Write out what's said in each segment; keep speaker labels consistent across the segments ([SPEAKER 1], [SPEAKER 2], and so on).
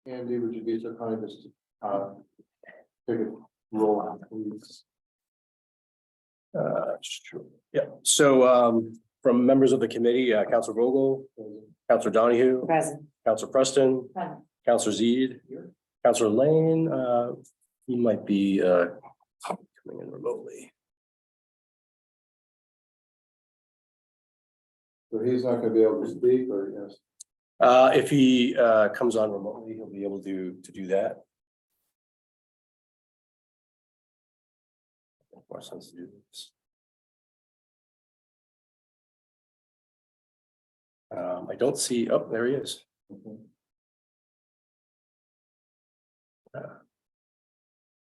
[SPEAKER 1] Andy, would you be so kind as to take a roll out, please?
[SPEAKER 2] Sure. Yeah, so from members of the committee, Councilor Vogel, Councilor Donahue,
[SPEAKER 3] Present.
[SPEAKER 2] Councilor Preston,
[SPEAKER 3] Present.
[SPEAKER 2] Councilor Zede, Councilor Lane, he might be coming in remotely.
[SPEAKER 1] So he's not gonna be able to speak, or yes?
[SPEAKER 2] If he comes on remotely, he'll be able to do that. More sense to do this. I don't see, oh, there he is.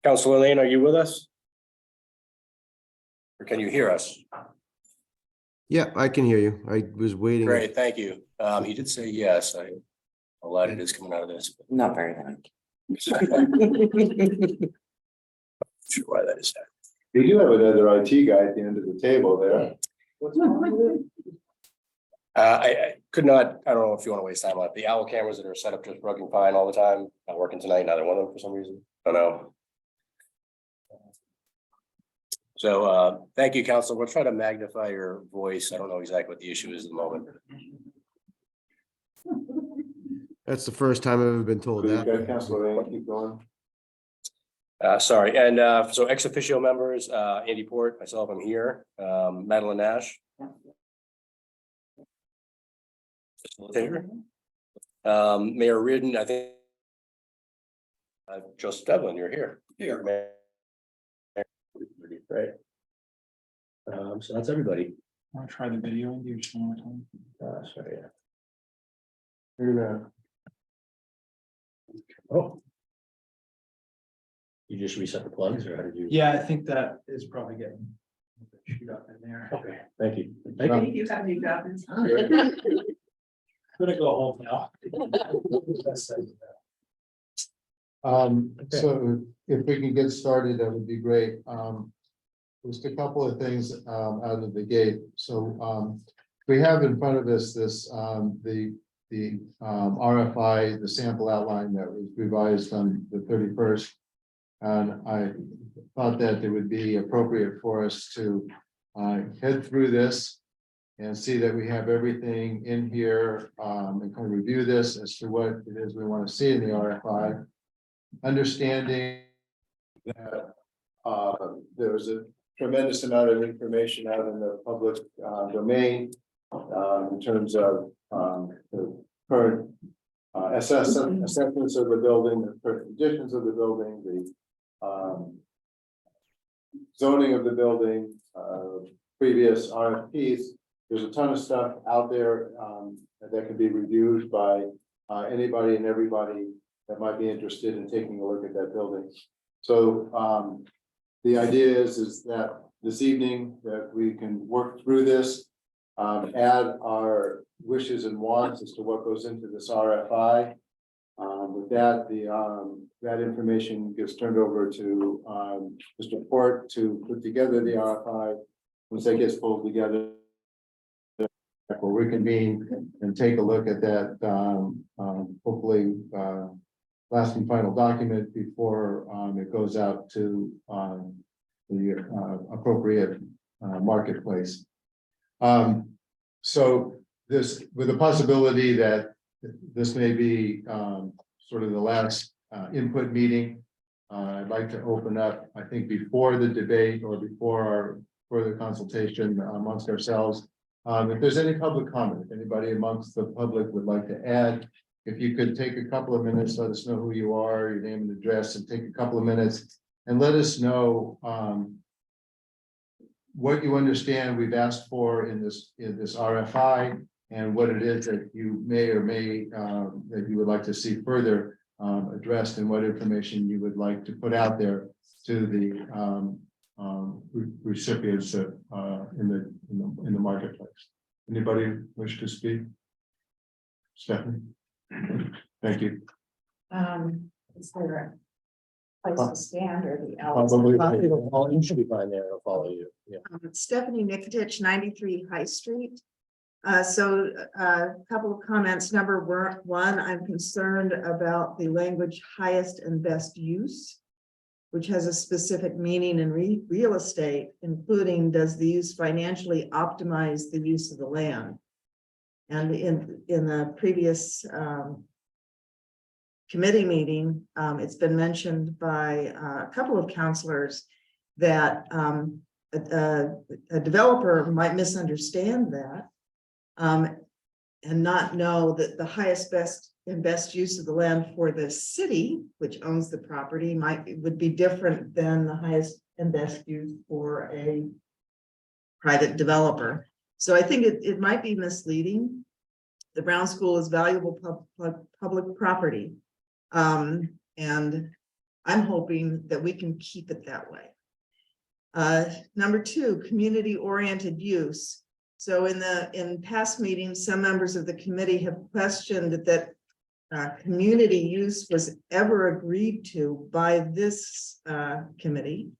[SPEAKER 2] Councilor Lane, are you with us? Or can you hear us?
[SPEAKER 4] Yeah, I can hear you. I was waiting.
[SPEAKER 2] Great, thank you. He did say yes. A lot of it is coming out of this.
[SPEAKER 3] Not very good.
[SPEAKER 2] Sure why that is.
[SPEAKER 1] You do have another IT guy at the end of the table there. What's wrong with it?
[SPEAKER 2] I could not, I don't know if you want to waste time on it. The owl cameras that are set up just working fine all the time, not working tonight, neither one of them for some reason. I don't know. So thank you, Council. We'll try to magnify your voice. I don't know exactly what the issue is at the moment.
[SPEAKER 4] That's the first time I've ever been told
[SPEAKER 1] You've got
[SPEAKER 4] that.
[SPEAKER 1] Councilor Lane, keep going.
[SPEAKER 2] Sorry, and so ex officio members, Andy Port, myself, I'm here, Madeline Nash. Mayor Reardon, I think. Joseph Devlin, you're here. Here. Right. So that's everybody.
[SPEAKER 5] Want to try the video and do just one more time?
[SPEAKER 2] Sorry, yeah.
[SPEAKER 1] Here
[SPEAKER 2] Oh. You just reset the plugs or how did you?
[SPEAKER 5] Yeah, I think that is probably getting shoot up in there.
[SPEAKER 2] Okay, thank you.
[SPEAKER 3] You have any copies?
[SPEAKER 5] Gonna go home now.
[SPEAKER 1] So if we can get started, that would be great. Just a couple of things out of the gate. So we have in front of us this the RFI, the sample outline that was revised on the 31st. And I thought that it would be appropriate for us to head through this and see that we have everything in here and kind of review this as to what it is we want to see in the RFI. Understanding that there's a tremendous amount of information out in the public domain in terms of the current assessments of the building, the current conditions of the building, the zoning of the building, previous RFPs. There's a ton of stuff out there that can be reviewed by anybody and everybody that might be interested in taking a look at that building. So the idea is that this evening that we can work through this, add our wishes and wants as to what goes into this RFI. With that, that information gets turned over to Mr. Port to put together the RFI. Once that gets pulled together, we'll reconvene and take a look at that, hopefully last and final document before it goes out to the appropriate marketplace. So this, with the possibility that this may be sort of the last input meeting, I'd like to open up, I think before the debate or before our further consultation amongst ourselves, if there's any public comment, if anybody amongst the public would like to add, if you could take a couple of minutes, let us know who you are, your name and address, and take a couple of minutes and let us know what you understand we've asked for in this RFI and what it is that you may or may that you would like to see further addressed and what information you would like to put out there to the recipients in the marketplace. Anybody wish to speak? Stephanie? Thank you.
[SPEAKER 3] Is there a place to stand or the
[SPEAKER 1] Probably.
[SPEAKER 2] You should be fine there. I'll follow you. Yeah.
[SPEAKER 6] Stephanie Nikitich, 93 High Street.
[SPEAKER 3] A couple of comments. Number one, I'm concerned about the language highest and best use, which has a specific meaning in real estate, including does the use financially optimize the use of the land? And in the previous committee meeting, it's been mentioned by a couple of counselors that a developer might misunderstand that and not know that the highest, best and best use of the land for the city, which owns the property, would be different than the highest and best use for a private developer. So I think it might be misleading. The Brown School is valuable public property. And I'm hoping that we can keep it that way. Number two, community-oriented use. So in past meetings, some members of the committee have questioned that community use was ever agreed to by this committee.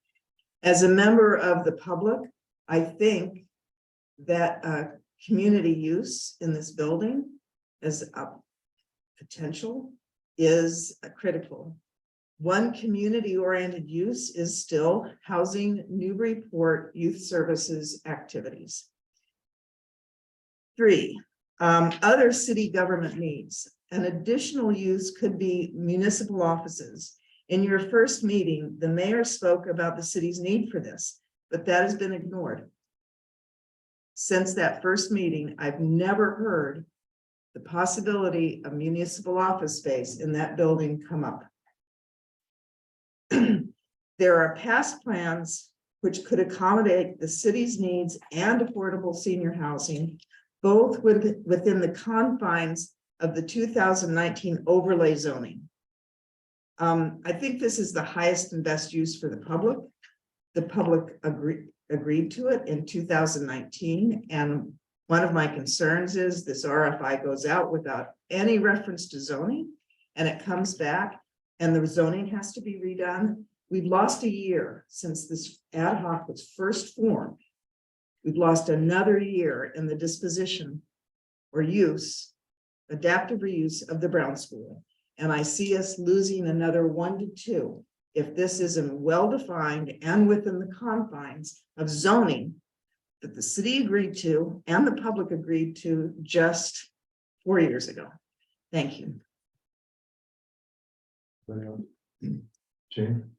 [SPEAKER 3] As a member of the public, I think that community use in this building as a potential is critical. One community-oriented use is still housing Newburyport Youth Services activities. 3, other city government needs. An additional use could be municipal offices. In your first meeting, the mayor spoke about the city's need for this, but that has been ignored. Since that first meeting, I've never heard the possibility of municipal office space in that building come up. There are past plans which could accommodate the city's needs and affordable senior housing, both within the confines of the 2019 overlay zoning. I think this is the highest and best use for the public. The public agreed to it in 2019. And one of my concerns is this RFI goes out without any reference to zoning, and it comes back and the zoning has to be redone. We've lost a year since this ad hoc was first formed. We've lost another year in the disposition or use, adaptive reuse of the Brown School. And I see us losing another 1 to 2 if this isn't well-defined and within the confines of zoning that the city agreed to and the public agreed to just 4 years ago. Thank you.
[SPEAKER 1] Jane?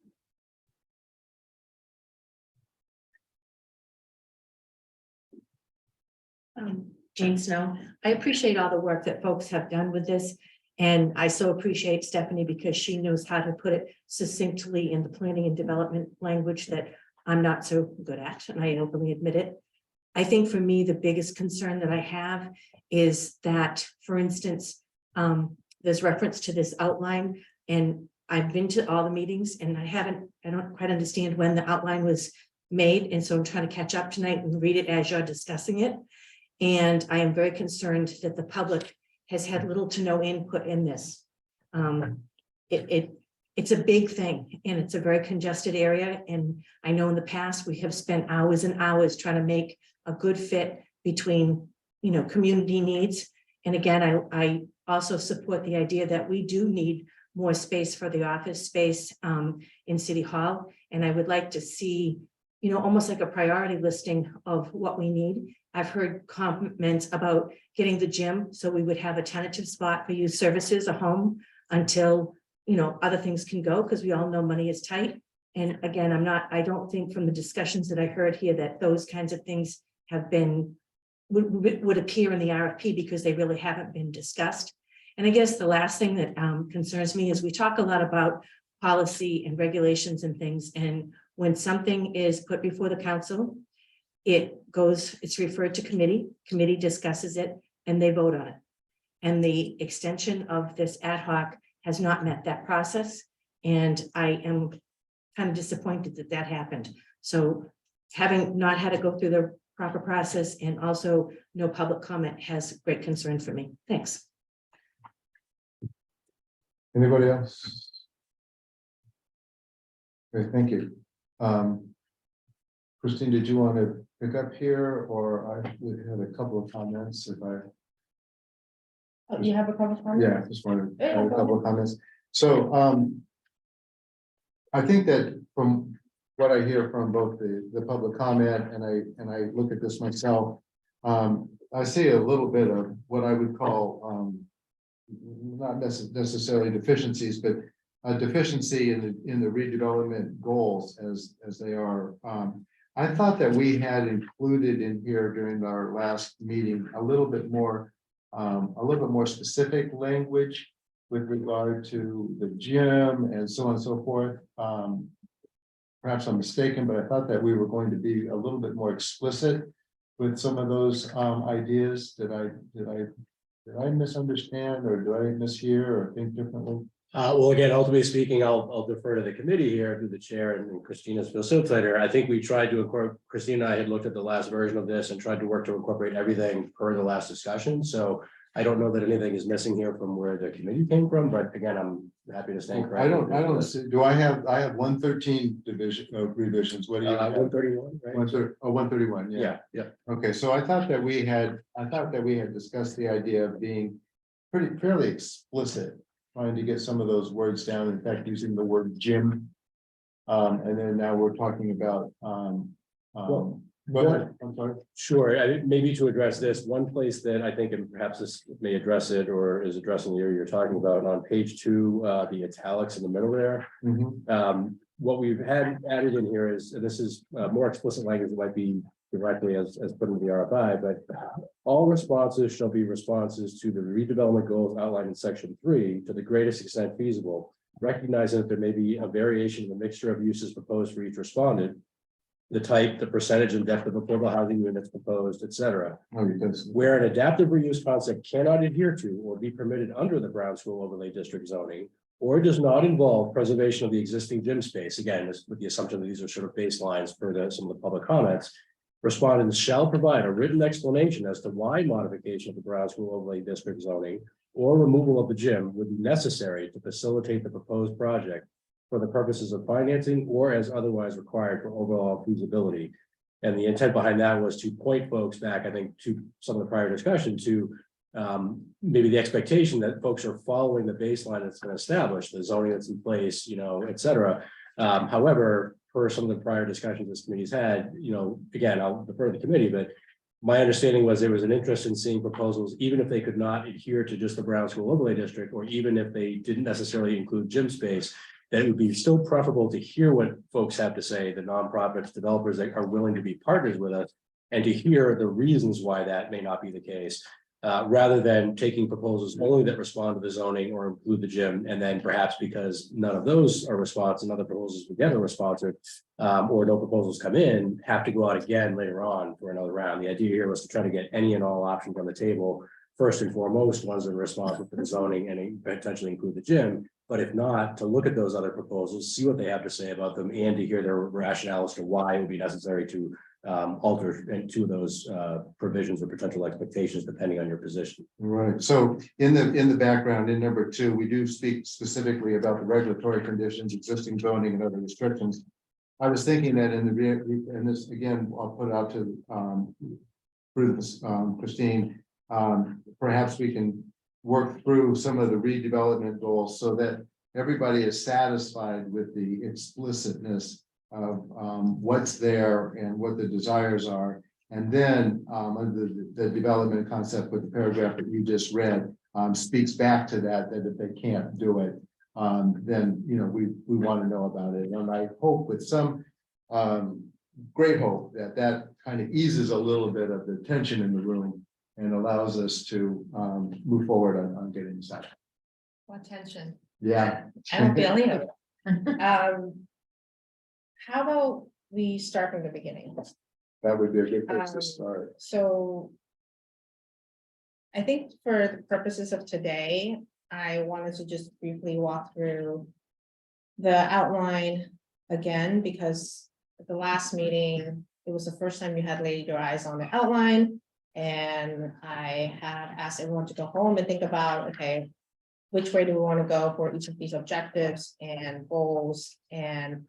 [SPEAKER 6] Jane Snow. I appreciate all the work that folks have done with this. And I so appreciate Stephanie because she knows how to put it succinctly in the planning and development language that I'm not so good at, and I openly admit it. I think for me, the biggest concern that I have is that, for instance, there's reference to this outline, and I've been to all the meetings and I don't quite understand when the outline was made. And so I'm trying to catch up tonight and read it as you're discussing it. And I am very concerned that the public has had little to no input in this. It's a big thing and it's a very congested area. And I know in the past we have spent hours and hours trying to make a good fit between, community needs. And again, I also support the idea that we do need more space for the office space in City Hall. And I would like to see, almost like a priority listing of what we need. I've heard comments about getting the gym, so we would have a tentative spot for youth services, a home, until, other things can go, because we all know money is tight. And again, I don't think from the discussions that I heard here that those kinds of things would appear in the RFP because they really haven't been discussed. And I guess the last thing that concerns me is we talk a lot about policy and regulations and things. And when something is put before the council, it's referred to committee discusses it, and they vote on it. And the extension of this ad hoc has not met that process. And I am kind of disappointed that that happened. So having not had to go through the proper process and also no public comment has great concern for me. Thanks.
[SPEAKER 1] Anybody else? Okay, thank you. Christine, did you want to pick up here, or I had a couple of comments if I?
[SPEAKER 7] Oh, you have a couple of comments?
[SPEAKER 1] Yeah, just wanted to
[SPEAKER 7] Yeah,
[SPEAKER 1] add a
[SPEAKER 7] go
[SPEAKER 1] couple of comments. So, I think that from what I hear from both the public comment and I look at this myself, I see a little bit of what I would call, not necessarily deficiencies, but a deficiency in the redevelopment goals as they are. I thought that we had included in here during our last meeting a little bit more specific language with regard to the gym and so on and so forth. Perhaps I'm mistaken, but I thought that we were going to be a little bit more explicit with some of those ideas. Did I misunderstand, or do I mishear or think differently?
[SPEAKER 2] Well, again, ultimately speaking, I'll defer to the committee here through the chair and Christina's facilitator. I think we tried to incorporate, Christina and I had looked at the last version of this and tried to work to incorporate everything per the last discussion. So I don't know that anything is missing here from where the committee came from, but again, I'm happy to stand corrected.
[SPEAKER 1] I don't see, do I have 113 revisions, what do you have?
[SPEAKER 2] 131, right?
[SPEAKER 1] 131,
[SPEAKER 2] Yeah, yeah.
[SPEAKER 1] Okay, so I thought that we had discussed the idea of being fairly explicit, trying to get some of those words down, in fact, using the word gym. And then now we're talking about, go ahead, I'm sorry.
[SPEAKER 2] Sure, maybe to address this, one place that I think, and perhaps this may address it or is addressing the area you're talking about, on page 2, the italics in the middle there.
[SPEAKER 1] Mhm.
[SPEAKER 2] What we've had added in here is, and this is more explicit language that might be directly as put into the RFI, but all responses shall be responses to the redevelopment goals outlined in section 3 to the greatest extent feasible, recognizing that there may be a variation in the mixture of uses proposed for each respondent, the type, the percentage and depth of affordable housing units proposed, et cetera.
[SPEAKER 1] Oh, because,
[SPEAKER 2] Where an adaptive reuse concept cannot adhere to or be permitted under the Brown School Overlay District zoning, or does not involve preservation of the existing gym space, again, this, with the assumption that these are sort of baselines for some of the public comments, respondents shall provide a written explanation as to why modification of the Brown School Overlay District zoning or removal of the gym would be necessary to facilitate the proposed project for the purposes of financing or as otherwise required for overall feasibility. And the intent behind that was to point folks back, I think, to some of the prior discussion to maybe the expectation that folks are following the baseline that's been established, the zoning that's in place, you know, et cetera. However, per some of the prior discussions this committee's had, you know, again, I'll defer to the committee, but my understanding was there was an interest in seeing proposals, even if they could not adhere to just the Brown School Overlay District, or even if they didn't necessarily include gym space, that it would be still preferable to hear what folks have to say, the nonprofits, developers that are willing to be partners with us, and to hear the reasons why that may not be the case, rather than taking proposals only that respond to the zoning or include the gym, and then perhaps because none of those are responsive and other proposals together responsive, or no proposals come in, have to go out again later on for another round. The idea here was to try to get any and all options on the table. First and foremost, ones that are responsible for the zoning and potentially include the gym. But if not, to look at those other proposals, see what they have to say about them, and to hear their rationale as to why it would be necessary to alter two of those provisions or potential expectations, depending on your position.
[SPEAKER 1] right, so in the background, in number 2, we do speak specifically about the regulatory conditions, existing zoning and other restrictions. I was thinking that and this again, I'll put out to through this, Christine, perhaps we can work through some of the redevelopment goals so that everybody is satisfied with the explicitness of what's there and what the desires are. And then under the development concept with the paragraph that you just read speaks back to that if they can't do it, then, you know, we want to know about it. And I hope with some great hope that kind of eases a little bit of the tension in the room and allows us to move forward on getting this out.
[SPEAKER 7] What tension?
[SPEAKER 1] Yeah.
[SPEAKER 7] I don't feel any of it. How about we start from the beginning?
[SPEAKER 1] That would be a good place to start.
[SPEAKER 7] So I think for the purposes of today, I wanted to just briefly walk through the outline again, because at the last meeting, it was the first time you had laid your eyes on the outline. And I had asked everyone to go home and think about, okay, which way do we want to go for each of these objectives and goals, and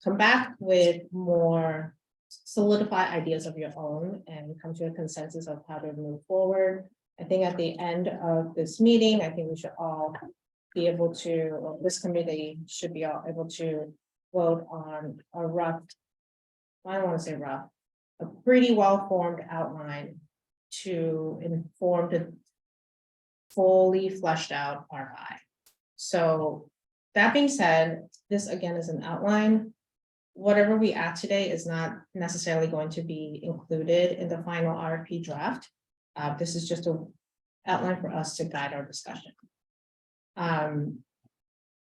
[SPEAKER 7] come back with more solidify ideas of your own and come to a consensus of how to move forward. I think at the end of this meeting, I think we should all be able to, or this committee should be all able to vote on a rough, I don't want to say rough, a pretty well-formed outline to inform the fully fleshed out RI. So that being said, this again is an outline. Whatever we add today is not necessarily going to be included in the final RFP draft. This is just an outline for us to guide our discussion.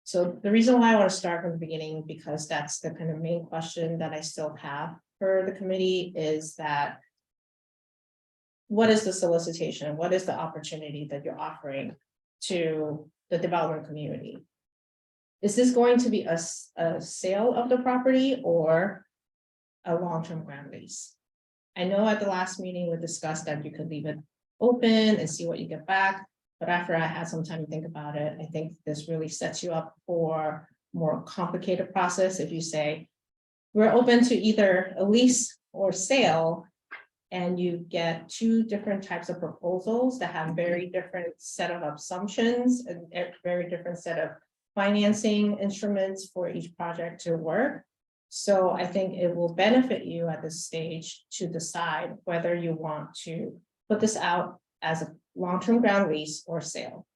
[SPEAKER 7] So the reason why I want to start from the beginning, because that's the kind of main question that I still have for the committee, is that what is the solicitation? What is the opportunity that you're offering to the development community? Is this going to be a sale of the property or a long-term ground lease? I know at the last meeting we discussed that you could leave it open and see what you get back. But after I had some time to think about it, I think this really sets you up for more complicated process. If you say, we're open to either a lease or sale, and you get two different types of proposals that have very different set of assumptions and a very different set of financing instruments for each project to work. So I think it will benefit you at this stage to decide whether you want to put this out as a long-term ground lease or sale.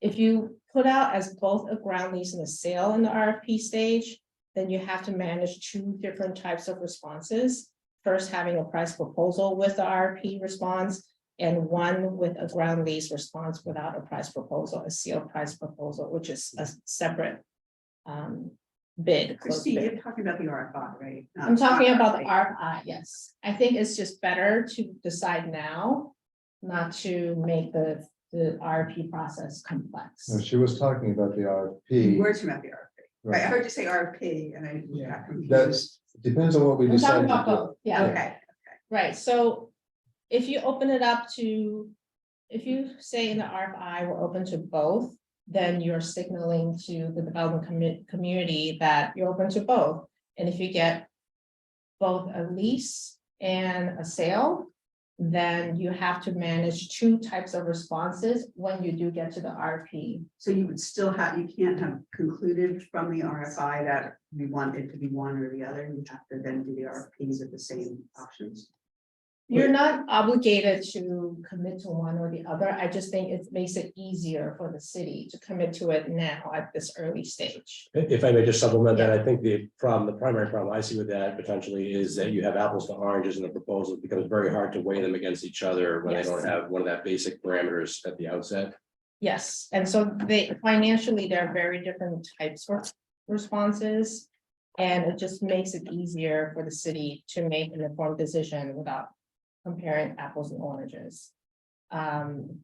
[SPEAKER 7] If you put out as both a ground lease and a sale in the RFP stage, then you have to manage two different types of responses. First, having a price proposal with the RFP response, and one with a ground lease response without a price proposal, a sealed price proposal, which is a separate bid.
[SPEAKER 8] Christine, you're talking about the RFI, right?
[SPEAKER 7] I'm talking about the RFI, yes. I think it's just better to decide now, not to make the RFP process complex.
[SPEAKER 1] No, she was talking about the RFP.
[SPEAKER 8] We're talking about the RFP. Right, I
[SPEAKER 1] Right.
[SPEAKER 8] heard you say RFP and I got confused.
[SPEAKER 1] That's, depends on what we
[SPEAKER 7] I'm talking
[SPEAKER 1] decide
[SPEAKER 7] about
[SPEAKER 1] to do.
[SPEAKER 7] both, yeah.
[SPEAKER 8] Okay,
[SPEAKER 7] Right, so if you open it up to, if you say in the RFI, we're open to both, then you're signaling to the development community that you're open to both. And if you get both a lease and a sale, then you have to manage two types of responses when you do get to the RFP.
[SPEAKER 8] so you would still have, you can't have concluded from the RFI that we want it to be one or the other. You have to then do the RFPs at the same options.
[SPEAKER 7] You're not obligated to commit to one or the other. I just think it makes it easier for the city to commit to it now at this early stage.
[SPEAKER 2] If I may just supplement that, I think the primary problem I see with that potentially is that you have apples to oranges in the proposal. It becomes very hard to weigh them against each other when they don't
[SPEAKER 7] Yes.
[SPEAKER 2] have one of that basic parameters at the outset.
[SPEAKER 7] Yes, and so they financially, there are very different types of responses. And it just makes it easier for the city to make an informed decision without comparing apples and oranges. And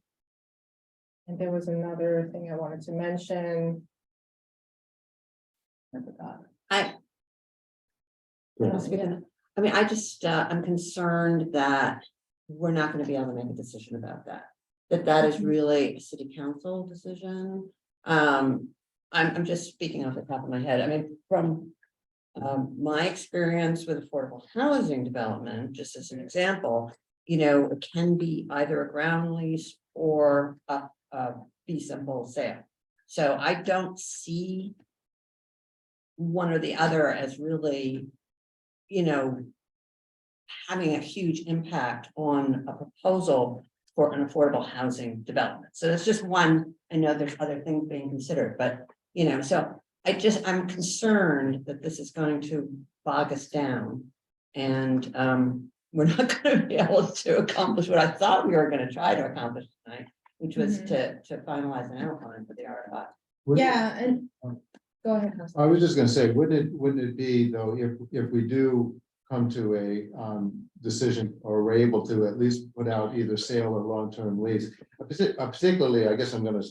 [SPEAKER 7] there was another thing I wanted to mention. I forgot.
[SPEAKER 9] I mean, I just, I'm concerned that we're not gonna be able to make a decision about that. That is really a city council decision. I'm just speaking off the top of my head. I mean, from my experience with affordable housing development, just as an example, you know, it can be either a ground lease or a fee simple sale. So I don't see one or the other as really, you know, having a huge impact on a proposal for an affordable housing development. So that's just one. I know there's other things being considered, but you know, so I'm concerned that this is going to bog us down, and we're not going to be able to accomplish what I thought we were going to try to accomplish tonight, which was to finalize an outline for the RFI.
[SPEAKER 7] Yeah, and go ahead.
[SPEAKER 1] I was just gonna say, wouldn't it be though, if we do come to a decision, or we're able to at least put out either sale or long-term lease. Particularly, I guess I'm gonna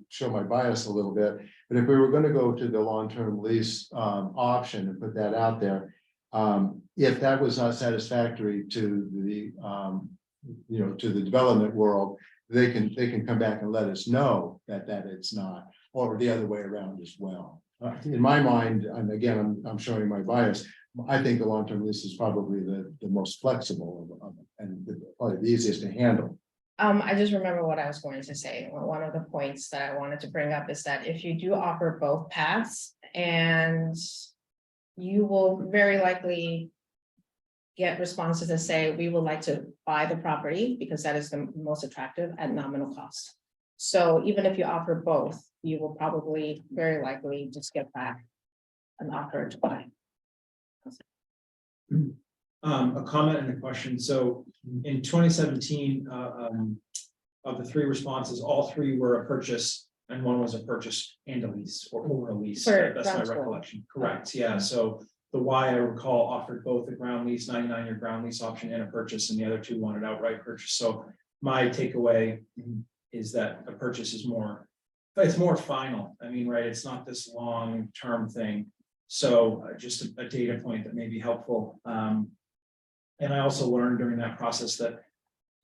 [SPEAKER 1] show my bias a little bit, but if we were gonna go to the long-term lease option and put that out there, if that was not satisfactory to the you know, to the development world, they can come back and let us know that it's not, or the other way around as well. In my mind, and again, I'm showing my bias. I think the long-term lease is probably the most flexible and probably the easiest to handle.
[SPEAKER 7] I just remember what I was going to say. One of the points that I wanted to bring up is that if you do offer both paths, and you will very likely get responses that say, we would like to buy the property because that is the most attractive at nominal cost. So even if you offer both, you will probably very likely just get back an offer to buy.
[SPEAKER 5] A comment and a question. So in 2017, of the 3 responses, all 3 were a purchase and 1 was a purchase and a lease or a lease.
[SPEAKER 7] For
[SPEAKER 5] That's my
[SPEAKER 7] ground floor.
[SPEAKER 5] recollection. Correct. Yeah. So the Y I recall offered both a ground lease, 99-year ground lease option and a purchase, and the other 2 wanted outright purchase. So my takeaway is that a purchase is more, it's more final. I mean, right, it's not this long-term thing. So just a data point that may be helpful. And I also learned during that process that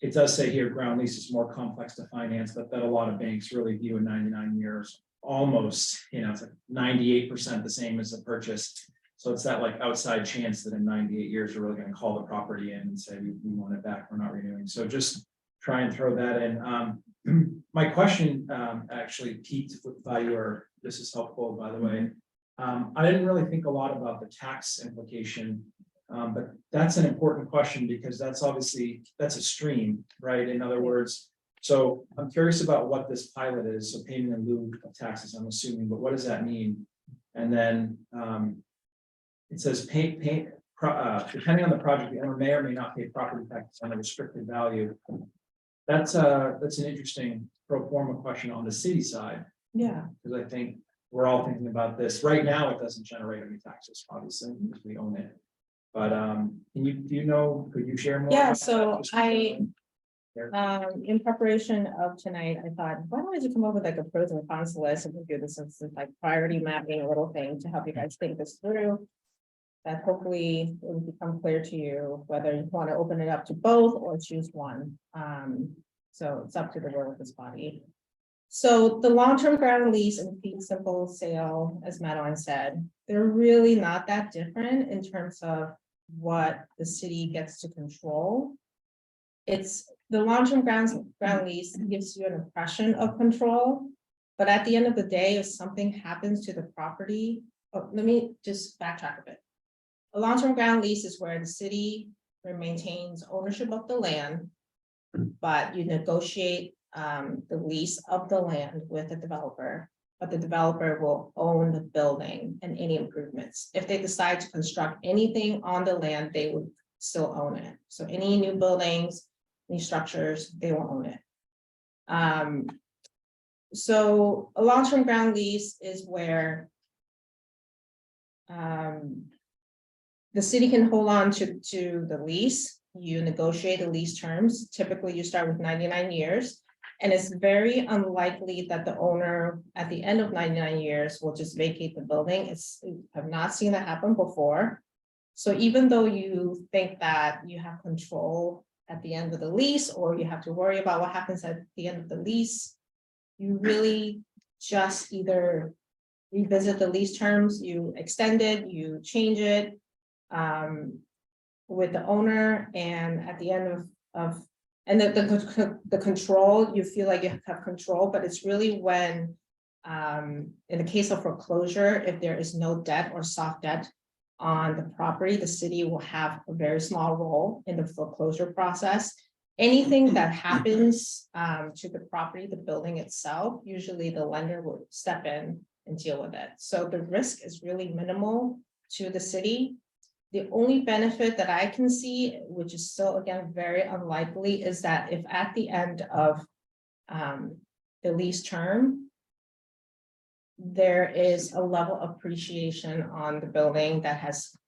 [SPEAKER 5] it does say here ground lease is more complex to finance, but that a lot of banks really view a 99 years almost, it's like 98% the same as a purchase. So it's that like outside chance that in 98 years, we're really going to call the property in and say, we want it back, we're not renewing. So just try and throw that in. My question actually piqued by this is helpful, by the way. I didn't really think a lot about the tax implication, but that's an important question because that's a stream, right? In other words, so I'm curious about what this pilot is. So payment in lieu of taxes, I'm assuming, but what does that mean? And then it says depending on the project, the owner may or may not pay property taxes on a restricted value. That's an interesting pro forma question on the city side.
[SPEAKER 7] Yeah.
[SPEAKER 5] Because I think we're all thinking about this. Right now, it doesn't generate any taxes, obviously, because we own it. But could you share more?
[SPEAKER 7] Yeah,
[SPEAKER 5] about
[SPEAKER 7] so
[SPEAKER 5] that?
[SPEAKER 7] in preparation of tonight, I thought, why don't I just come up with like a pros and cons list and do this as like priority mapping, a little thing to help you guys think this through. That hopefully it will become clear to you whether you want to open it up to both or choose one. So it's up to the will of this body. So the long-term ground lease and fee simple sale, as Madeline said, they're really not that different in terms of what the city gets to control. It's the long-term ground lease gives you an impression of control, but at the end of the day, if something happens to the property, let me just backtrack a bit. A long-term ground lease is where the city maintains ownership of the land, but you negotiate the lease of the land with the developer, but the developer will own the building and any improvements. If they decide to construct anything on the land, they would still own it. So any new buildings, new structures, they will own it. So a long-term ground lease is where the city can hold on to the lease. You negotiate the lease terms. Typically, you start with 99 years. And it's very unlikely that the owner at the end of 99 years will just vacate the building. I've not seen that happen before. So even though you think that you have control at the end of the lease, or you have to worry about what happens at the end of the lease, you really just either revisit the lease terms, you extend it, you change it with the owner, and at the end of and the control, you feel like you have control, but it's really when, in the case of foreclosure, if there is no debt or soft debt on the property, the city will have a very small role in the foreclosure process. Anything that happens to the property, the building itself, usually the lender will step in and deal with it. So the risk is really minimal to the city. The only benefit that I can see, which is still, again, very unlikely, is that if at the end of the lease term, there is a level of appreciation on the building that has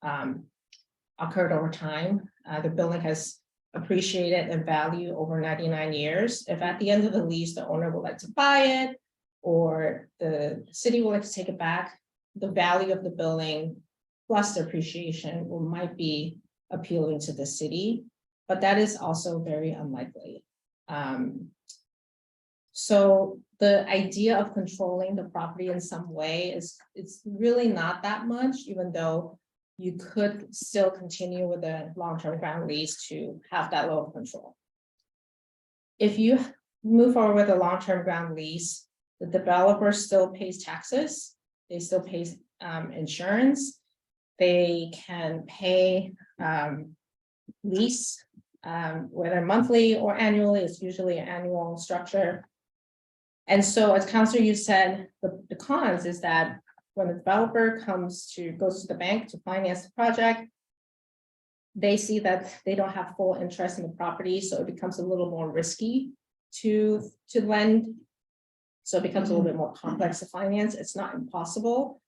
[SPEAKER 7] occurred over time. The building has appreciated in value over 99 years. If at the end of the lease, the owner would like to buy it, or the city would like to take it back, the value of the building plus the appreciation might be appealing to the city, but that is also very unlikely. So the idea of controlling the property in some way it's really not that much, even though you could still continue with the long-term ground lease to have that level of control. If you move forward with a long-term ground lease, the developer still pays taxes, they still pay insurance, they can pay lease, whether monthly or annually, it's usually an annual structure. And so, as Counselor, you said, the cons is that when the developer goes to the bank to finance the project, they see that they don't have full interest in the property, so it becomes a little more risky to lend. So it becomes a little bit more complex to finance. It's not impossible.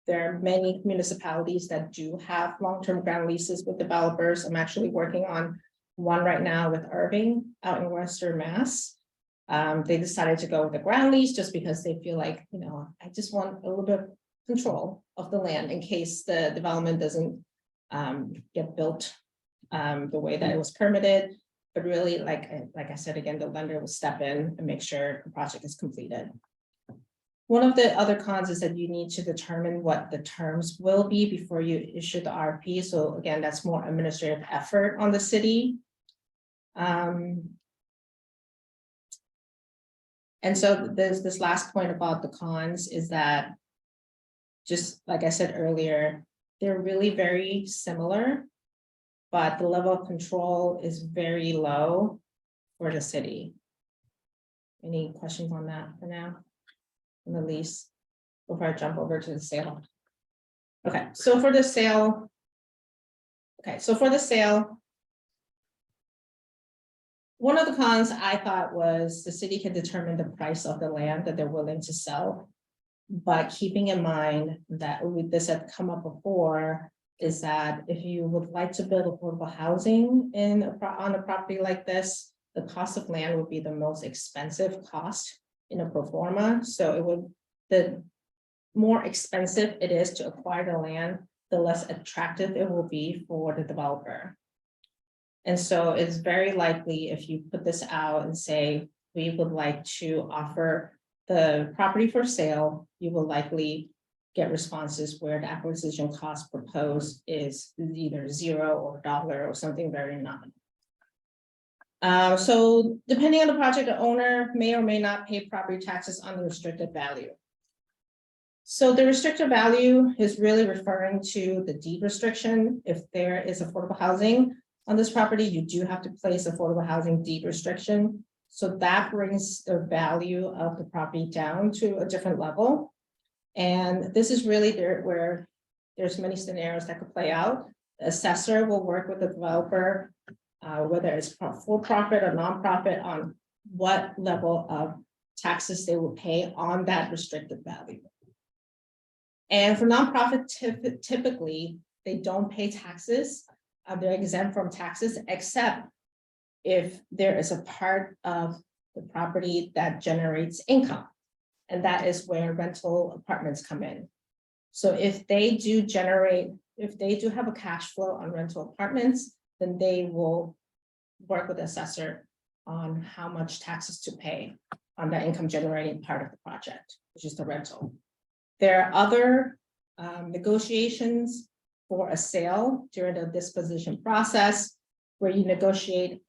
[SPEAKER 7] There are many municipalities that do have long-term ground leases with developers. I'm actually working on one right now with Irving out in Western Mass. They decided to go with a ground lease just because they feel like, I just want a little bit of control of the land in case the development doesn't get built the way that it was permitted. But really, like I said, again, the lender will step in and make sure the project is completed. One of the other cons is that you need to determine what the terms will be before you issue the RFP. So again, that's more administrative effort on the city. And so there's this last point about the cons is that, just like I said earlier, they're really very similar, but the level of control is very low for the city. Any questions on that for now? On the lease, before I jump over to the sale. Okay, so for the sale. One of the cons I thought was the city can determine the price of the land that they're willing to sell. But keeping in mind that this had come up before, is that if you would like to build affordable housing on a property like this, the cost of land would be the most expensive cost in a pro forma. So the more expensive it is to acquire the land, the less attractive it will be for the developer. And so it's very likely if you put this out and say, we would like to offer the property for sale, you will likely get responses where the acquisition cost proposed is either $0 or $1 or something very nominal. So depending on the project, the owner may or may not pay property taxes on the restricted value. So the restricted value is really referring to the deed restriction. If there is affordable housing on this property, you do have to place affordable housing deed restriction. So that brings the value of the property down to a different level. And this is really where there's many scenarios that could play out. The assessor will work with the developer, whether it's for profit or nonprofit, on what level of taxes they will pay on that restricted value. And for nonprofit, typically, they don't pay taxes. They're exempt from taxes, except if there is a part of the property that generates income. And that is where rental apartments come in. So if they do have a cash flow on rental apartments, then they will work with the assessor on how much taxes to pay on the income generating part of the project, which is the rental. There are other negotiations for a sale during the disposition process, where you negotiate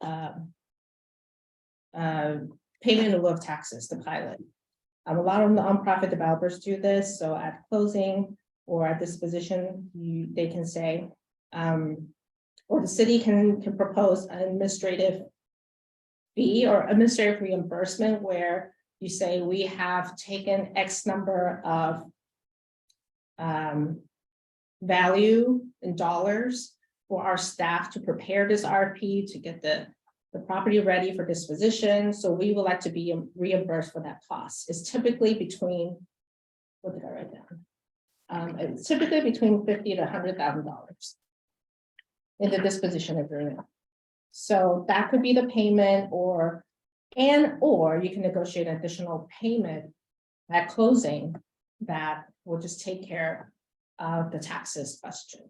[SPEAKER 7] payment in lieu of taxes, the pilot. A lot of nonprofit developers do this. So at closing or at disposition, they can say, or the city can propose an administrative fee or administrative reimbursement, where you say, we have taken X number of value in dollars for our staff to prepare this RFP to get the property ready for disposition. So we would like to be reimbursed for that cost. It's typically between, what did I write down? It's typically between $50,000 to $100,000 in the disposition agreement. So that could be the payment, or you can negotiate an additional payment at closing that will just take care of the taxes question.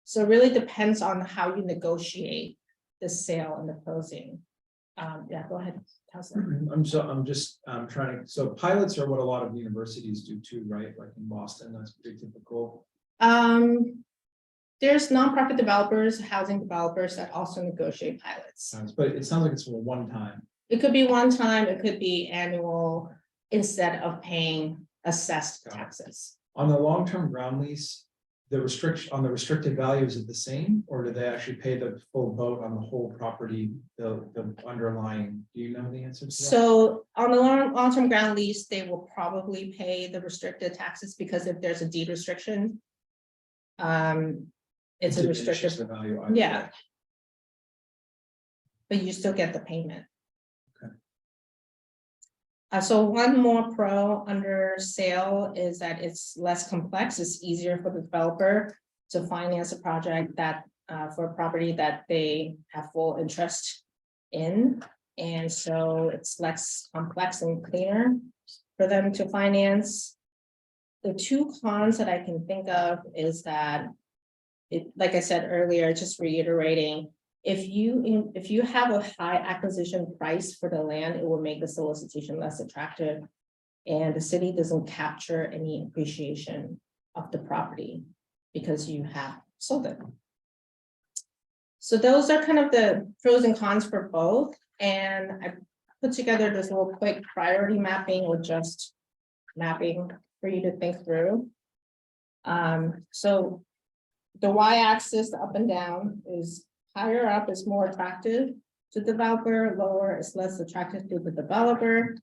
[SPEAKER 7] So it really depends on how you negotiate the sale and the closing. Yeah, go ahead, Counselor.
[SPEAKER 5] I'm just trying to, so pilots are what a lot of universities do too, right? Like in Boston, that's pretty typical.
[SPEAKER 7] There's nonprofit developers, housing developers that also negotiate pilots.
[SPEAKER 5] But it sounds like it's for one time.
[SPEAKER 7] It could be one time, it could be annual, instead of paying assessed taxes.
[SPEAKER 5] On the long-term ground lease, the restriction on the restricted value, is it the same, or do they actually pay the full boat on the whole property, the underlying, do you know the answer to that?
[SPEAKER 7] So on the long-term ground lease, they will probably pay the restricted taxes because if there's a deed restriction. It's a
[SPEAKER 5] diminishes
[SPEAKER 7] restricted,
[SPEAKER 5] the value either
[SPEAKER 7] yeah.
[SPEAKER 5] way.
[SPEAKER 7] but you still get the payment.
[SPEAKER 5] Okay.
[SPEAKER 7] So one more pro under sale is that it's less complex. It's easier for the developer to finance a project that for a property that they have full interest in. And so it's less complex and cleaner for them to finance. The two cons that I can think of is that it, like I said earlier, just reiterating, if you have a high acquisition price for the land, it will make the solicitation less attractive. And the city doesn't capture any appreciation of the property because you have sold it. So those are kind of the pros and cons for both. And I put together this little quick priority mapping or just mapping for you to think through. So the y-axis, the up and down, is higher up is more attractive to the developer, lower is less attractive to the developer.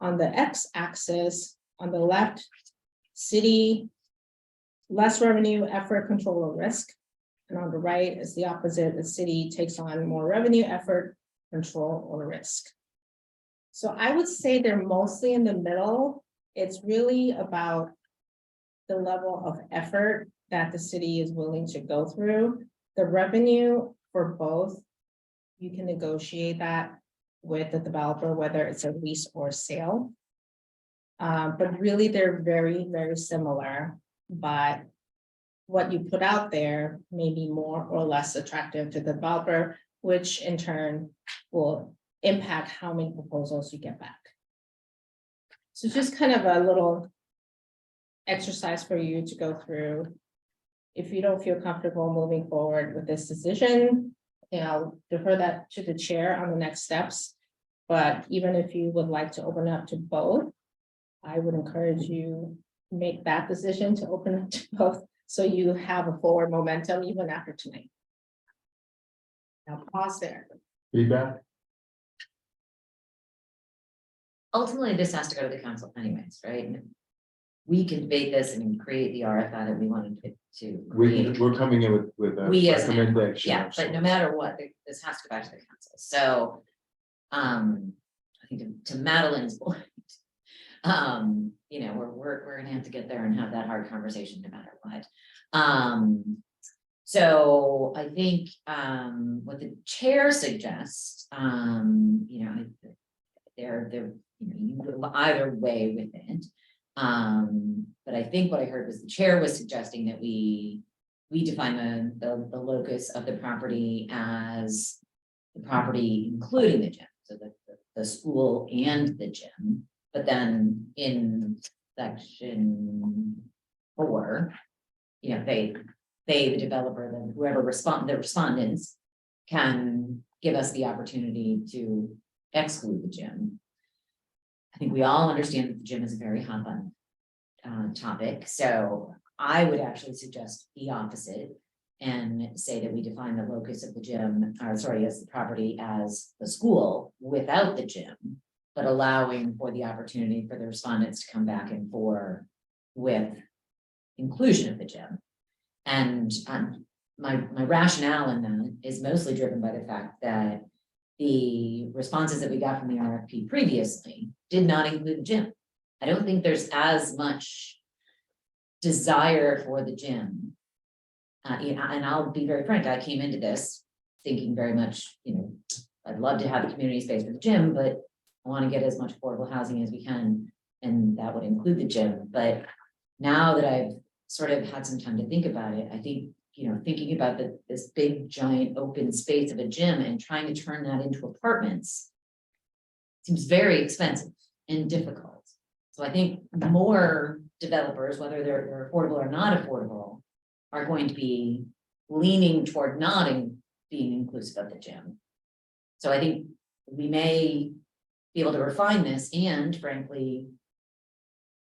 [SPEAKER 7] On the x-axis, on the left, city, less revenue, effort, control, or risk. And on the right is the opposite, the city takes on more revenue, effort, control, or risk. So I would say they're mostly in the middle. It's really about the level of effort that the city is willing to go through. The revenue for both, you can negotiate that with the developer, whether it's a lease or sale. But really they're very, very similar, but what you put out there may be more or less attractive to the developer, which in turn will impact how many proposals you get back. So just kind of a little exercise for you to go through. If you don't feel comfortable moving forward with this decision, I'll defer that to the chair on the next steps. But even if you would like to open up to both, I would encourage you to make that decision to open up to both, so you have a forward momentum even after tonight. Now pause there.
[SPEAKER 1] Feedback?
[SPEAKER 10] Ultimately, this has to go to the council anyways, right? We can debate this and create the RFI that we wanted to create.
[SPEAKER 1] We're coming in with a
[SPEAKER 10] We as an-
[SPEAKER 1] recommendation.
[SPEAKER 10] Yeah, but no matter what, this has to go back to the council. So, I think to Madeline's point, you know, we're gonna have to get there and have that hard conversation no matter what. So I think what the chair suggests, you know, they're you know, you can go either way with it. But I think what I heard was the chair was suggesting that we define the locus of the property as the property including the gym, so the school and the gym. But then in section 4, you know, they the developer, then whoever the respondents can give us the opportunity to exclude the gym. I think we all understand that the gym is a very hot button topic, so I would actually suggest the opposite and say that we define the locus of the gym, or sorry, as the property as the school without the gym, but allowing for the opportunity for the respondents to come back and forth with inclusion of the gym. And my rationale in that is mostly driven by the fact that the responses that we got from the RFP previously did not include the gym. I don't think there's as much desire for the gym. You know, and I'll be very frank, I came into this thinking very much, you know, I'd love to have a community space for the gym, but I want to get as much affordable housing as we can, and that would include the gym. But now that I've sort of had some time to think about it, I think, you know, thinking about this big giant open space of a gym and trying to turn that into apartments seems very expensive and difficult. So I think more developers, whether they're affordable or not affordable, are going to be leaning toward being inclusive of the gym. So I think we may be able to refine this and frankly,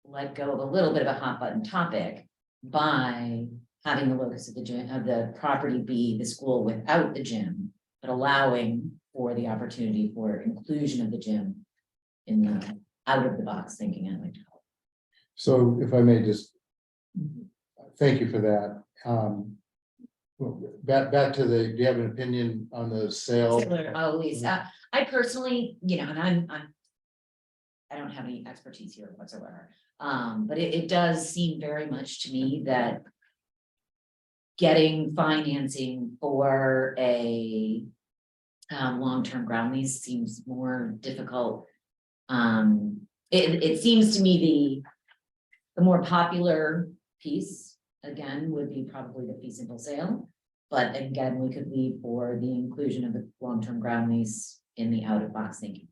[SPEAKER 10] let go of a little bit of a hot button topic by having the locus of the gym, of the property be the school without the gym, but allowing for the opportunity for inclusion of the gym in the out of the box thinking, I like to call
[SPEAKER 1] So if I may just, thank you for that. Back to the, do you have an opinion on the
[SPEAKER 10] it.
[SPEAKER 1] sale?
[SPEAKER 10] Similar, oh, Lisa, I personally, and I don't have any expertise here whatsoever. But it does seem very much to me that getting financing for a long-term ground lease seems more difficult. It seems to me the more popular piece, again, would be probably the fee simple sale. But again, we could leave for the inclusion of the long-term ground lease in the out-of-box thinking.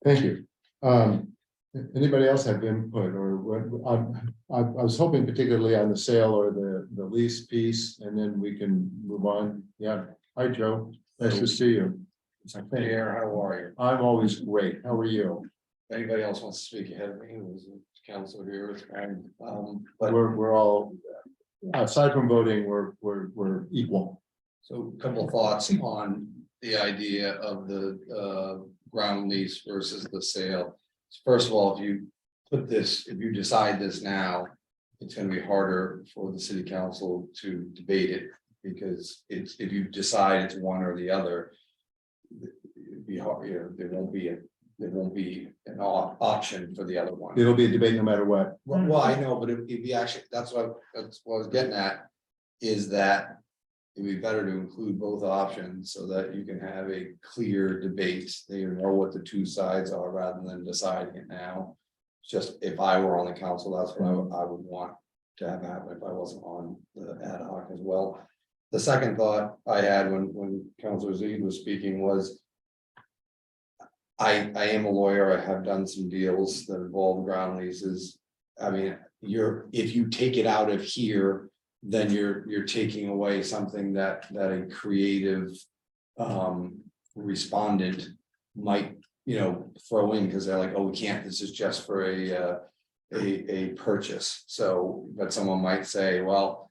[SPEAKER 1] Thank you. Anybody else have input or what? I was hoping particularly on the sale or the lease piece, and then we can move on. Yeah. Hi, Joe. Nice to see you.
[SPEAKER 11] Here, how are you?
[SPEAKER 1] I'm always great. How are you?
[SPEAKER 11] If anybody else wants to speak ahead of me, there's a council here, and, but
[SPEAKER 1] We're all, aside from voting, we're equal.
[SPEAKER 11] so a couple of thoughts on the idea of the ground lease versus the sale. First of all, if you decide this now, it's gonna be harder for the city council to debate it, because if you decide it's one or the other, it'd be hard, there won't be an option for the other one.
[SPEAKER 1] It'll be a debate no matter what.
[SPEAKER 11] Well, I know, but if you actually, that's what I was getting at, is that it'd be better to include both options so that you can have a clear debate, that you know what the two sides are rather than deciding it now. Just if I were on the council, that's what I would want to have happen if I wasn't on the ad hoc as well. The second thought I had when Councilor Zede was speaking was, I am a lawyer. I have done some deals that involve ground leases. I mean, if you take it out of here, then you're taking away something that a creative respondent might, throw in, because they're like, oh, we can't, this is just for a purchase. So, but someone might say, well,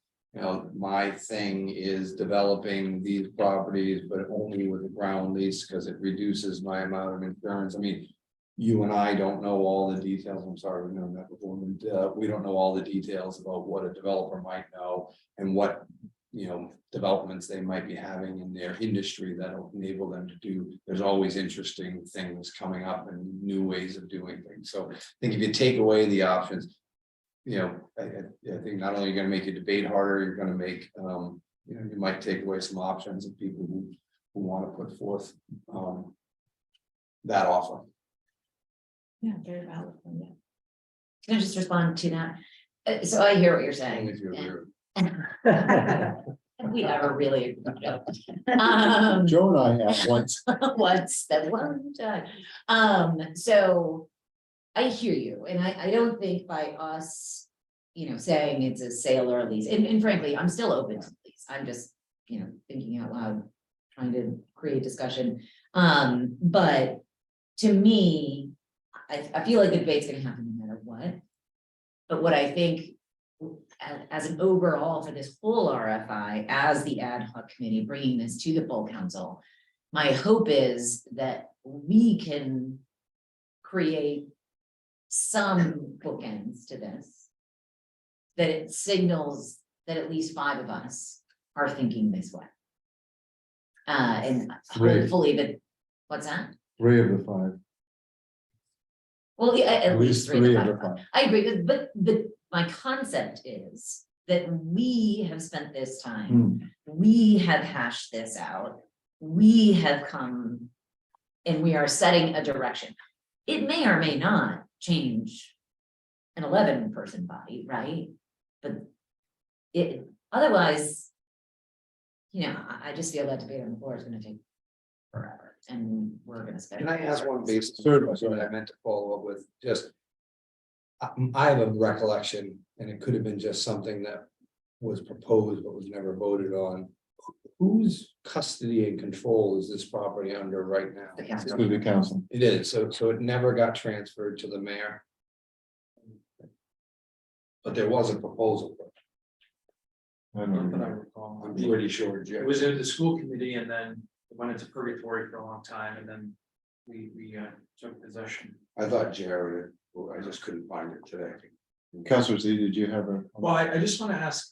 [SPEAKER 11] my thing is developing these properties, but only with a ground lease because it reduces my amount of insurance. I mean, you and I don't know all the details. I'm sorry, we've known that before. We don't know all the details about what a developer might know and what, developments they might be having in their industry that'll enable them to do. There's always interesting things coming up and new ways of doing things. So I think if you take away the options, I think not only are you going to make your debate harder, you're going to make, you might take away some options of people who want to put forth that offer.
[SPEAKER 7] Yeah, very valid. Yeah.
[SPEAKER 10] Can I just respond to that? So I hear what you're saying.
[SPEAKER 11] Only if you agree.
[SPEAKER 10] We never really.
[SPEAKER 1] Joe and I have once.
[SPEAKER 10] Once, that one time. So I hear you, and I don't think by us, saying it's a sale or a lease, and frankly, I'm still open to the lease. I'm just, thinking out loud, trying to create discussion. But to me, I feel like the debate's gonna happen no matter what. But what I think as an overall for this whole RFI, as the ad hoc committee bringing this to the full council, my hope is that we can create some bookends to this, that it signals that at least 5 of us are thinking this way. And
[SPEAKER 1] Great.
[SPEAKER 10] hopefully that, what's that?
[SPEAKER 1] 3 of the 5.
[SPEAKER 10] Well, yeah, at least 3
[SPEAKER 1] 3
[SPEAKER 10] of
[SPEAKER 1] of
[SPEAKER 10] the
[SPEAKER 1] the
[SPEAKER 10] 5.
[SPEAKER 1] 5.
[SPEAKER 10] I agree, but my concept is that we have spent this time, we have hashed this out, we have come and we are setting a direction. It may or may not change an 11-person body, right? But otherwise, I just feel that debate on the floor is gonna take forever, and we're gonna spend.
[SPEAKER 11] Can I ask one basic
[SPEAKER 1] Certainly.
[SPEAKER 11] question that I meant to follow up with? Just, I have a recollection, and it could have been just something that was proposed but was never voted on. Whose custody and control is this property under right now?
[SPEAKER 10] The council.
[SPEAKER 1] Through the council.
[SPEAKER 11] It is, so it never got transferred to the mayor. But there was a proposal,
[SPEAKER 1] I
[SPEAKER 5] Not
[SPEAKER 1] don't
[SPEAKER 5] that I
[SPEAKER 1] know.
[SPEAKER 5] recall.
[SPEAKER 11] I'm pretty sure,
[SPEAKER 5] It
[SPEAKER 11] Jim.
[SPEAKER 5] was in the school committee and then it went into purgatory for a long time and then we took possession.
[SPEAKER 11] I thought Jared, I just couldn't find it today.
[SPEAKER 1] Councilor Z, did you have a?
[SPEAKER 5] Well, I just want to ask,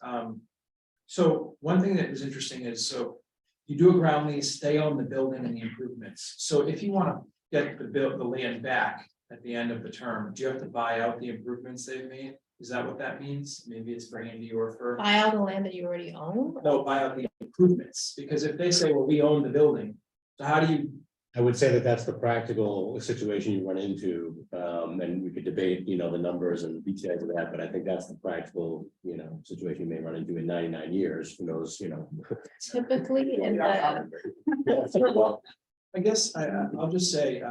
[SPEAKER 5] so one thing that was interesting is, so you do a ground lease, they own the building and the improvements. So if you want to get the land back at the end of the term, do you have to buy out the improvements they've made? Is that what that means? Maybe it's for Andy or for,
[SPEAKER 7] Buy out the land that you already own?
[SPEAKER 5] no, buy out the improvements, because if they say, well, we own the building, so how do you?
[SPEAKER 2] I would say that that's the practical situation you run into, and we could debate, the numbers and details of that, but I think that's the practical, situation you may run into in 99 years, who knows,
[SPEAKER 7] Typically in the,
[SPEAKER 5] Well, I guess I'll just say,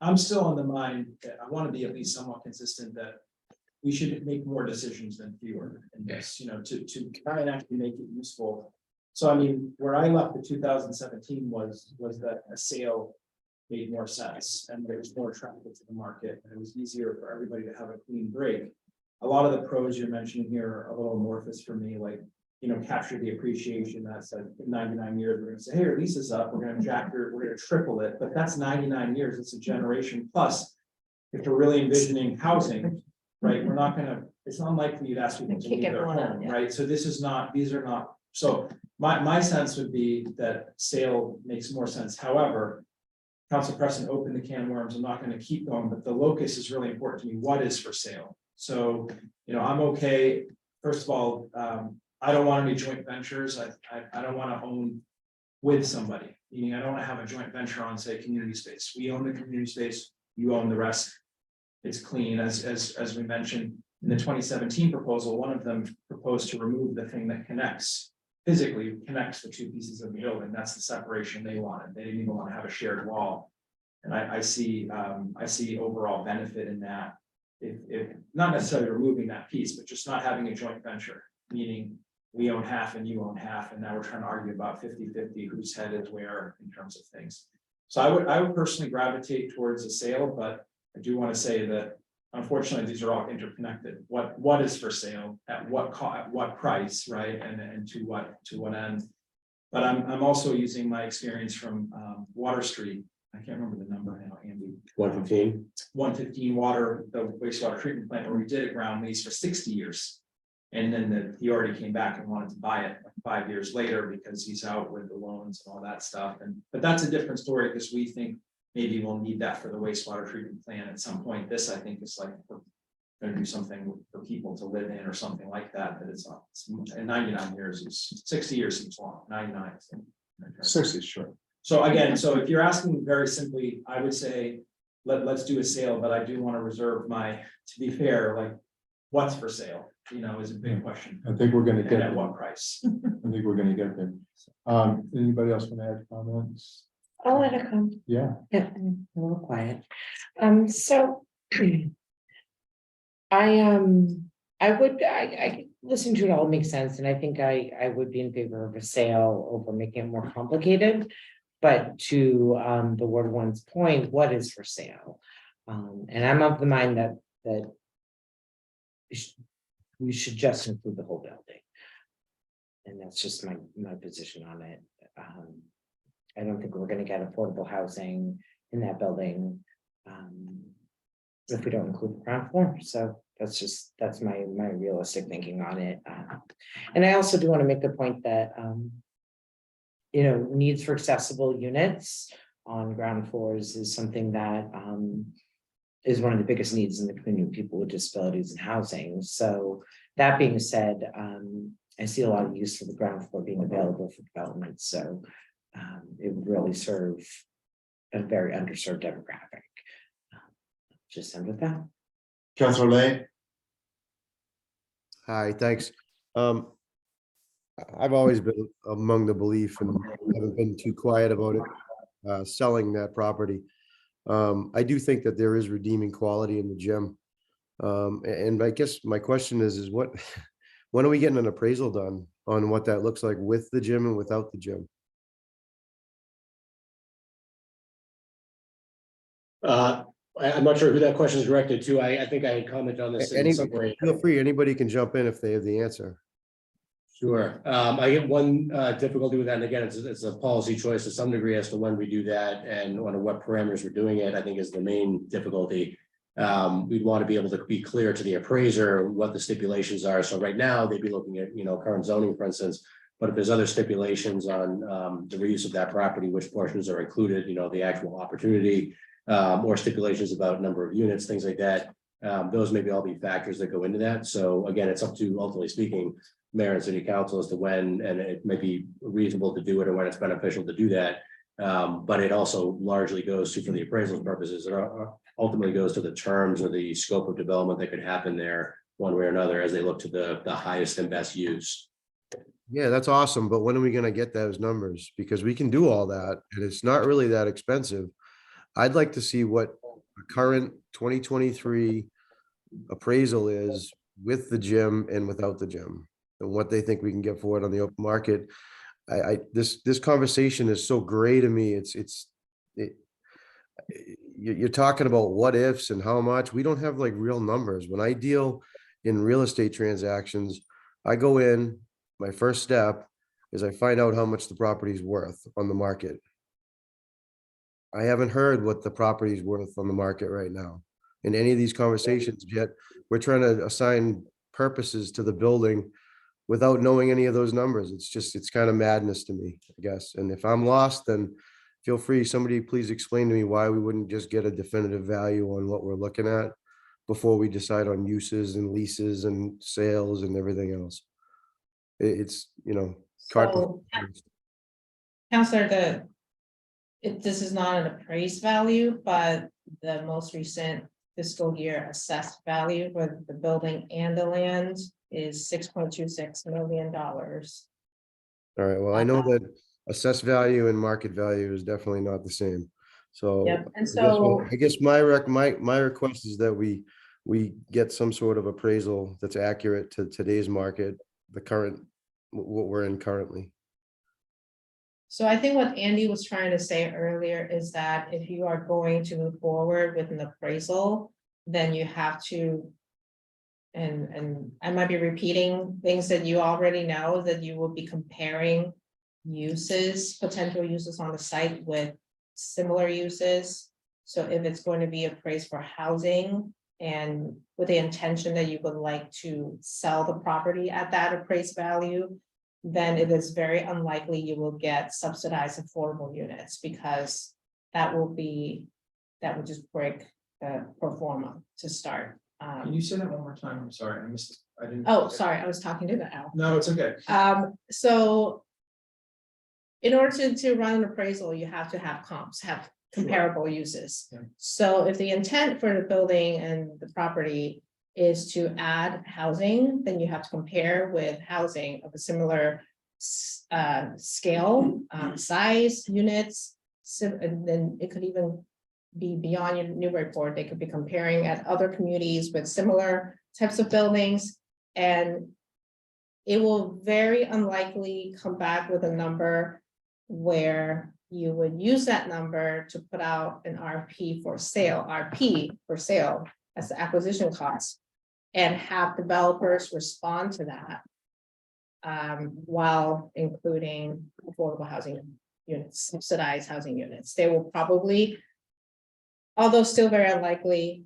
[SPEAKER 5] I'm still on the mind that I want to be at least somewhat consistent that we should make more decisions than fewer in this, to try and actually make it useful. So I mean, where I left in 2017 was that a sale made more sense and there was more traffic to the market and it was easier for everybody to have a clean break. A lot of the pros you're mentioning here are a little amorphous for me, like, capture the appreciation. That's like in 99 years, we're gonna say, hey, your lease is up, we're gonna triple it, but that's 99 years, it's a generation plus. If we're really envisioning housing, right, we're not gonna, it's unlikely you'd ask people to
[SPEAKER 7] Kick
[SPEAKER 5] leave their
[SPEAKER 7] everyone out,
[SPEAKER 5] home,
[SPEAKER 7] yeah.
[SPEAKER 5] right? So these are not, so my sense would be that sale makes more sense. However, Council Preston opened the can of worms. I'm not going to keep going, but the locus is really important to me. What is for sale? So, I'm okay. First of all, I don't want any joint ventures. I don't want to own with somebody, meaning I don't want to have a joint venture on, say, community space. We own the community space, you own the rest. It's clean, as we mentioned in the 2017 proposal, one of them proposed to remove the thing that physically connects the two pieces of the building. That's the separation they wanted. They didn't even want to have a shared wall. And I see overall benefit in that. If not necessarily removing that piece, but just not having a joint venture, meaning we own half and you own half, and now we're trying to argue about 50-50 whose head is where in terms of things. So I would personally gravitate towards a sale, but I do want to say that unfortunately, these are all interconnected. What is for sale, at what price, right? And to what end? But I'm also using my experience from Water Street. I can't remember the number now, Andy.
[SPEAKER 2] 115.
[SPEAKER 5] 115 water, the wastewater treatment plant where we did a ground lease for 60 years. And then he already came back and wanted to buy it 5 years later because he's out with the loans and all that stuff. But that's a different story because we think maybe we'll need that for the wastewater treatment plant at some point. This, I think, is like we're going to do something for people to live in or something like that. That it's and 99 years is 60 years seems long. 99 is
[SPEAKER 1] 60, sure.
[SPEAKER 5] So again, so if you're asking very simply, I would say let's do a sale, but I do want to reserve to be fair, like what's for sale, is a big question.
[SPEAKER 1] I think we're gonna
[SPEAKER 5] And
[SPEAKER 1] get,
[SPEAKER 5] at what price?
[SPEAKER 1] I think we're gonna get there. Anybody else want to add comments?
[SPEAKER 12] I'll let it come.
[SPEAKER 1] Yeah,
[SPEAKER 12] Yeah, I'm a little quiet. So I listen to it all makes sense, and I think I would be in favor of a sale over making it more complicated. But to the Ward One's point, what is for sale? And I'm of the mind that we should just include the whole building. And that's just my position on it. I don't think we're gonna get affordable housing in that building. If we don't include the ground floor, so that's my realistic thinking on it. And I also do want to make the point that needs for accessible units on ground floors is something that is one of the biggest needs in the community, people with disabilities and housing. So that being said, I see a lot of use for the ground floor being available for development. So it would really serve a very underserved demographic. Just end with that.
[SPEAKER 1] Councilor Lane.
[SPEAKER 4] Hi, thanks. I've always been among the belief and haven't been too quiet about it, selling that property. I do think that there is redeeming quality in the gym. And I guess my question is what When are we getting an appraisal done on what that looks like with the gym and without the gym?
[SPEAKER 2] I'm not sure who that question is directed to. I think I had commented on this in
[SPEAKER 4] Any,
[SPEAKER 2] some way.
[SPEAKER 4] feel free, anybody can jump in if they have the answer.
[SPEAKER 2] Sure. I get one difficulty with that, and again, it's a policy choice to some degree as to when we do that and under what parameters we're doing it, I think is the main difficulty. We'd want to be able to be clear to the appraiser what the stipulations are. So right now, they'd be looking at, current zoning, for instance. But if there's other stipulations on the reuse of that property, which portions are included, the actual opportunity, or stipulations about number of units, things like that. Those maybe all be factors that go into that. So again, it's up to, ultimately speaking, mayor and city council as to when, and it may be reasonable to do it or when it's beneficial to do that. But it also largely goes to, for the appraisal purposes, it ultimately goes to the terms or the scope of development that could happen there one way or another as they look to the highest and best use.
[SPEAKER 4] Yeah, that's awesome. But when are we gonna get those numbers? Because we can do all that and it's not really that expensive. I'd like to see what the current 2023 appraisal is with the gym and without the gym, and what they think we can get for it on the open market. This conversation is so gray to me. You're talking about what ifs and how much. We don't have like real numbers. When I deal in real estate transactions, I go in, my first step is I find out how much the property is worth on the market. I haven't heard what the property is worth on the market right now in any of these conversations yet. We're trying to assign purposes to the building without knowing any of those numbers. It's kind of madness to me, I guess. And if I'm lost, then feel free, somebody please explain to me why we wouldn't just get a definitive value on what we're looking at before we decide on uses and leases and sales and everything else. It's, cart
[SPEAKER 7] So,
[SPEAKER 4] before the horse.
[SPEAKER 7] Counselor, this is not an appraised value, but the most recent fiscal year assessed value for the building and the land is $6.26 million.
[SPEAKER 4] All right, well, I know that assessed value and market value is definitely not the same. So
[SPEAKER 7] Yep, and so
[SPEAKER 4] I guess my request is that we get some sort of appraisal that's accurate to today's market, the current, what we're in currently.
[SPEAKER 7] So I think what Andy was trying to say earlier is that if you are going to move forward with an appraisal, then you have to, and I might be repeating things that you already know, that you will be comparing uses, potential uses on the site with similar uses. So if it's going to be appraised for housing and with the intention that you would like to sell the property at that appraised value, then it is very unlikely you will get subsidized affordable units, because that would just break the pro forma to start.
[SPEAKER 5] Can you say that one more time? I'm sorry, I missed it. I didn't.
[SPEAKER 7] Oh, sorry, I was talking to the Al.
[SPEAKER 5] No, it's okay.
[SPEAKER 7] So in order to run an appraisal, you have to have comps, have comparable uses.
[SPEAKER 5] Yeah.
[SPEAKER 7] So if the intent for the building and the property is to add housing, then you have to compare with housing of a similar scale, size, units. And then it could even be beyond your Newburyport. They could be comparing at other communities with similar types of buildings, and it will very unlikely come back with a number where you would use that number to put out an RP for sale as the acquisition cost, and have developers respond to that while including affordable housing units, subsidized housing units. They will probably, although still very unlikely,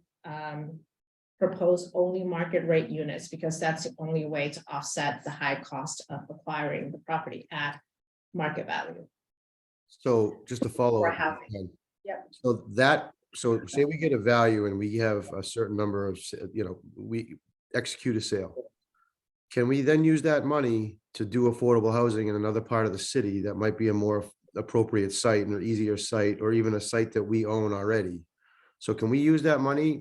[SPEAKER 7] propose only market rate units, because that's the only way to offset the high cost of acquiring the property at market value.
[SPEAKER 4] So just to follow
[SPEAKER 7] For
[SPEAKER 4] up.
[SPEAKER 7] housing. Yep.
[SPEAKER 4] So say we get a value and we have a certain number of, we execute a sale. Can we then use that money to do affordable housing in another part of the city that might be a more appropriate site and an easier site, or even a site that we own already? So can we use that money,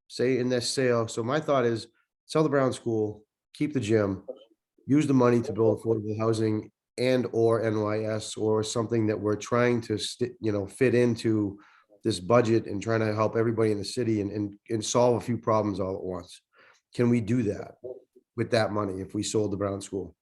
[SPEAKER 4] say in this sale? So my thought is sell the Brown School, keep the gym, use the money to build affordable housing and or NYS, or something that we're trying to fit into this budget and trying to help everybody in the city and solve a few problems all at once. Can we do that with that money if we sold the Brown School?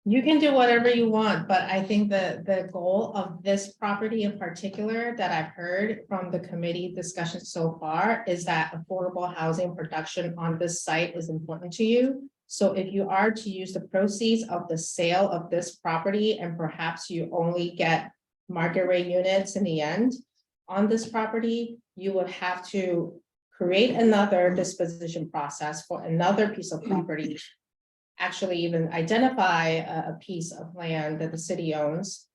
[SPEAKER 7] You can do whatever you want, but I think the goal of this property in particular that I've heard from the committee discussion so far is that affordable housing production on this site is important to you. So if you are to use the proceeds of the sale of this property and perhaps you only get market rate units in the end on this property, you would have to create another disposition process for another piece of property. Actually even identify a piece of land that the city owns,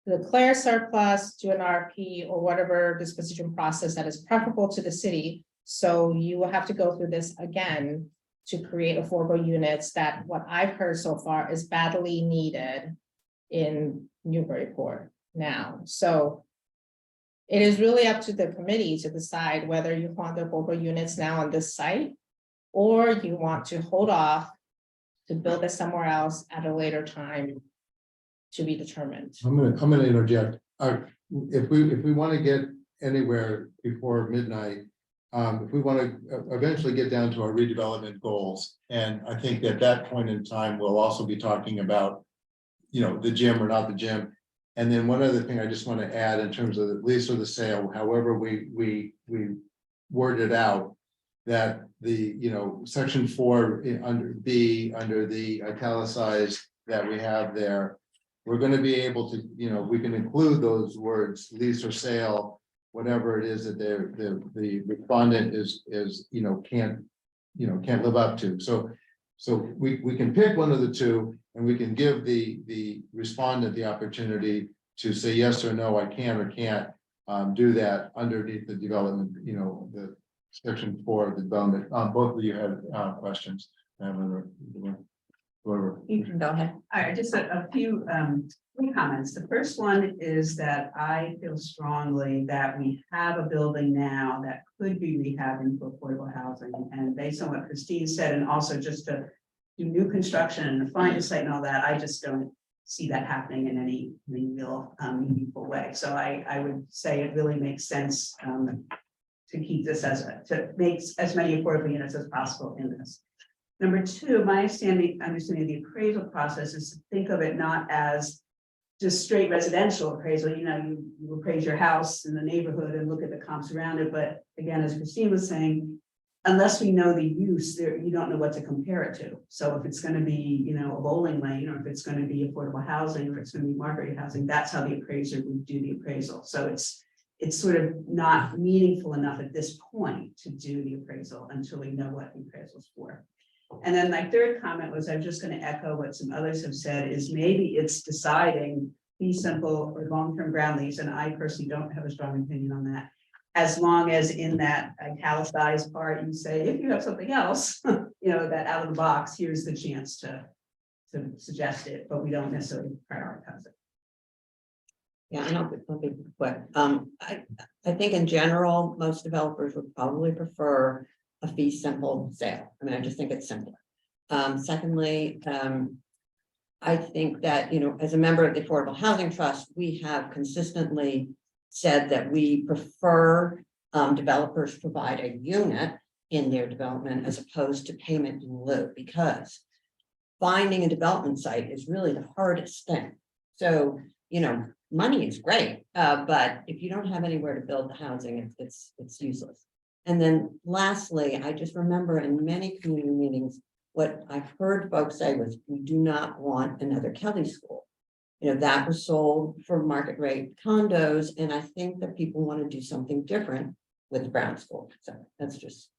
[SPEAKER 7] declare surplus, do an RP or whatever disposition process that is preferable to the city. So you will have to go through this again to create affordable units that what I've heard so far is badly needed in Newburyport now. So it is really up to the committee to decide whether you want the affordable units now on this site or you want to hold off to build it somewhere else at a later time to be determined.
[SPEAKER 1] I'm gonna interject. If we want to get anywhere before midnight, if we want to eventually get down to our redevelopment goals, and I think at that point in time, we'll also be talking about, the gym or not the gym. And then one other thing I just want to add in terms of the lease or the sale, however we word it out, that the, section 4 under B, under the italicized that we have there, we're going to be able to, we can include those words, lease or sale, whatever it is that the respondent can't live up to. So we can pick one of the two and we can give the respondent the opportunity to say yes or no, I can or can't do that underneath the development, the section 4 of the development. Both of you have questions. Whoever.
[SPEAKER 9] You can go ahead.
[SPEAKER 8] All right, just a few comments. The first one is that I feel strongly that we have a building now that could be rehabbing for affordable housing. And based on what Christine said, and also just to do new construction and to find a site and all that, I just don't see that happening in any real meaningful way. So I would say it really makes sense to keep this to make as many affordable units as possible in this. Number two, my understanding of the appraisal process is to think of it not as just straight residential appraisal. You appraise your house in the neighborhood and look at the comps around it. But again, as Christine was saying, unless we know the use there, you don't know what to compare it to. So if it's going to be, a bowling lane, or if it's going to be affordable housing, or it's going to be market rate housing, that's how the appraiser would do the appraisal. So it's sort of not meaningful enough at this point to do the appraisal until we know what the appraisal is for. And then my third comment was, I'm just going to echo what some others have said, is maybe it's deciding fee simple or long-term ground lease. And I personally don't have a strong opinion on that. As long as in that italicized part, you say, if you have something else, that out of the box, here's the chance to suggest it, but we don't necessarily prioritize it.
[SPEAKER 9] Yeah, and I'll be quick. I think in general, most developers would probably prefer a fee simple sale. I mean, I just think it's simpler. Secondly, I think that, as a member of the Affordable Housing Trust, we have consistently said that we prefer developers provide a unit in their development as opposed to payment in lieu, because finding a development site is really the hardest thing. So, money is great, but if you don't have anywhere to build the housing, it's useless. And then lastly, I just remember in many community meetings, what I've heard folks say was, we do not want another Kelly school. That was sold for market rate condos. And I think that people want to do something different with the Brown School. So that's just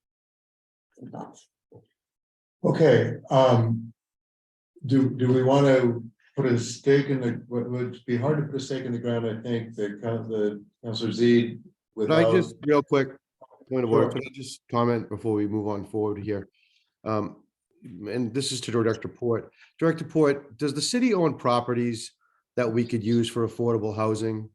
[SPEAKER 9] some thoughts.
[SPEAKER 1] Okay, do we want to put a stake in the, would be hard to put a stake in the ground, I think, the Councilor Z.
[SPEAKER 4] Could I
[SPEAKER 1] without.
[SPEAKER 4] just, real quick, point of order,
[SPEAKER 1] Sure.
[SPEAKER 4] could I just comment before we move on forward here? And this is to Director Port. Director Port, does the city own properties that we could use for affordable housing?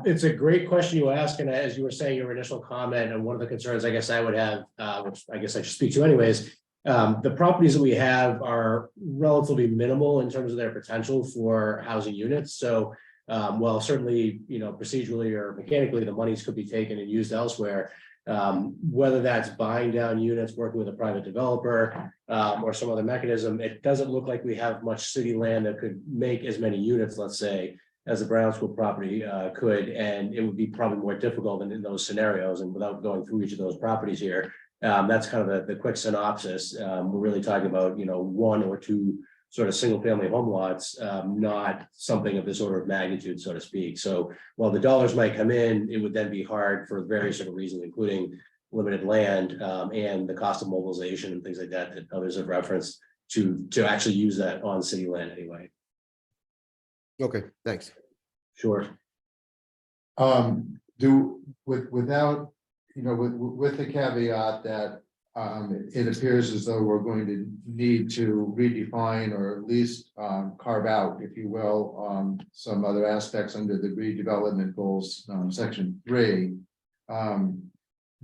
[SPEAKER 2] It's a great question you ask, and as you were saying, your initial comment, and one of the concerns I guess I would have, which I guess I should speak to anyways, the properties that we have are relatively minimal in terms of their potential for housing units. So, well, certainly, procedurally or mechanically, the monies could be taken and used elsewhere. Whether that's buying down units, working with a private developer, or some other mechanism, it doesn't look like we have much city land that could make as many units, let's say, as the Brown School property could, and it would be probably more difficult in those scenarios. And without going through each of those properties here, that's kind of the quick synopsis. We're really talking about, one or two sort of single family home lots, not something of this order of magnitude, so to speak. So while the dollars might come in, it would then be hard for various sort of reasons, including limited land and the cost of mobilization and things like that that others have referenced to actually use that on city land anyway.
[SPEAKER 4] Okay, thanks.
[SPEAKER 2] Sure.
[SPEAKER 1] Without, with the caveat that it appears as though we're going to need to redefine or at least carve out, if you will, some other aspects under the redevelopment goals, section 3.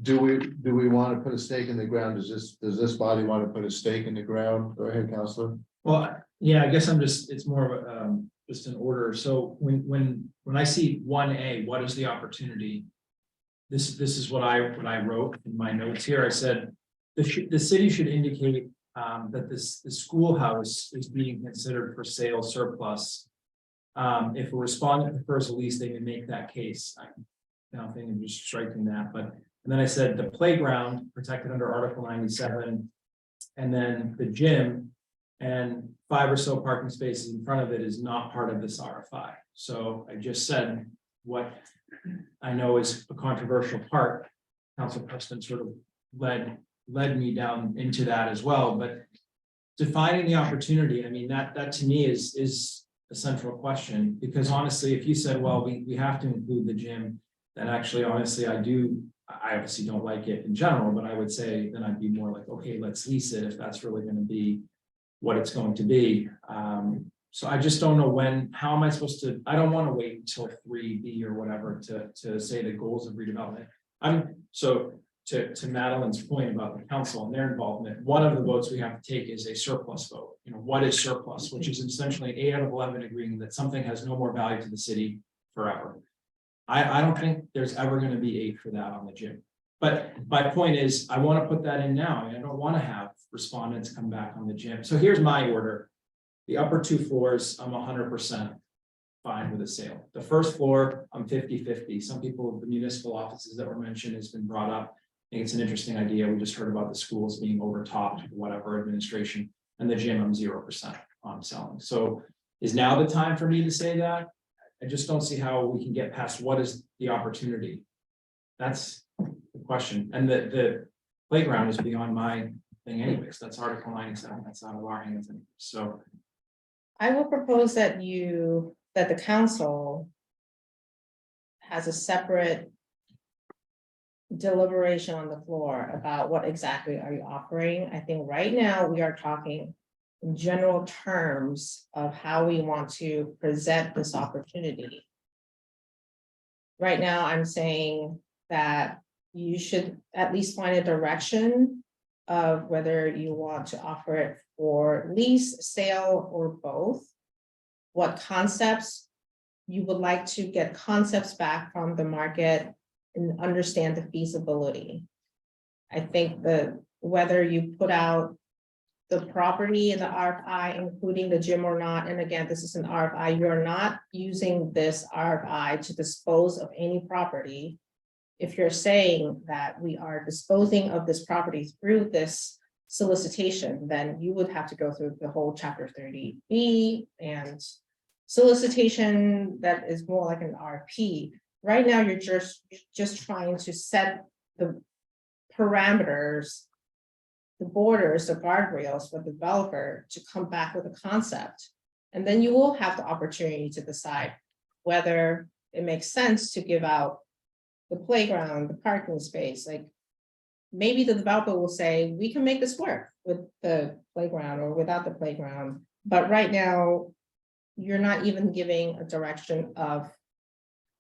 [SPEAKER 1] Do we want to put a stake in the ground? Does this body want to put a stake in the ground? Go ahead, Counselor.
[SPEAKER 5] Well, yeah, I guess it's more of a, just an order. So when I see 1A, what is the opportunity? This is what I wrote in my notes here. I said, the city should indicate that the schoolhouse is being considered for sale surplus. If a respondent prefers a lease, they may make that case. I'm now thinking of just striking that, and then I said the playground protected under Article 97, and then the gym and 5 or so parking spaces in front of it is not part of this RFI. So I just said what I know is a controversial part. Council Preston sort of led me down into that as well, but defining the opportunity, I mean, that to me is a central question, because honestly, if you said, well, we have to include the gym, then actually, honestly, I obviously don't like it in general, but I would say then I'd be more like, okay, let's lease it if that's really going to be what it's going to be. So I just don't know how am I supposed to, I don't want to wait until 3B or whatever to say the goals of redevelopment. So to Madeline's point about the council and their involvement, one of the votes we have to take is a surplus vote. What is surplus, which is essentially 8 out of 11 agreeing that something has no more value to the city forever. I don't think there's ever going to be 8 for that on the gym. But my point is, I want to put that in now. I don't want to have respondents come back on the gym. So here's my order. The upper 2 floors, I'm 100% fine with a sale. The first floor, I'm 50-50. Some people, the municipal offices that were mentioned has been brought up. I think it's an interesting idea. We just heard about the schools being overtopped, whatever administration, and the gym, I'm 0% on selling. So is now the time for me to say that? I just don't see how we can get past what is the opportunity. That's the question. And the playground is beyond my thing anyways. That's Article 97. That's out of our hands. So
[SPEAKER 7] I will propose that the council has a separate deliberation on the floor about what exactly are you offering. I think right now we are talking in general terms of how we want to present this opportunity. Right now, I'm saying that you should at least find a direction of whether you want to offer it for lease, sale, or both. What concepts you would like to get concepts back from the market and understand the feasibility. I think that whether you put out the property in the RFI, including the gym or not, and again, this is an RFI, you're not using this RFI to dispose of any property. If you're saying that we are disposing of this property through this solicitation, then you would have to go through the whole chapter 30B and solicitation that is more like an RP. Right now, you're just trying to set the parameters, the borders, the guardrails for the developer to come back with a concept. And then you will have the opportunity to decide whether it makes sense to give out the playground, the parking space. Like maybe the developer will say, we can make this work with the playground or without the playground. But right now, you're not even giving a direction of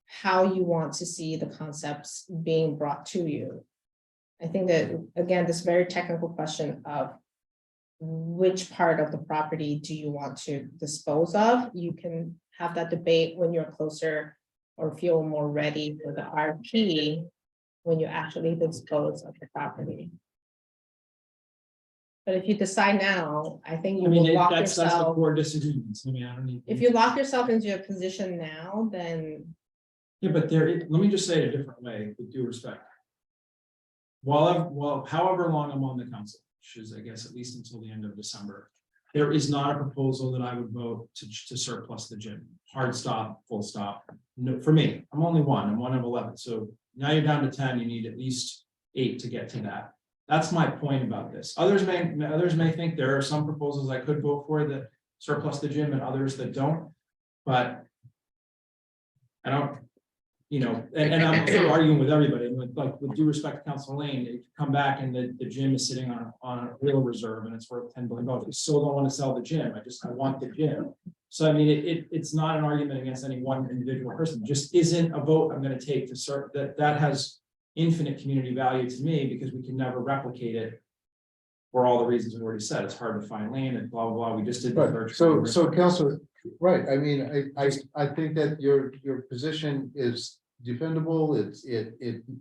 [SPEAKER 7] how you want to see the concepts being brought to you. I think that, again, this very technical question of which part of the property do you want to dispose of? You can have that debate when you're closer or feel more ready for the RP. when you actually dispose of the property. But if you decide now, I think you
[SPEAKER 5] I mean,
[SPEAKER 7] will lock
[SPEAKER 5] that's the
[SPEAKER 7] yourself,
[SPEAKER 5] core disagreements. I mean, I don't need.
[SPEAKER 7] if you lock yourself into a position now, then
[SPEAKER 5] Yeah, but let me just say it a different way, with due respect. However long I'm on the council, which is, I guess, at least until the end of December, there is not a proposal that I would vote to surplus the gym. Hard stop, full stop. No, for me, I'm only one, I'm one of 11. So now you're down to 10, you need at least 8 to get to that. That's my point about this. Others may think there are some proposals I could vote for that surplus the gym and others that don't, but I don't, and I'm sort of arguing with everybody, and with due respect to Council Lane, if you come back and the gym is sitting on a real reserve and it's worth $10 billion, you still don't want to sell the gym, I want the gym. So I mean, it's not an argument against any one individual person, it just isn't a vote I'm gonna take to serve, that has infinite community value to me, because we can never replicate it for all the reasons we already said. It's hard to find land and blah, blah, blah. We just did.
[SPEAKER 1] Right. So Councilor, right, I mean, I think that your position is defendable,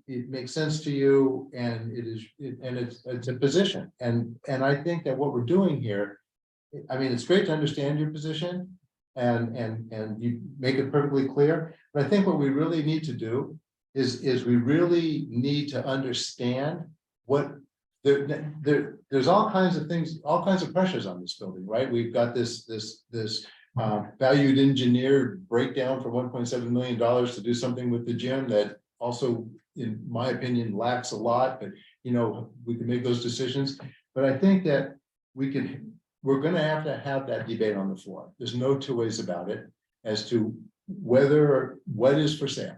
[SPEAKER 1] it makes sense to you, and it's a position, and I think that what we're doing here, I mean, it's great to understand your position, and you make it perfectly clear, but I think what we really need to do is we really need to understand what there's all kinds of things, all kinds of pressures on this building, right? We've got this valued engineered breakdown for $1.7 million to do something with the gym that also, in my opinion, lacks a lot, but we can make those decisions. But I think that we're gonna have to have that debate on the floor. There's no two ways about it as to what is for sale.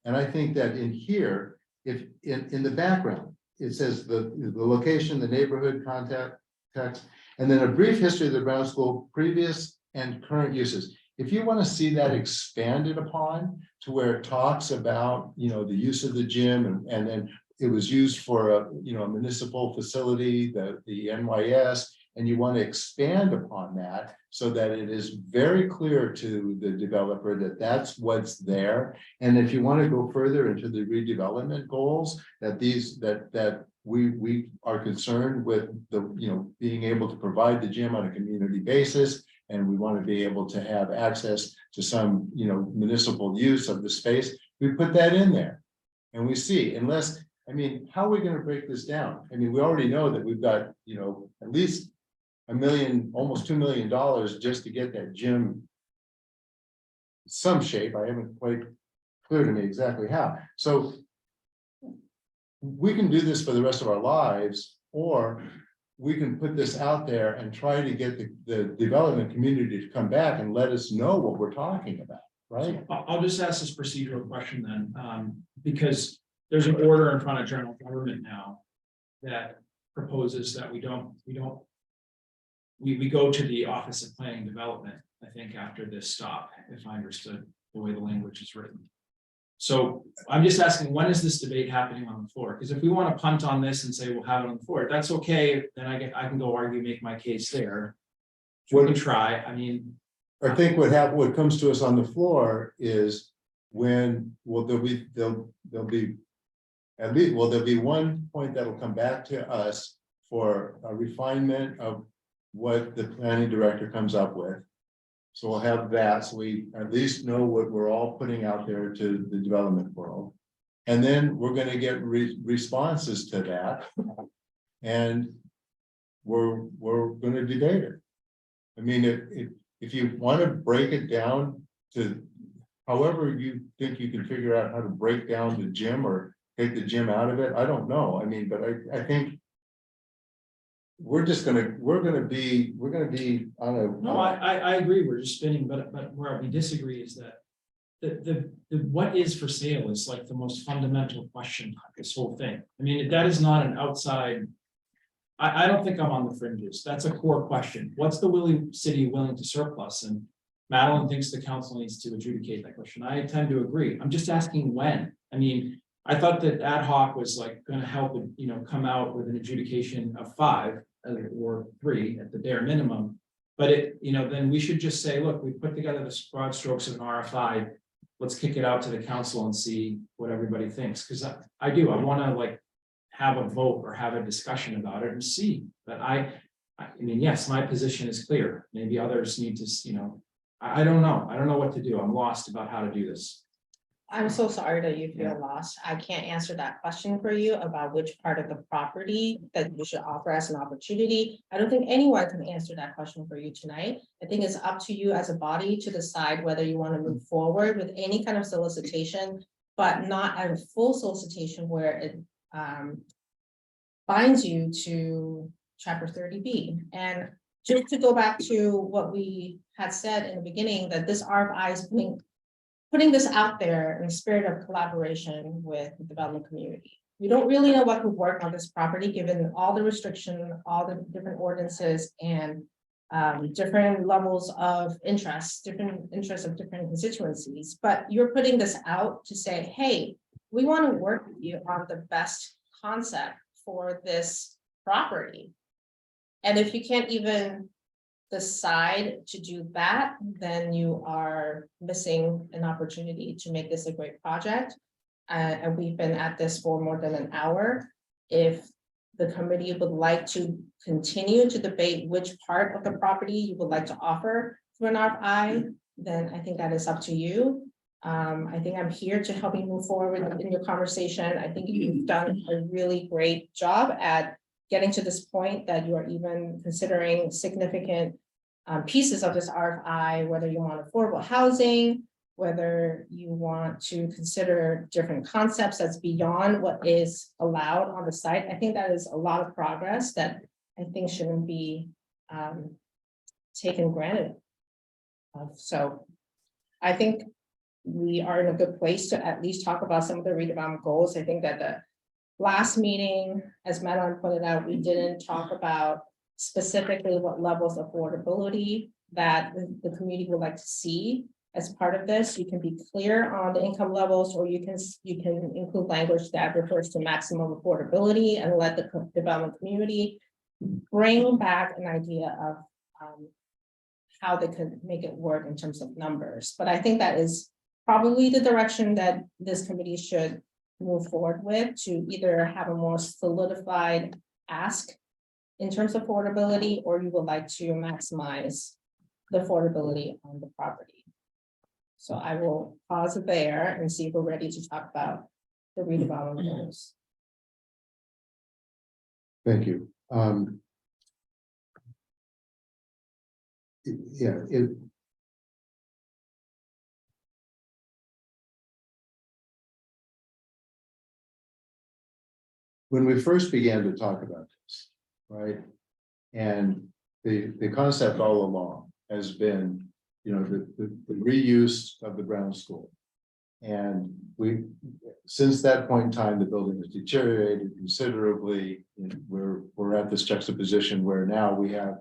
[SPEAKER 1] And I think that in here, if in the background, it says the location, the neighborhood, contact, text, and then a brief history of the Brown School, previous and current uses. If you want to see that expanded upon to where it talks about, the use of the gym, and then it was used for a municipal facility, the NYS, and you want to expand upon that so that it is very clear to the developer that that's what's there. And if you want to go further into the redevelopment goals, that we are concerned with being able to provide the gym on a community basis, and we want to be able to have access to some municipal use of the space, we put that in there. And we see, how are we going to break this down? I mean, we already know that we've got at least $1 million, almost $2 million just to get that gym some shape. I haven't quite clear to me exactly how. So we can do this for the rest of our lives, or we can put this out there and try to get the development community to come back and let us know what we're talking about, right?
[SPEAKER 5] I'll just ask this procedural question then, because there's an order in front of general government now that proposes that we go to the Office of Planning and Development, I think, after this stop, if I understood the way the language is written. So I'm just asking, when is this debate happening on the floor? Because if we want to punt on this and say we'll have it on the floor, that's okay. Then I can go argue, make my case there. We can try. I mean,
[SPEAKER 1] I think what comes to us on the floor is when there'll be one point that'll come back to us for a refinement of what the planning director comes up with. So we'll have that, so we at least know what we're all putting out there to the development world. And then we're going to get responses to that. And we're going to debate it. I mean, if you want to break it down to however you think you can figure out how to break down the gym or take the gym out of it, I don't know. I mean, but I think we're gonna be on a.
[SPEAKER 5] no, I agree. We're just spinning, but where we disagree is that the what is for sale is like the most fundamental question of this whole thing. I mean, that is not an outside. I don't think I'm on the fringes. That's a core question. What's the city willing to surplus? And Madeline thinks the council needs to adjudicate that question. I tend to agree. I'm just asking when. I mean, I thought that ad hoc was like going to help, come out with an adjudication of 5 or 3 at the bare minimum. But then we should just say, look, we put together the broad strokes of an RFI. let's kick it out to the council and see what everybody thinks, because I do, I wanna like have a vote or have a discussion about it and see that I mean, yes, my position is clear. Maybe others need to, I don't know. I don't know what to do. I'm lost about how to do this.
[SPEAKER 7] I'm so sorry that you
[SPEAKER 5] Yeah.
[SPEAKER 7] feel lost. I can't answer that question for you about which part of the property that you should offer as an opportunity. I don't think anyone can answer that question for you tonight. I think it's up to you as a body to decide whether you want to move forward with any kind of solicitation, but not a full solicitation where it binds you to chapter 30B. And just to go back to what we had said in the beginning, that this RFI is putting this out there in a spirit of collaboration with the development community. We don't really know what could work on this property, given all the restriction, all the different ordinances and different levels of interest, different interests of different constituencies. But you're putting this out to say, hey, we want to work with you on the best concept for this property. And if you can't even decide to do that, then you are missing an opportunity to make this a great project. And we've been at this for more than an hour. If the committee would like to continue to debate which part of the property you would like to offer through an RFI, then I think that is up to you. I think I'm here to help you move forward in your conversation. I think you've done a really great job at getting to this point that you are even considering significant pieces of this RFI, whether you want affordable housing, whether you want to consider different concepts that's beyond what is allowed on the site. I think that is a lot of progress that I think shouldn't be taken granted of. So I think we are in a good place to at least talk about some of the redevelopment goals. I think that the last meeting, as Madeline pointed out, we didn't talk about specifically what levels of affordability that the community would like to see as part of this. You can be clear on the income levels, or you can include language that refers to maximum affordability and let the development community bring back an idea of how they could make it work in terms of numbers. But I think that is probably the direction that this committee should move forward with, to either have a more solidified ask in terms of affordability, or you would like to maximize the affordability on the property. So I will pause there and see if we're ready to talk about the redevelopment goals.
[SPEAKER 1] Thank you. Yeah, when we first began to talk about this, right? And the concept all along has been, the reuse of the Brown School. And since that point in time, the building has deteriorated considerably. We're at this juxtaposition where now we have,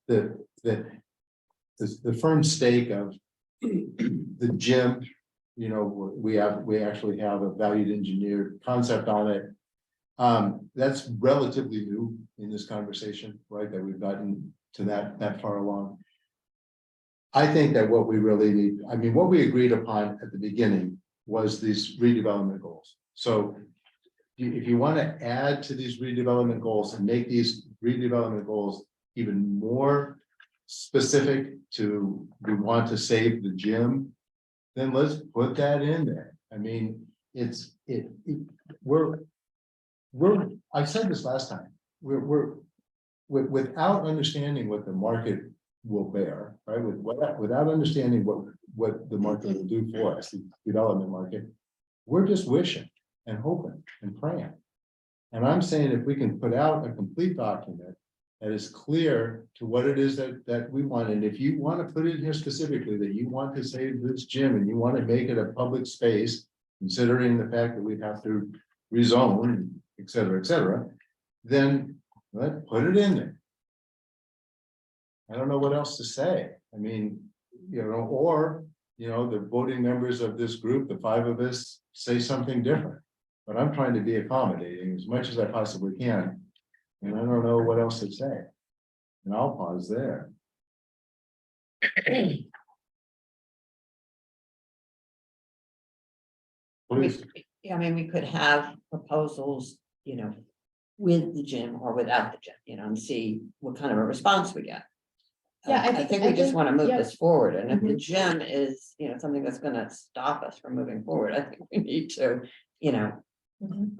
[SPEAKER 1] the firm stake of the gym. We actually have a valued engineered concept on it. That's relatively new in this conversation, right? That we've gotten to that far along. I think that what we really need, what we agreed upon at the beginning was these redevelopment goals. So if you want to add to these redevelopment goals and make these redevelopment goals even more specific to, we want to save the gym, then let's put that in there. I said this last time, we're without understanding what the market will bear, right? Without understanding what the market will do for us, the development market, we're just wishing and hoping and praying. And I'm saying if we can put out a complete document that is clear to what it is that we want, and if you want to put it here specifically that you want to save this gym and you want to make it a public space, considering the fact that we have to rezone, et cetera, then let's put it in there. I don't know what else to say. Or the voting members of this group, the 5 of us, say something different. But I'm trying to be accommodating as much as I possibly can. And I don't know what else to say. And I'll pause there. Please.
[SPEAKER 9] I mean, we could have proposals, with the gym or without the gym, and see what kind of a response we get.
[SPEAKER 7] Yeah,
[SPEAKER 9] I think we just want to move
[SPEAKER 7] yeah.
[SPEAKER 9] this forward, and if the
[SPEAKER 7] Mhm.
[SPEAKER 9] gym is, something that's gonna stop us from moving forward, I think we need to,
[SPEAKER 7] Mhm.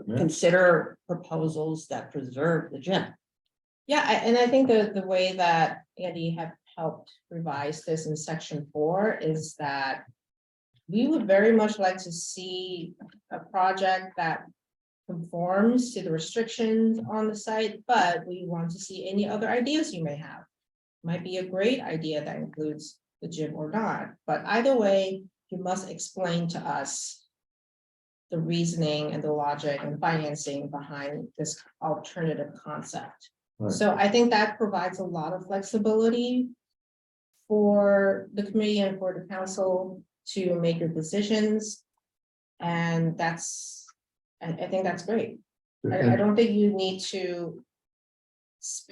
[SPEAKER 1] Yeah.
[SPEAKER 9] consider proposals that preserve the gym.
[SPEAKER 7] Yeah, and I think the way that Andy had helped revise this in section 4 is that we would very much like to see a project that conforms to the restrictions on the site, but we want to see any other ideas you may have. Might be a great idea that includes the gym or not, but either way, you must explain to us the reasoning and the logic and financing behind this alternative concept.
[SPEAKER 1] Right.
[SPEAKER 7] So I think that provides a lot of flexibility for the committee and for the council to make your decisions. And I think that's great. I don't think you need to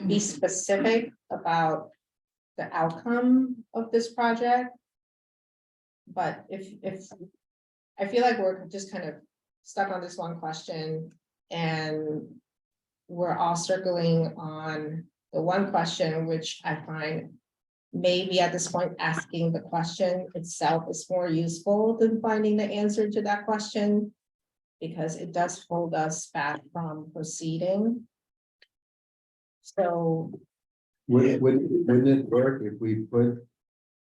[SPEAKER 7] be specific about the outcome of this project. But if I feel like we're just kind of stuck on this one question and we're all circling on the one question, which I find maybe at this point, asking the question itself is more useful than finding the answer to that question, because it does hold us back from proceeding. So,
[SPEAKER 1] Wouldn't it work if we put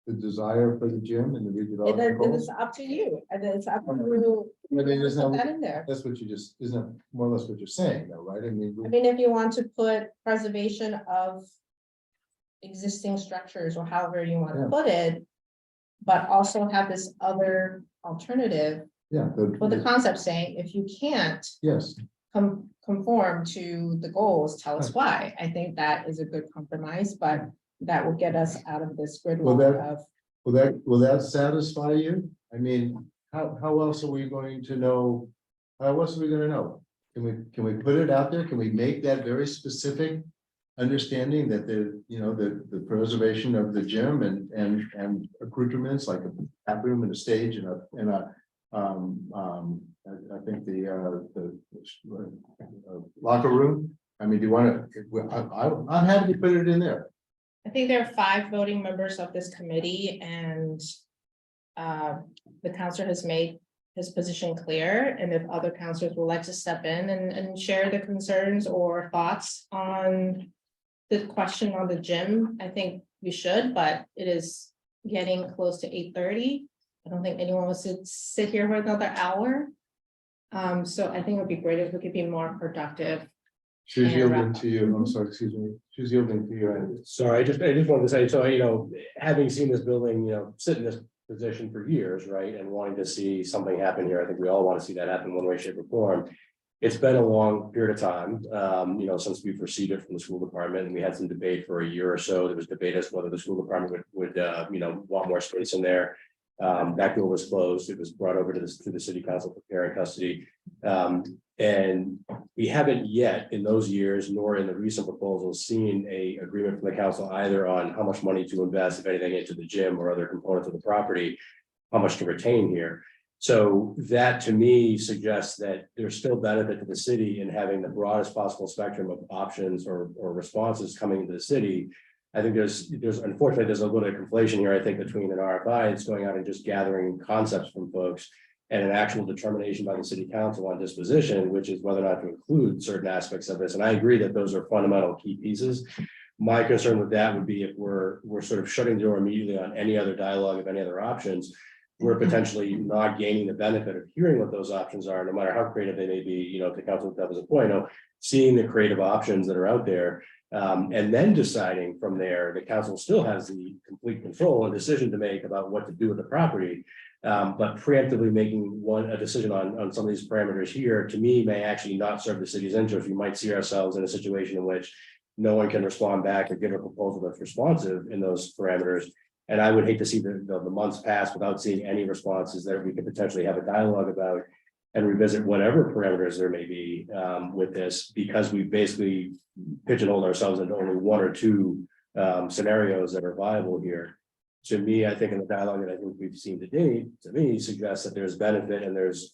[SPEAKER 1] the desire for the gym and the redevelopment
[SPEAKER 7] it is
[SPEAKER 1] goals?
[SPEAKER 7] up to you, and then it's up to you.
[SPEAKER 1] I mean, isn't
[SPEAKER 7] Put that
[SPEAKER 1] that,
[SPEAKER 7] in there.
[SPEAKER 1] that's what you just, isn't that more or less what you're saying though, right? I mean,
[SPEAKER 7] I mean, if you want to put preservation of existing structures or however you want to
[SPEAKER 1] Yeah.
[SPEAKER 7] put it, but also have this other alternative,
[SPEAKER 1] yeah,
[SPEAKER 7] with the concept saying, if you can't
[SPEAKER 1] yes,
[SPEAKER 7] conform to the goals, tell us why. I think that is a good compromise, but that will get us out of this gridlock of.
[SPEAKER 1] will that satisfy you? I mean, how else are we going to know? How else are we gonna know? Can we put it out there? Can we make that very specific understanding that the preservation of the gym and accoutrements like a tap room and a stage and a I think the locker room. I mean, do you want to? I'm happy to put it in there.
[SPEAKER 7] I think there are 5 voting members of this committee, and the counselor has made his position clear, and if other counselors would like to step in and share the concerns or thoughts on the question on the gym, I think we should, but it is getting close to 8:30. I don't think anyone wants to sit here for another hour. So I think it would be great if we could be more productive.
[SPEAKER 1] She's
[SPEAKER 7] And
[SPEAKER 1] yielding
[SPEAKER 7] wrap
[SPEAKER 1] to you. I'm sorry, excuse me. She's yielding to you. And
[SPEAKER 2] Sorry, I just wanted to say, so, having seen this building, sit in this position for years, right? And wanting to see something happen here, I think we all want to see that happen one way, shape or form. It's been a long period of time, since we've received it from the school department, and we had some debate for a year or so. There was debate as to whether the school department would want more space in there. That door was closed. It was brought over to the city council for care and custody. And we haven't yet in those years, nor in the recent proposals, seen a agreement from the council either on how much money to invest, if anything, into the gym or other components of the property, how much to retain here. So that to me suggests that there's still benefit to the city in having the broadest possible spectrum of options or responses coming into the city. I think there's unfortunately, there's a little conflation here, I think, between an RFI that's going out and just gathering concepts from folks and an actual determination by the city council on disposition, which is whether or not to include certain aspects of this. And I agree that those are fundamental key pieces. My concern with that would be if we're sort of shutting the door immediately on any other dialogue of any other options, we're potentially not gaining the benefit of hearing what those options are, no matter how creative they may be, to council that was a point, seeing the creative options that are out there. And then deciding from there, the council still has the complete control and decision to make about what to do with the property. But preemptively making a decision on some of these parameters here, to me, may actually not serve the city's interest. We might see ourselves in a situation in which no one can respond back or give a proposal that's responsive in those parameters. And I would hate to see the months pass without seeing any responses that we could potentially have a dialogue about and revisit whatever parameters there may be with this, because we basically pigeonholed ourselves into only 1 or 2 scenarios that are viable here. to me, I think in the dialogue that I think we've seen today, to me, suggests that there's benefit and there's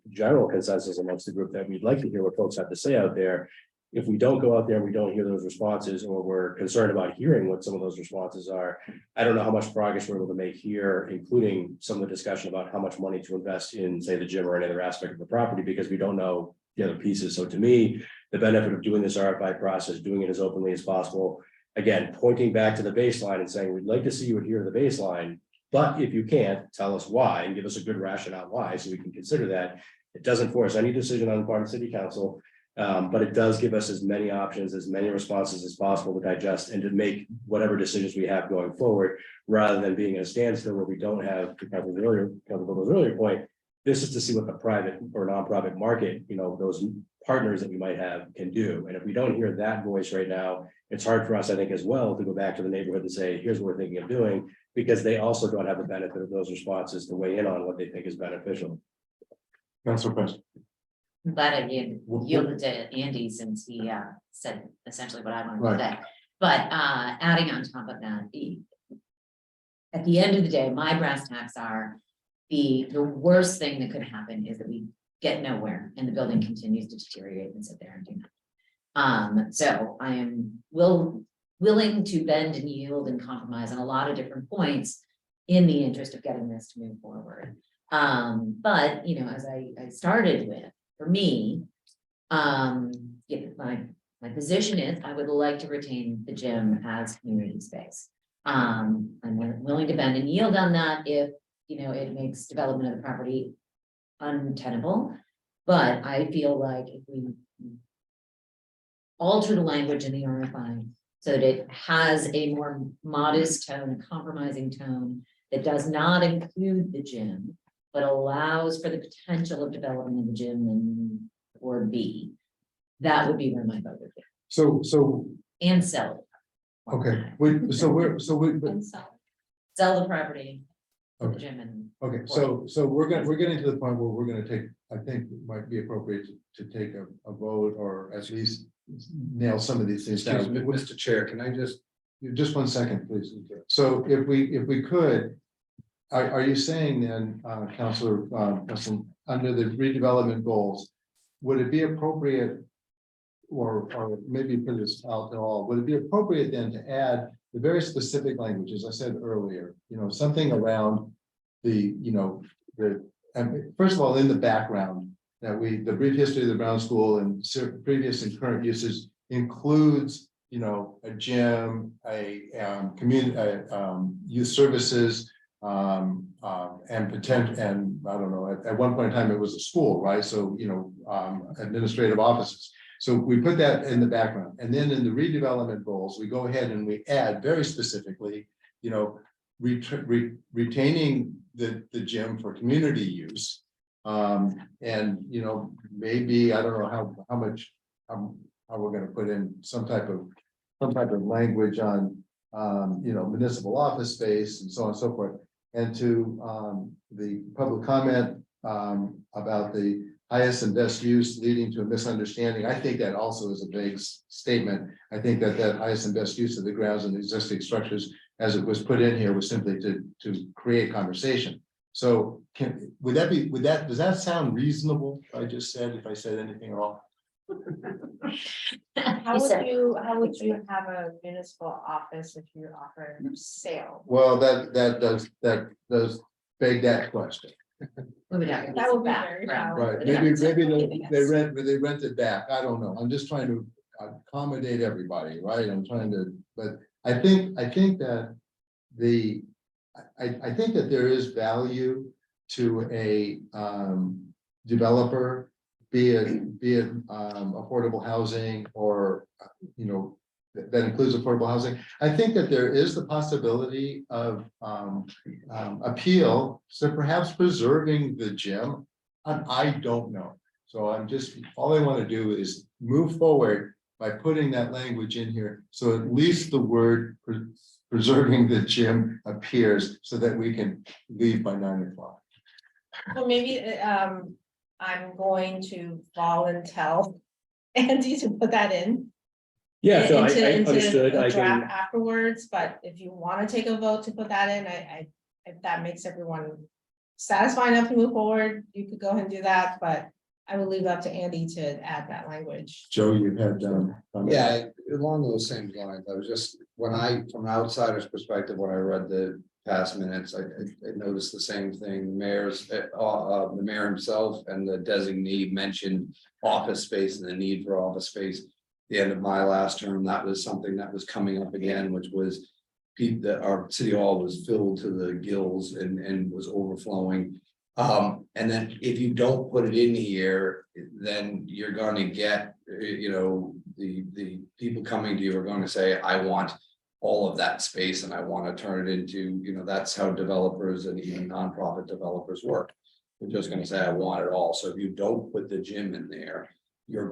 [SPEAKER 2] general consensus amongst the group that we'd like to hear what folks have to say out there. If we don't go out there and we don't hear those responses, or we're concerned about hearing what some of those responses are, I don't know how much progress we're able to make here, including some of the discussion about how much money to invest in, say, the gym or any other aspect of the property, because we don't know the other pieces. So to me, the benefit of doing this RFI process, doing it as openly as possible, again, pointing back to the baseline and saying, we'd like to see you adhere to the baseline, but if you can't, tell us why and give us a good rationale why, so we can consider that. It doesn't force any decision on the part of city council. But it does give us as many options, as many responses as possible to digest and to make whatever decisions we have going forward, rather than being in a standstill where we don't have, to Councilman's earlier point, this is to see what the private or nonprofit market, those partners that we might have can do. And if we don't hear that voice right now, it's hard for us, I think, as well, to go back to the neighborhood and say, here's what we're thinking of doing, because they also don't have the benefit of those responses to weigh in on what they think is beneficial.
[SPEAKER 1] Council President.
[SPEAKER 10] I'm glad I yielded to Andy since he said essentially what I wanted to say. But adding on top of that, at the end of the day, my brass tacks are the worst thing that could happen is that we get nowhere and the building continues to deteriorate and sit there and do nothing. So I am willing to bend and yield and compromise on a lot of different points in the interest of getting this to move forward. But as I started with, for me, my position is I would like to retain the gym as community space. I'm willing to bend and yield on that if it makes development of the property untenable. But I feel like if we alter the language in the RFI so that it has a more modest tone, a compromising tone that does not include the gym, but allows for the potential of development of the gym and or B, that would be where my vote would be.
[SPEAKER 1] So,
[SPEAKER 10] And sell it.
[SPEAKER 1] okay,
[SPEAKER 10] And sell the property for the
[SPEAKER 1] Okay.
[SPEAKER 10] gym and.
[SPEAKER 1] okay, so we're getting to the point where we're gonna take, I think it might be appropriate to take a vote, or at least nail some of these things
[SPEAKER 11] Excuse me,
[SPEAKER 1] down.
[SPEAKER 11] Mr. Chair, can I
[SPEAKER 1] Just 1 second, please. So if we could, are you saying then, Councilor, under the redevelopment goals, would it be appropriate, or maybe put this out to all, would it be appropriate then to add the very specific language, as I said earlier, something around the, and first of all, in the background, that the brief history of the Brown School and previous and current uses includes, a gym, community, youth services, and potential, and I don't know, at one point in time, it was a school, right? So, administrative offices. So we put that in the background, and then in the redevelopment goals, we go ahead and we add very specifically, retaining the gym for community use. And, maybe, I don't know how much, how we're gonna put in some type of language on, municipal office space and so on and so forth. And to the public comment about the highest and best use leading to a misunderstanding. I think that also is a vague statement. I think that highest and best use of the grounds and existing structures, as it was put in here, was simply to create conversation. So does that sound reasonable? If I said anything at all?
[SPEAKER 7] How would you have a municipal office if you offer sale?
[SPEAKER 1] Well, that does beg that question.
[SPEAKER 10] That
[SPEAKER 7] would be very
[SPEAKER 1] Right, maybe they rent it back. I don't know. I'm just trying to accommodate everybody, right? But I think that I think that there is value to a developer, be it affordable housing or, that includes affordable housing. I think that there is the possibility of appeal, so perhaps preserving the gym. I don't know. So all I want to do is move forward by putting that language in here. So at least the word preserving the gym appears so that we can leave by 9 o'clock.
[SPEAKER 7] Well, maybe I'm going to volunteer Andy to put that in.
[SPEAKER 2] Yeah, so I
[SPEAKER 7] into
[SPEAKER 2] understood,
[SPEAKER 7] a
[SPEAKER 2] I
[SPEAKER 7] draft
[SPEAKER 2] can,
[SPEAKER 7] afterwards, but if you want to take a vote to put that in, if that makes everyone satisfied enough to move forward, you could go ahead and do that, but I would leave it up to Andy to add that language.
[SPEAKER 1] Joe, you had, comments?
[SPEAKER 11] Yeah, along those same lines, I was just, from an outsider's perspective, when I read the past minutes, I noticed the same thing. The mayor himself and the designee mentioned office space and the need for office space. The end of my last term, that was something that was coming up again, which was that our city hall was filled to the gills and was overflowing. And then if you don't put it in here, then you're gonna get, the people coming to you are gonna say, I want all of that space and I want to turn it into, that's how developers and even nonprofit developers work. They're just gonna say, I want it all. So if you don't put the gym in there, you're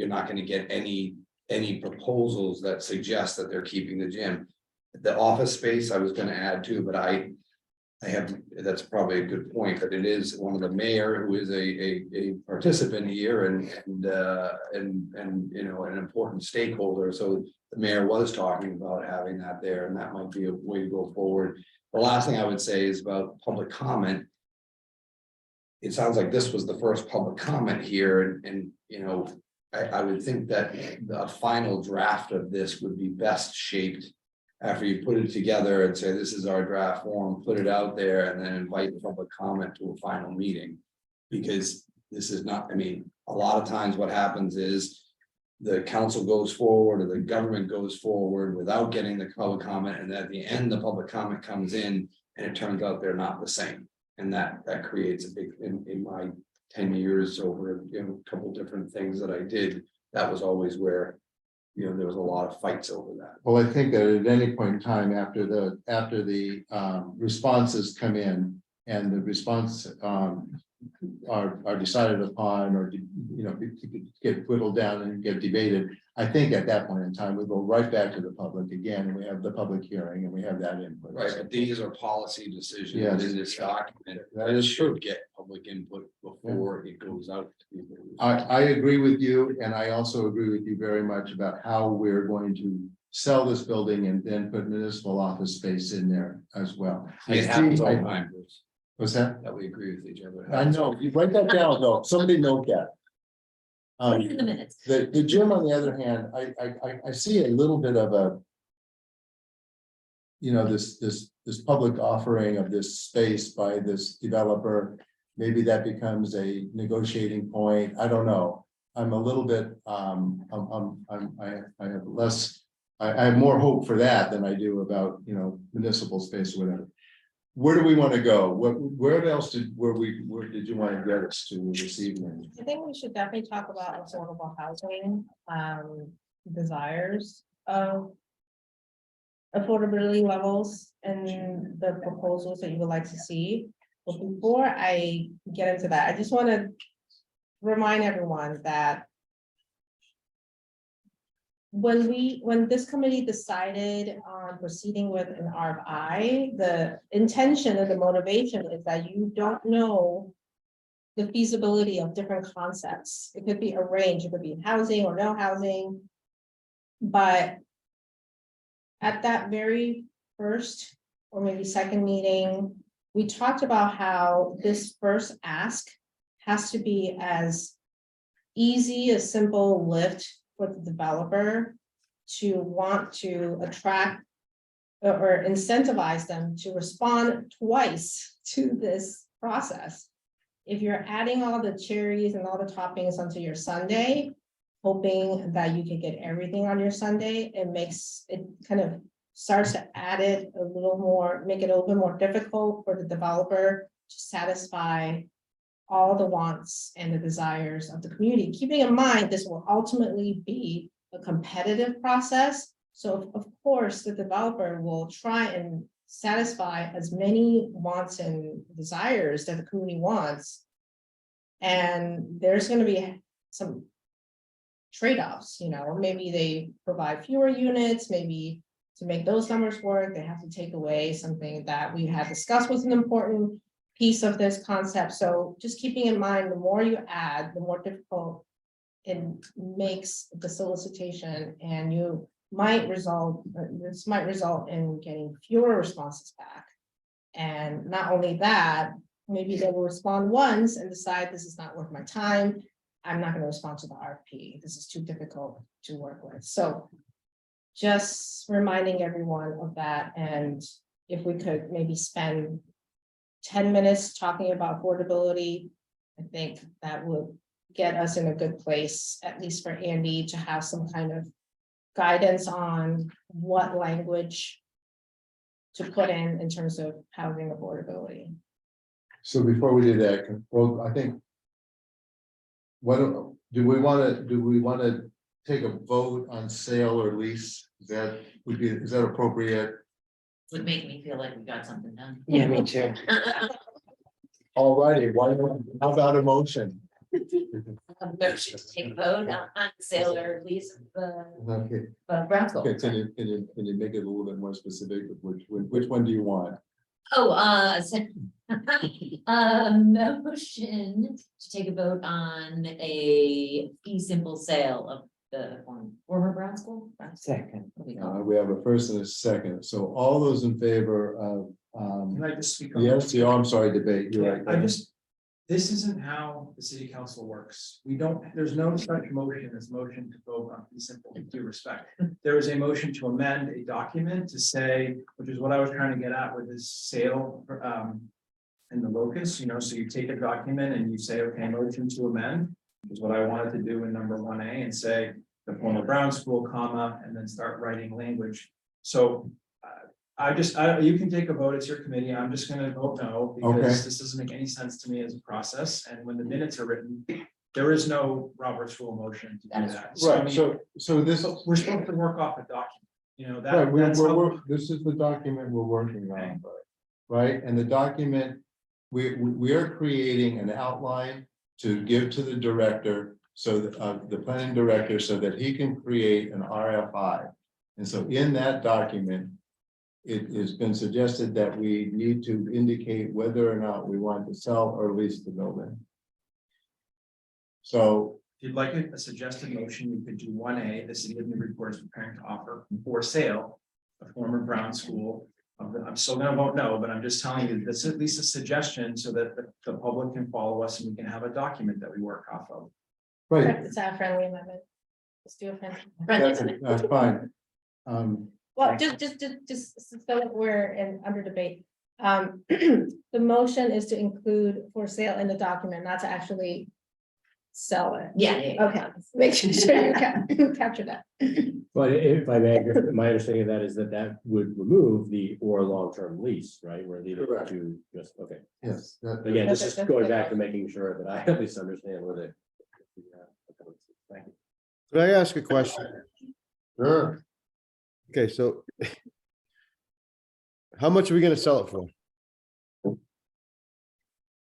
[SPEAKER 11] not gonna get any proposals that suggest that they're keeping the gym. The office space I was gonna add too, but I have, that's probably a good point, but it is one of the mayor who is a participant here and an important stakeholder. So the mayor was talking about having that there, and that might be a way to go forward. The last thing I would say is about public comment. It sounds like this was the first public comment here, and I would think that the final draft of this would be best shaped after you put it together and say, this is our draft form, put it out there, and then invite public comment to a final meeting. Because this is not, a lot of times what happens is the council goes forward or the government goes forward without getting the public comment, and at the end, the public comment comes in and it turns out they're not the same. And that creates a big, in my 10 years over, a couple different things that I did, that was always where there was a lot of fights over that.
[SPEAKER 1] Well, I think that at any point in time after the responses come in and the response are decided upon or get whittled down and get debated, I think at that point in time we go right back to the public again, and we have the public hearing and we have that input.
[SPEAKER 11] Right, but these are policy decisions
[SPEAKER 1] Yes.
[SPEAKER 11] in this document.
[SPEAKER 1] That is true.
[SPEAKER 11] Should get public input before it goes out to people.
[SPEAKER 1] I agree with you, and I also agree with you very much about how we're going to sell this building and then put municipal office space in there as well.
[SPEAKER 11] It happens all the time, Bruce,
[SPEAKER 1] What's that?
[SPEAKER 11] that we agree with each other.
[SPEAKER 1] I know, you write that down though, somebody note that.
[SPEAKER 10] Put it in the minutes.
[SPEAKER 1] The gym, on the other hand, I see a little bit of a. This public offering of this space by this developer, maybe that becomes a negotiating point, I don't know. I'm a little bit, I have less, I have more hope for that than I do about, municipal space or whatever. Where do we want to go? Where did you want to get us to this evening?
[SPEAKER 7] I think we should definitely talk about affordable housing, desires of affordability levels and the proposals that you would like to see. But before I get into that, I just want to remind everyone that when this committee decided on proceeding with an RFI, the intention and the motivation is that you don't know the feasibility of different concepts. It could be a range, it could be housing or no housing. But at that very first or maybe second meeting, we talked about how this first ask has to be as easy, a simple lift for the developer to want to attract or incentivize them to respond twice to this process. If you're adding all the cherries and all the toppings onto your sundae, hoping that you can get everything on your sundae, it kind of starts to add it a little more, make it a little bit more difficult for the developer to satisfy all the wants and the desires of the community. Keeping in mind, this will ultimately be a competitive process. So of course, the developer will try and satisfy as many wants and desires that the community wants. And there's going to be some trade-offs, maybe they provide fewer units, maybe to make those numbers work, they have to take away something that we had discussed was an important piece of this concept. So just keeping in mind, the more you add, the more difficult it makes the solicitation and you might result, this might result in getting fewer responses back. And not only that, maybe they will respond once and decide this is not worth my time. I'm not going to respond to the RFP. This is too difficult to work with. So just reminding everyone of that. And if we could maybe spend 10 minutes talking about affordability, I think that would get us in a good place, at least for Andy to have some kind of guidance on what language to put in terms of housing affordability.
[SPEAKER 1] So before we do that, well, I think. Do we want to take a vote on sale or lease? Is that appropriate?
[SPEAKER 10] Would make me feel like we got something done.
[SPEAKER 12] Yeah, me too.
[SPEAKER 1] All righty, how about a motion?
[SPEAKER 10] Motion to take a vote on sale or lease of
[SPEAKER 1] Okay,
[SPEAKER 10] Brown School.
[SPEAKER 1] can you make it a little bit more specific? Which one do you want?
[SPEAKER 10] Oh, motion to take a vote on a fee simple sale of the former Brown School.
[SPEAKER 12] Second.
[SPEAKER 10] What do we call it?
[SPEAKER 1] We have a first and a second, so all those in favor of,
[SPEAKER 5] Can I just speak on?
[SPEAKER 1] yes, I'm sorry, debate, you're right.
[SPEAKER 5] I just, this isn't how the city council works. We don't, there's no such motion as motion to vote on fee simple, with due respect. There is a motion to amend a document to say, which is what I was trying to get at with this sale, and the locus, you know, so you take a document and you say, okay, motion to amend, which is what I wanted to do in number 1A and say the former Brown School, comma, and then start writing language. So you can take a vote, it's your committee, I'm just gonna vote no,
[SPEAKER 1] Okay.
[SPEAKER 5] because this doesn't make any sense to me as a process, and when the minutes are written, there is no Robert's rule motion to do that. So, I
[SPEAKER 1] Right,
[SPEAKER 5] mean,
[SPEAKER 1] so this,
[SPEAKER 5] we're supposed to work off a document, you know,
[SPEAKER 1] right,
[SPEAKER 5] that's how.
[SPEAKER 1] this is the document we're working on, right? And the document, we are creating an outline to give to the director, so that, the planning director, so that he can create an RFI. And so in that document, it has been suggested that we need to indicate whether or not we want to sell or lease the building. So,
[SPEAKER 5] If you'd like a suggested motion, you could do 1A, the city of Newburyport is preparing to offer for sale a former Brown School. I'm still gonna vote no, but I'm just telling you, this is at least a suggestion so that the public can follow us and we can have a document that we work off of.
[SPEAKER 1] right,
[SPEAKER 7] It's a friendly amendment. Let's do a friendly.
[SPEAKER 1] that's fine.
[SPEAKER 7] Well, just so we're under debate. The motion is to include for sale in the document, not to actually sell it.
[SPEAKER 10] Yeah.
[SPEAKER 7] Okay, make sure you capture that.
[SPEAKER 2] But if I may, my understanding of that is that that would remove the or long-term lease, right? We're leaving it
[SPEAKER 1] Correct.
[SPEAKER 2] to just, okay.
[SPEAKER 1] Yes.
[SPEAKER 2] Again, this is going back to making sure that I at least understand what it. Thank you.
[SPEAKER 4] Could I ask a question?
[SPEAKER 1] Sure.
[SPEAKER 4] Okay, so how much are we gonna sell it for?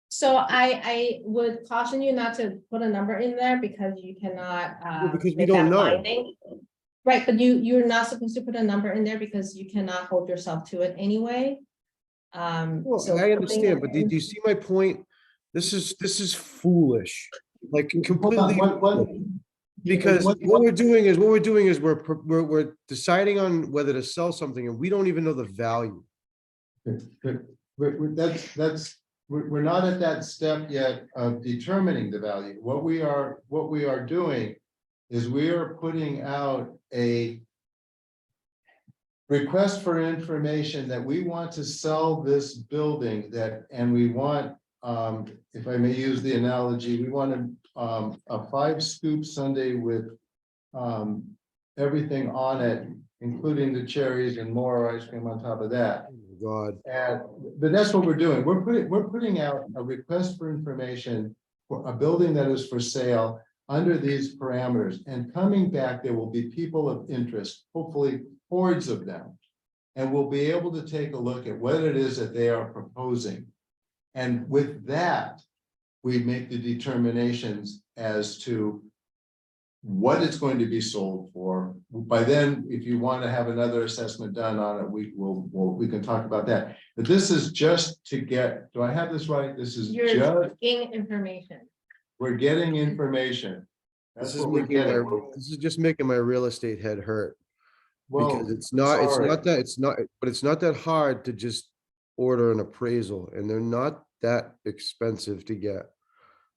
[SPEAKER 7] So I would caution you not to put a number in there because you cannot.
[SPEAKER 4] Because we
[SPEAKER 7] make
[SPEAKER 4] don't
[SPEAKER 7] that
[SPEAKER 4] know.
[SPEAKER 7] binding. Right, but you're not supposed to put a number in there because you cannot hold yourself to it anyway.
[SPEAKER 4] Well,
[SPEAKER 7] So
[SPEAKER 4] I understand, but do you see my point? This is foolish, like completely. Because what we're doing is we're deciding on whether to sell something and we don't even know the value.
[SPEAKER 1] We're not at that step yet of determining the value. What we are doing is we are putting out a request for information that we want to sell this building and we want, if I may use the analogy, we want a 5 scoop sundae with everything on it, including the cherries and more ice cream on top of that.
[SPEAKER 4] God,
[SPEAKER 1] But that's what we're doing. We're putting out a request for information for a building that is for sale under these parameters, and coming back, there will be people of interest, hopefully hordes of them. And we'll be able to take a look at what it is that they are proposing. And with that, we make the determinations as to what it's going to be sold for. By then, if you want to have another assessment done on it, we can talk about that. But this is just to get, do I have this right? This is
[SPEAKER 7] You're
[SPEAKER 1] just,
[SPEAKER 7] getting information.
[SPEAKER 1] we're getting information. That's
[SPEAKER 4] This is
[SPEAKER 1] what we're
[SPEAKER 4] making my,
[SPEAKER 1] getting.
[SPEAKER 4] this is just making my real estate head hurt. Because
[SPEAKER 1] Well,
[SPEAKER 4] it's not
[SPEAKER 1] sorry.
[SPEAKER 4] that, but it's not that hard to just order an appraisal, and they're not that expensive to get.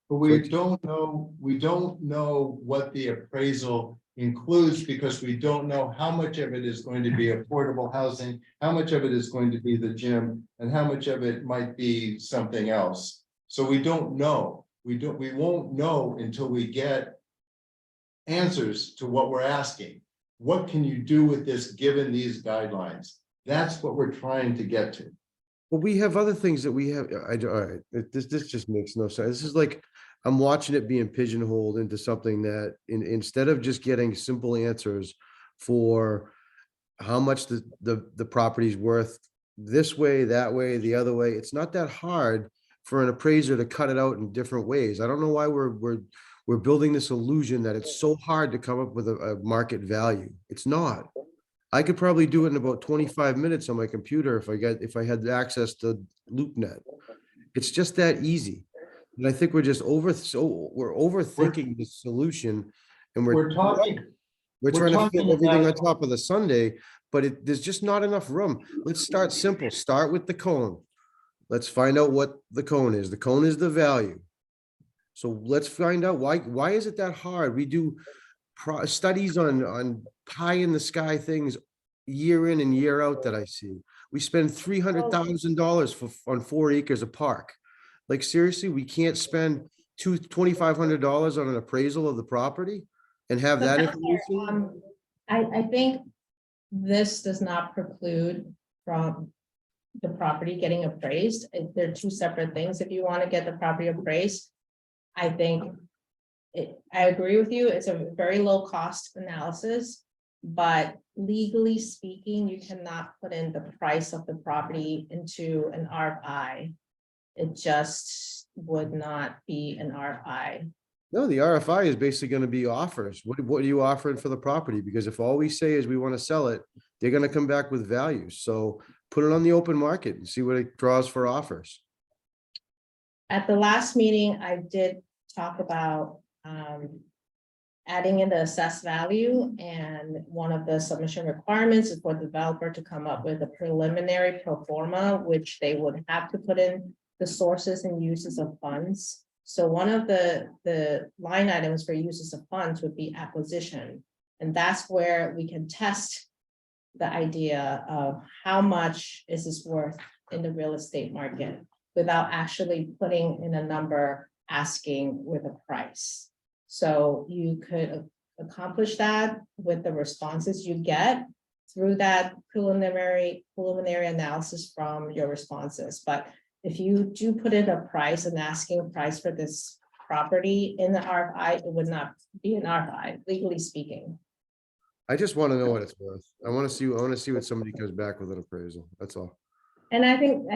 [SPEAKER 1] But we don't know what the appraisal includes because we don't know how much of it is going to be affordable housing, how much of it is going to be the gym, and how much of it might be something else. So we don't know. We won't know until we get answers to what we're asking. What can you do with this, given these guidelines? That's what we're trying to get to.
[SPEAKER 4] But we have other things that we have, all right, this just makes no sense. This is like, I'm watching it being pigeonholed into something that instead of just getting simple answers for how much the property's worth this way, that way, the other way, it's not that hard for an appraiser to cut it out in different ways. I don't know why we're building this illusion that it's so hard to come up with a market value. It's not. I could probably do it in about 25 minutes on my computer if I had access to LoopNet. It's just that easy. And I think we're just we're overthinking the solution, and
[SPEAKER 1] We're talking.
[SPEAKER 4] we're trying to fit
[SPEAKER 1] talking
[SPEAKER 4] everything on
[SPEAKER 1] about-
[SPEAKER 4] top of the Sunday, but there's just not enough room. Let's start simple. Start with the cone. Let's find out what the cone is. The cone is the value. So let's find out why is it that hard? We do studies on pie in the sky things year in and year out that I see. We spend $300,000 on 4 acres of park. Like seriously, we can't spend $2,500 on an appraisal of the property and have that information?
[SPEAKER 7] I think this does not preclude from the property getting appraised. They're two separate things. If you want to get the property appraised, I think I agree with you. It's a very low cost analysis, but legally speaking, you cannot put in the price of the property into an RFI. It just would not be an RFI.
[SPEAKER 4] No, the RFI is basically going to be offers. What are you offering for the property? Because if all we say is we want to sell it, they're going to come back with values. So put it on the open market and see what it draws for offers.
[SPEAKER 7] At the last meeting, I did talk about adding in the assessed value, and one of the submission requirements is for the developer to come up with a preliminary pro forma, which they would have to put in the sources and uses of funds. So one of the line items for uses of funds would be acquisition. And that's where we can test the idea of how much is this worth in the real estate market without actually putting in a number, asking with a price. So you could accomplish that with the responses you get through that preliminary analysis from your responses. But if you do put in a price, an asking price for this property in the RFI, it would not be an RFI, legally speaking.
[SPEAKER 4] I just want to know what it's worth. I want to see what somebody comes back with an appraisal. That's all.
[SPEAKER 7] And I think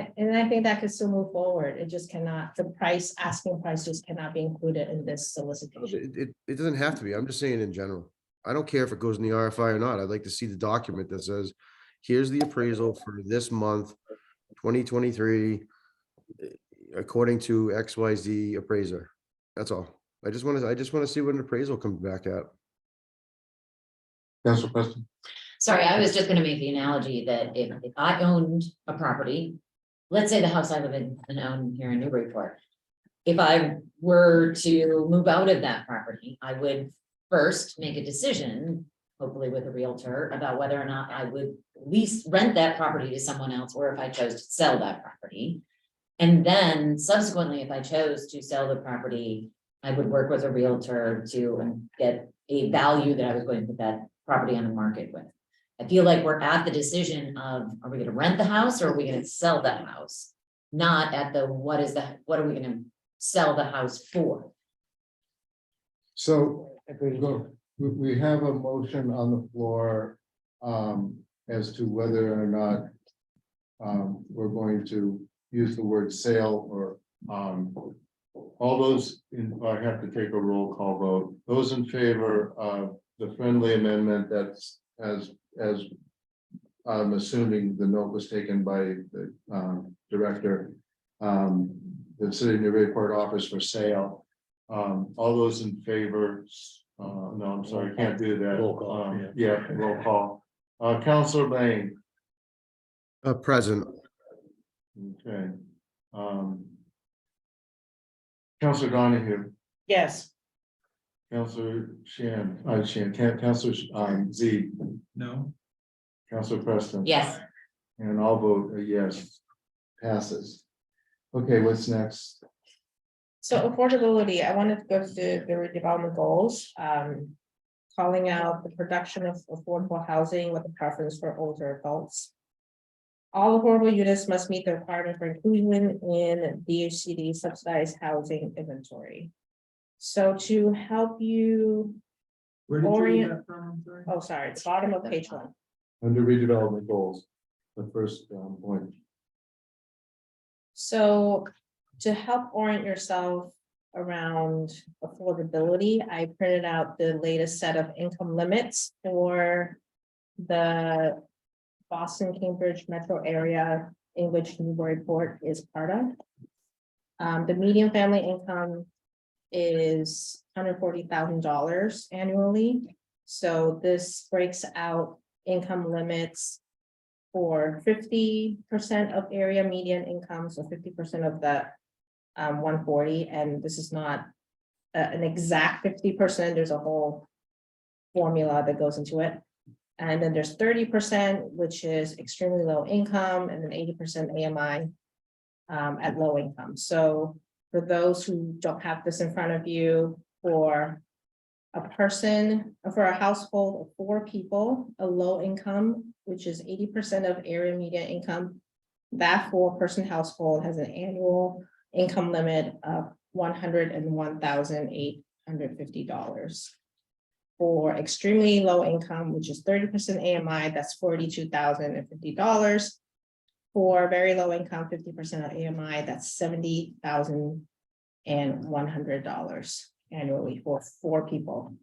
[SPEAKER 7] that could still move forward. It just cannot, the price, asking price just cannot be included in this solicitation.
[SPEAKER 4] It doesn't have to be. I'm just saying in general. I don't care if it goes in the RFI or not. I'd like to see the document that says, here's the appraisal for this month, 2023, according to XYZ appraiser. That's all. I just want to see what an appraisal comes back at.
[SPEAKER 1] Council Preston.
[SPEAKER 10] Sorry, I was just gonna make the analogy that if I owned a property, let's say the house I live in and own here in Newburyport. If I were to move out of that property, I would first make a decision, hopefully with a realtor, about whether or not I would lease rent that property to someone else, or if I chose to sell that property. And then subsequently, if I chose to sell the property, I would work with a realtor to get a value that I was going to put that property on the market with. I feel like we're at the decision of, are we gonna rent the house or are we gonna sell the house? Not at the, what are we gonna sell the house for?
[SPEAKER 1] So we have a motion on the floor as to whether or not we're going to use the word sale or all those I have to take a roll call vote. Those in favor of the friendly amendment that's as I'm assuming the note was taken by the director, the City of Newburyport office for sale. All those in favor No, I'm sorry, can't do that.
[SPEAKER 2] Roll call,
[SPEAKER 1] Yeah, roll call. Counselor Lane,
[SPEAKER 4] Present.
[SPEAKER 1] okay. Counselor Donahue,
[SPEAKER 12] Yes.
[SPEAKER 1] Counselor Counselor Z,
[SPEAKER 5] No,
[SPEAKER 1] Counselor Preston.
[SPEAKER 10] Yes,
[SPEAKER 1] And I'll vote a yes, passes. Okay, what's next?
[SPEAKER 7] So affordability, I wanted to go to the redevelopment goals, calling out the production of affordable housing with a preference for older adults. All affordable units must meet the requirement for inclusion in DHCD subsidized housing inventory. So to help you,
[SPEAKER 5] where did you read
[SPEAKER 7] Orient-
[SPEAKER 5] that from? I'm sorry?
[SPEAKER 7] oh, sorry, the bottom of page 1.
[SPEAKER 1] Under redevelopment goals, the first point.
[SPEAKER 7] So to help orient yourself around affordability, I printed out the latest set of income limits for the Boston, Cambridge metro area in which Newburyport is part of. The median family income is $140,000 annually. So this breaks out income limits for 50% of area median income, so 50% of that 140, and this is not an exact 50%, there's a whole formula that goes into it. And then there's 30%, which is extremely low income, and then 80% AMI at low income. So for those who don't have this in front of you, for a household of 4 people, a low income, which is 80% of area median income, that 4-person household has an annual income limit of $101,850. For extremely low income, which is 30% AMI, that's $42,050. For very low income, 50% of AMI, that's $70,100 annually for 4 people.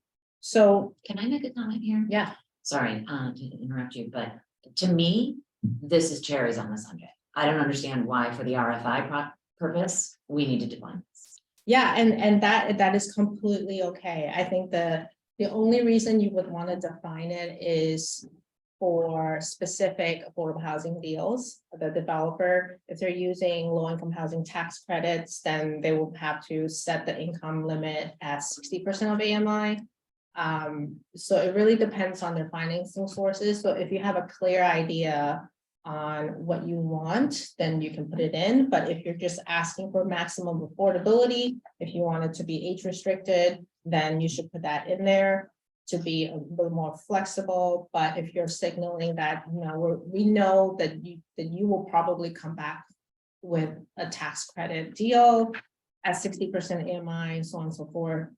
[SPEAKER 7] So,
[SPEAKER 10] can I make a comment here?
[SPEAKER 7] yeah,
[SPEAKER 10] Sorry, to interrupt you, but to me, this is cherries on the sundae. I don't understand why for the RFI purpose, we need to define this.
[SPEAKER 7] yeah, and that is completely okay. I think the only reason you would want to define it is for specific affordable housing deals. The developer, if they're using low-income housing tax credits, then they will have to set the income limit at 60% of AMI. So it really depends on their financing sources. So if you have a clear idea on what you want, then you can put it in. But if you're just asking for maximum affordability, if you want it to be age restricted, then you should put that in there to be a little more flexible. But if you're signaling that, you know, we know that you will probably come back with a tax credit deal at 60% AMI, so on and so forth,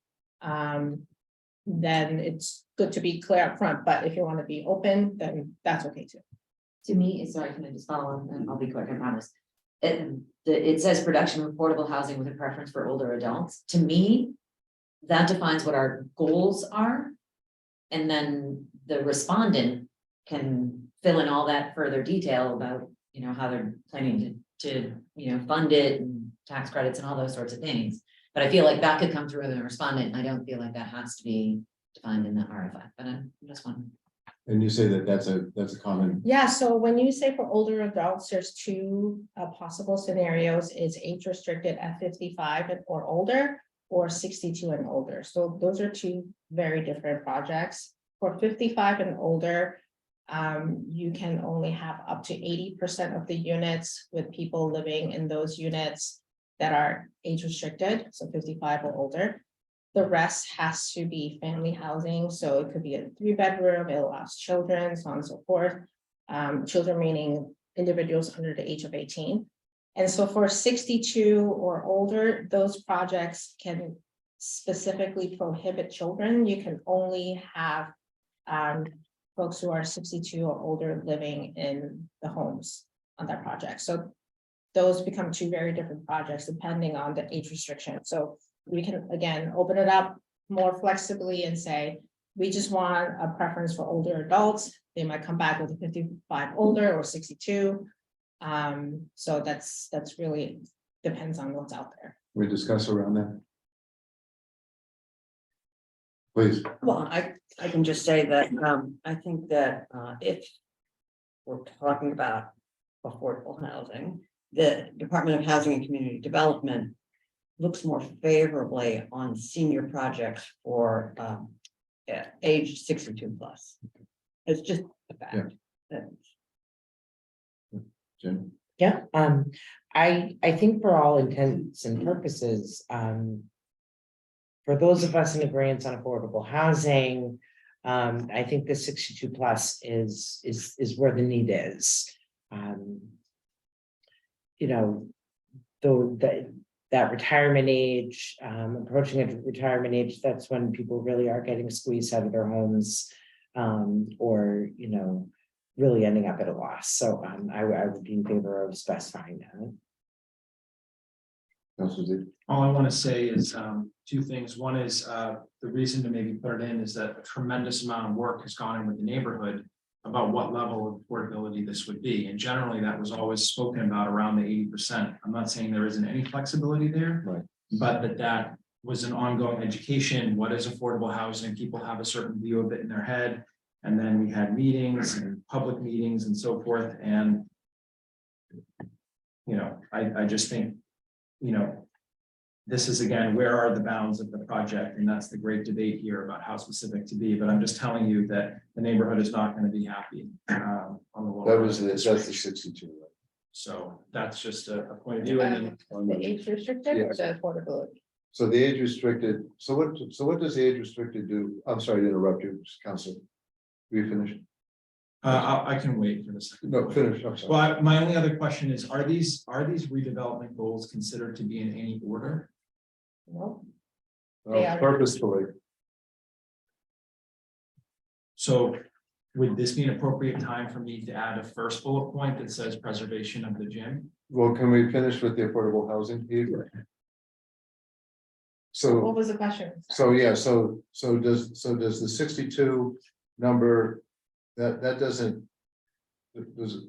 [SPEAKER 7] then it's good to be clear up front. But if you want to be open, then that's okay too.
[SPEAKER 10] To me, sorry, can I just follow up, and I'll be quick, I promise. It says production of affordable housing with a preference for older adults. To me, that defines what our goals are. And then the respondent can fill in all that further detail about, you know, how they're planning to you know, fund it and tax credits and all those sorts of things. But I feel like that could come through in the respondent. I don't feel like that has to be defined in the RFI, but I'm just wondering.
[SPEAKER 1] And you say that that's a common.
[SPEAKER 7] Yeah, so when you say for older adults, there's 2 possible scenarios: is age restricted at 55 or older, or 62 and older. So those are 2 very different projects. For 55 and older, you can only have up to 80% of the units with people living in those units that are age restricted, so 55 or older. The rest has to be family housing, so it could be a 3-bedroom, it allows children, so on and so forth. Children meaning individuals under the age of 18. And so for 62 or older, those projects can specifically prohibit children. You can only have folks who are 62 or older living in the homes on that project. So those become 2 very different projects depending on the age restriction. So we can, again, open it up more flexibly and say, we just want a preference for older adults. They might come back with a 55 older or 62. So that's really depends on what's out there.
[SPEAKER 1] We discuss around that. Please.
[SPEAKER 9] Well, I can just say that, I think that, if we're talking about affordable housing, the Department of Housing and Community Development looks more favorably on senior projects for, age 62 plus. It's just a fact. that-
[SPEAKER 1] Jim?
[SPEAKER 12] Yeah, I think for all intents and purposes, for those of us in agreement on affordable housing, I think the 62 plus is where the need is. You know, though that retirement age, approaching a retirement age, that's when people really are getting squeezed out of their homes, or, you know, really ending up at a loss. So I would be in favor of specifying that.
[SPEAKER 1] Councilor Z.
[SPEAKER 5] All I want to say is two things. One is the reason to maybe put it in is that a tremendous amount of work has gone in with the neighborhood about what level of affordability this would be. And generally, that was always spoken about around the 80%. I'm not saying there isn't any flexibility there,
[SPEAKER 1] Right.
[SPEAKER 5] but that was an ongoing education. What is affordable housing? People have a certain view of it in their head. And then we had meetings and public meetings and so forth. And, you know, I just think, you know, this is again, where are the bounds of the project? And that's the great debate here about how specific to be. But I'm just telling you that the neighborhood is not going to be happy. On the lower
[SPEAKER 1] That was
[SPEAKER 5] end
[SPEAKER 1] the,
[SPEAKER 5] of
[SPEAKER 1] that's
[SPEAKER 5] this
[SPEAKER 1] the
[SPEAKER 5] range.
[SPEAKER 1] 62.
[SPEAKER 5] So that's just a point of view. And then
[SPEAKER 7] The age restricted or the affordability?
[SPEAKER 1] So the age restricted, so what does the age restricted do? I'm sorry to interrupt you, Council. We finish?
[SPEAKER 5] I can wait for the second.
[SPEAKER 1] No, finish, I'm sorry.
[SPEAKER 5] Well, my only other question is, are these redevelopment goals considered to be in any order?
[SPEAKER 7] No. They are-
[SPEAKER 1] Purposefully.
[SPEAKER 5] So would this be an appropriate time for me to add a first bullet point that says preservation of the gym?
[SPEAKER 1] Well, can we finish with the affordable housing piece?
[SPEAKER 7] What
[SPEAKER 1] So,
[SPEAKER 7] was the question?
[SPEAKER 1] yeah, so does the 62 number, that doesn't.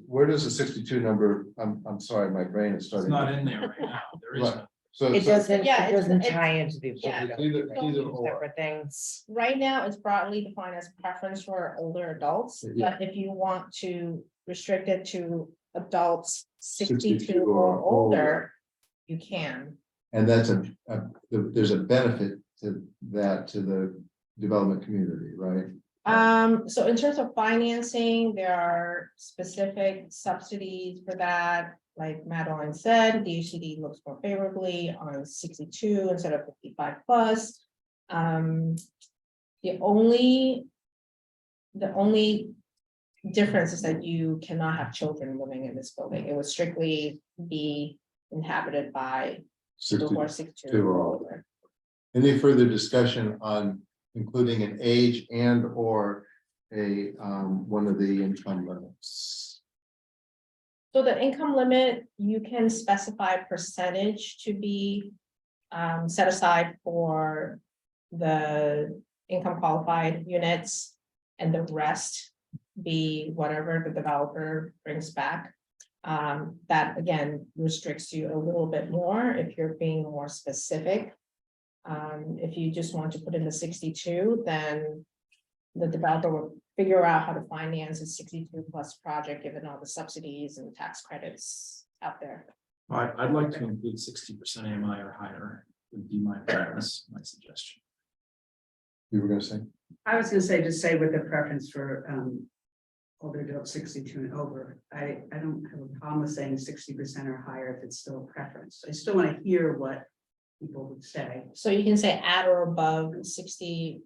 [SPEAKER 1] Where does the 62 number, I'm sorry, my brain is
[SPEAKER 5] It's
[SPEAKER 1] starting.
[SPEAKER 5] not in there right now. There is
[SPEAKER 1] Right.
[SPEAKER 5] none.
[SPEAKER 1] So,
[SPEAKER 12] It doesn't,
[SPEAKER 7] Yeah,
[SPEAKER 12] it doesn't
[SPEAKER 7] it's-
[SPEAKER 12] tie into the.
[SPEAKER 7] yeah.
[SPEAKER 1] Either or.
[SPEAKER 12] Separate things.
[SPEAKER 7] Right now, it's broadly defined as preference for older adults,
[SPEAKER 1] Yeah.
[SPEAKER 7] but if you want to restrict it to adults
[SPEAKER 1] 62
[SPEAKER 7] 62
[SPEAKER 1] or
[SPEAKER 7] or
[SPEAKER 1] older.
[SPEAKER 7] older, you can.
[SPEAKER 1] And that's there's a benefit to that, to the development community, right?
[SPEAKER 7] So in terms of financing, there are specific subsidies for that. Like Madeline said, DHCD looks more favorably on 62 instead of 55 plus. The only difference is that you cannot have children living in this building. It would strictly be inhabited by people who are 62 or older.
[SPEAKER 1] Any further discussion on including an age and or a one of the income limits?
[SPEAKER 7] So the income limit, you can specify percentage to be set aside for the income qualified units, and the rest be whatever the developer brings back. That again restricts you a little bit more if you're being more specific. If you just want to put in the 62, then the developer will figure out how to finance a 62 plus project, given all the subsidies and tax credits out there.
[SPEAKER 5] I'd like to include 60% AMI or higher would be my preference, my suggestion.
[SPEAKER 1] You were gonna say?
[SPEAKER 8] I was gonna say, just say with the preference for older adults 62 and over. I don't have a problem with saying 60% or higher if it's still a preference. I still want to hear what people would say
[SPEAKER 7] So you can say at or above 60%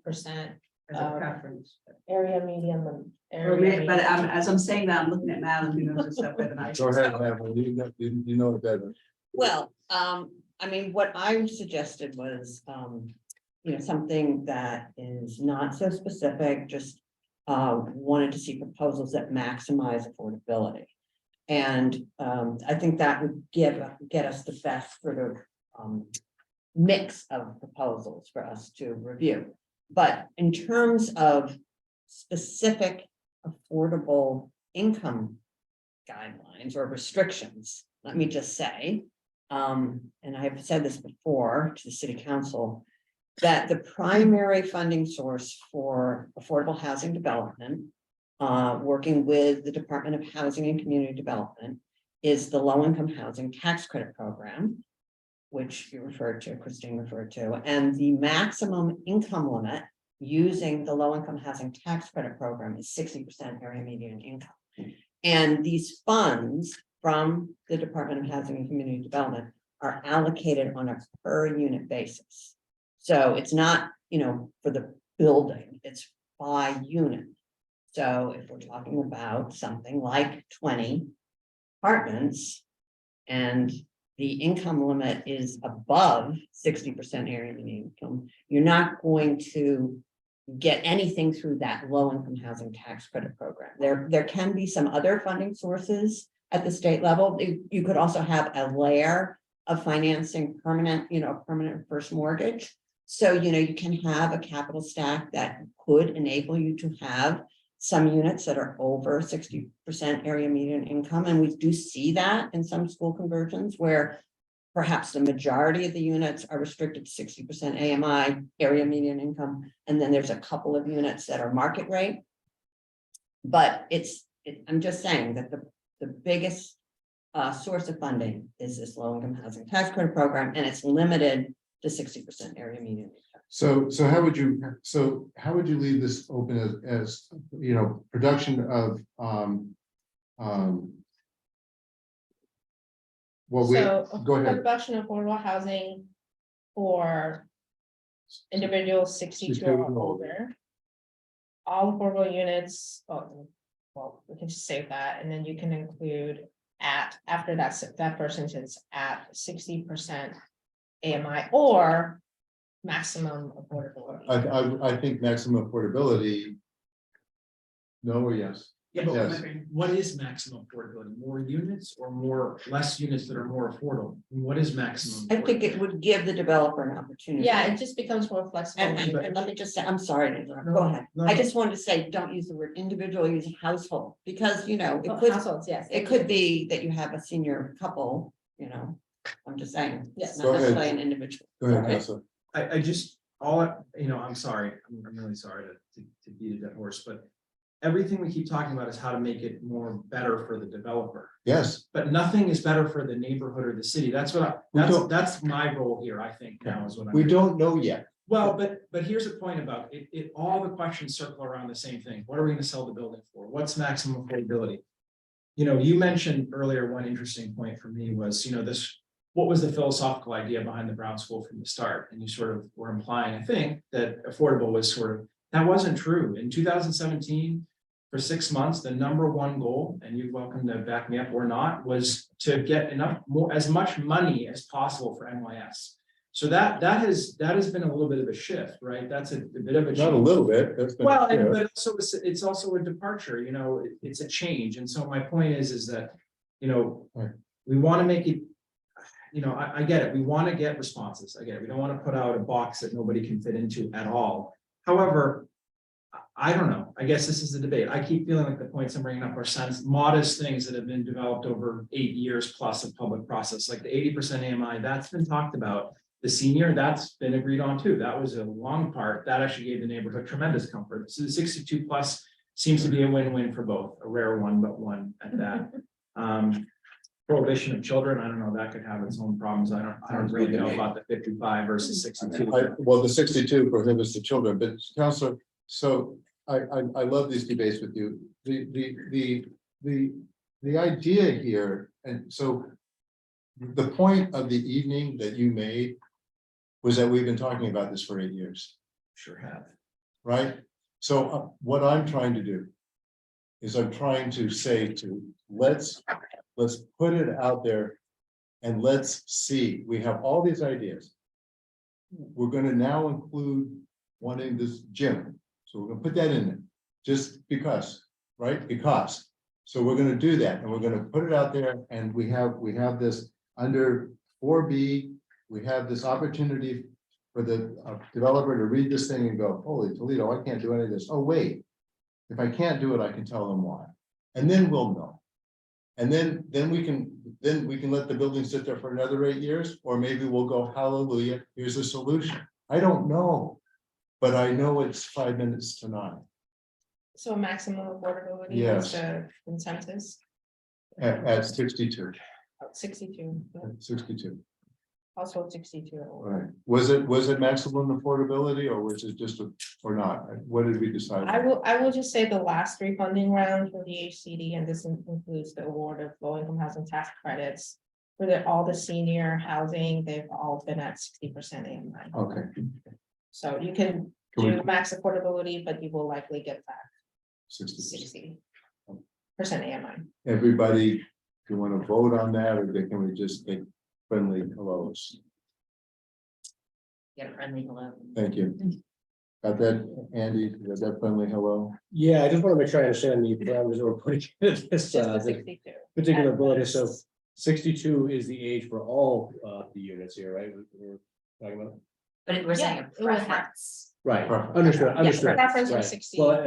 [SPEAKER 8] as a preference.
[SPEAKER 7] area medium and
[SPEAKER 8] Or
[SPEAKER 7] area.
[SPEAKER 8] But
[SPEAKER 7] medium.
[SPEAKER 8] as I'm saying that, I'm looking at Madeline, who knows this stuff better than I.
[SPEAKER 1] Go ahead, Madeline, you know it better.
[SPEAKER 9] Well, I mean, what I suggested was, something that is not so specific, just wanted to see proposals that maximize affordability. And I think that would get us the best sort of mix of proposals for us to review. But in terms of specific affordable income guidelines or restrictions, let me just say, and I've said this before to the city council, that the primary funding source for affordable housing development, working with the Department of Housing and Community Development, is the low-income housing tax credit program, which you referred to, Christine referred to, and the maximum income limit using the low-income housing tax credit program is 60% area median income. And these funds from the Department of Housing and Community Development are allocated on a per unit basis. So it's not, for the building, it's by unit. So if we're talking about something like 20 apartments and the income limit is above 60% area median income, you're not going to get anything through that low income housing tax credit program. There can be some other funding sources at the state level. You could also have a layer of financing permanent, permanent first mortgage. So, you can have a capital stack that could enable you to have some units that are over 60% area median income. And we do see that in some school conversions where perhaps the majority of the units are restricted to 60% AMI, area median income. And then there's a couple of units that are market rate. But I'm just saying that the biggest source of funding is this low income housing tax credit program, and it's limited to 60% area median income.
[SPEAKER 1] So how would you leave this open as production of well,
[SPEAKER 7] So
[SPEAKER 1] go ahead.
[SPEAKER 7] production of affordable housing for individuals 62 or older. All affordable units, well, we can just save that, and then you can include after that person is at 60% AMI or maximum affordability.
[SPEAKER 1] I think maximum affordability. No or yes?
[SPEAKER 5] Yeah, but
[SPEAKER 1] Yes.
[SPEAKER 5] what is maximum affordability? More units or less units that are more affordable? What is maximum?
[SPEAKER 9] I think it would give the developer an opportunity.
[SPEAKER 7] Yeah, it just becomes more flexible.
[SPEAKER 9] And let me just say, I'm sorry to interrupt, go
[SPEAKER 5] No,
[SPEAKER 9] ahead.
[SPEAKER 5] no.
[SPEAKER 9] I just wanted to say, don't use the word individual, use household, because, it
[SPEAKER 7] Oh,
[SPEAKER 9] could,
[SPEAKER 7] households, yes.
[SPEAKER 9] it could be that you have a senior couple, I'm just saying.
[SPEAKER 7] Yes.
[SPEAKER 9] It's
[SPEAKER 1] Go
[SPEAKER 9] not
[SPEAKER 1] ahead.
[SPEAKER 9] necessarily an individual.
[SPEAKER 1] Go ahead,
[SPEAKER 9] Right.
[SPEAKER 1] Counselor.
[SPEAKER 5] I just, I'm sorry, I'm really sorry to beat a dead horse, but everything we keep talking about is how to make it better for the developer.
[SPEAKER 1] Yes.
[SPEAKER 5] But nothing is better for the neighborhood or the city. That's that's my role here, I think, now is what I'm.
[SPEAKER 1] We don't know yet.
[SPEAKER 5] Well, but here's the point about it, all the questions circle around the same thing. What are we gonna sell the building for? What's maximum affordability? You mentioned earlier, one interesting point for me was, what was the philosophical idea behind the Brown School from the start? And you sort of were implying, I think, that affordable was that wasn't true. In 2017, for 6 months, the number one goal, and you're welcome to back me up or not, was to get as much money as possible for NYS. So that has been a little bit of a shift, right? That's a bit of a change.
[SPEAKER 1] Not a little bit. That's been
[SPEAKER 5] But also it's also a departure, it's a change. And so my point is that,
[SPEAKER 1] Right.
[SPEAKER 5] we want to make it, I get it. We want to get responses. I get it. We don't want to put out a box that nobody can fit into at all. However, I don't know. I guess this is the debate. I keep feeling like the points I'm bringing up are modest things that have been developed over 8 years plus of public process, like the 80% AMI, that's been talked about. The senior, that's been agreed on too. That was a long part. That actually gave the neighborhood tremendous comfort. So the 62 plus seems to be a win-win for both, a rare one, but one at that. Prohibition of children, I don't know, that could have its own problems. I don't really know about the 55 versus 62.
[SPEAKER 1] Well, the 62 prohibits the children, but Counselor, so I love these debates with you. The idea here, and so the point of the evening that you made was that we've been talking about this for 8 years,
[SPEAKER 5] Sure have.
[SPEAKER 1] right? So what I'm trying to do is I'm trying to say let's put it out there and let's see. We have all these ideas. We're going to now include wanting this gym. So we're gonna put that in there, just because, right? Because, so we're gonna do that, and we're gonna put it out there, and we have this under 4B, we have this opportunity for the developer to read this thing and go, holy Toledo, I can't do any of this. Oh, wait, if I can't do it, I can tell them why, and then we'll know. And then we can let the building sit there for another 8 years, or maybe we'll go, hallelujah, here's a solution. I don't know, but I know it's 5 minutes to 9
[SPEAKER 7] So maximum affordability
[SPEAKER 1] Yes.
[SPEAKER 7] is the consensus,
[SPEAKER 1] at 62,
[SPEAKER 7] 62,
[SPEAKER 1] at 62.
[SPEAKER 7] household 62.
[SPEAKER 1] Right. Was it maximum affordability or was it just or not? What did we decide?
[SPEAKER 7] I will just say the last three funding rounds for the HCD, and this includes the award of low income housing tax credits. For all the senior housing, they've all been at 60% AMI.
[SPEAKER 1] Okay.
[SPEAKER 7] So you can
[SPEAKER 1] Can we-
[SPEAKER 7] do max affordability, but you will likely get back
[SPEAKER 1] 60.
[SPEAKER 7] 60% AMI.
[SPEAKER 1] Everybody, do you want to vote on that or can we just take friendly hellos?
[SPEAKER 10] Get a friendly hello.
[SPEAKER 1] Thank you. Got that, Andy? Got that friendly hello?
[SPEAKER 2] Yeah, I just want to make sure I understand the parameters that we're putting in this
[SPEAKER 7] Just the
[SPEAKER 2] this
[SPEAKER 7] 62.
[SPEAKER 2] particular
[SPEAKER 7] And
[SPEAKER 2] bullet.
[SPEAKER 7] that's-
[SPEAKER 2] So 62 is the age for all the units here, right? We're talking about.
[SPEAKER 10] But we're saying
[SPEAKER 7] Yeah,
[SPEAKER 10] a
[SPEAKER 7] it would have-
[SPEAKER 10] preference.
[SPEAKER 2] Right,
[SPEAKER 1] Perfect.
[SPEAKER 2] understood,
[SPEAKER 7] Yeah,
[SPEAKER 2] understood.
[SPEAKER 7] preference for
[SPEAKER 2] Right.
[SPEAKER 7] 60.
[SPEAKER 2] Well,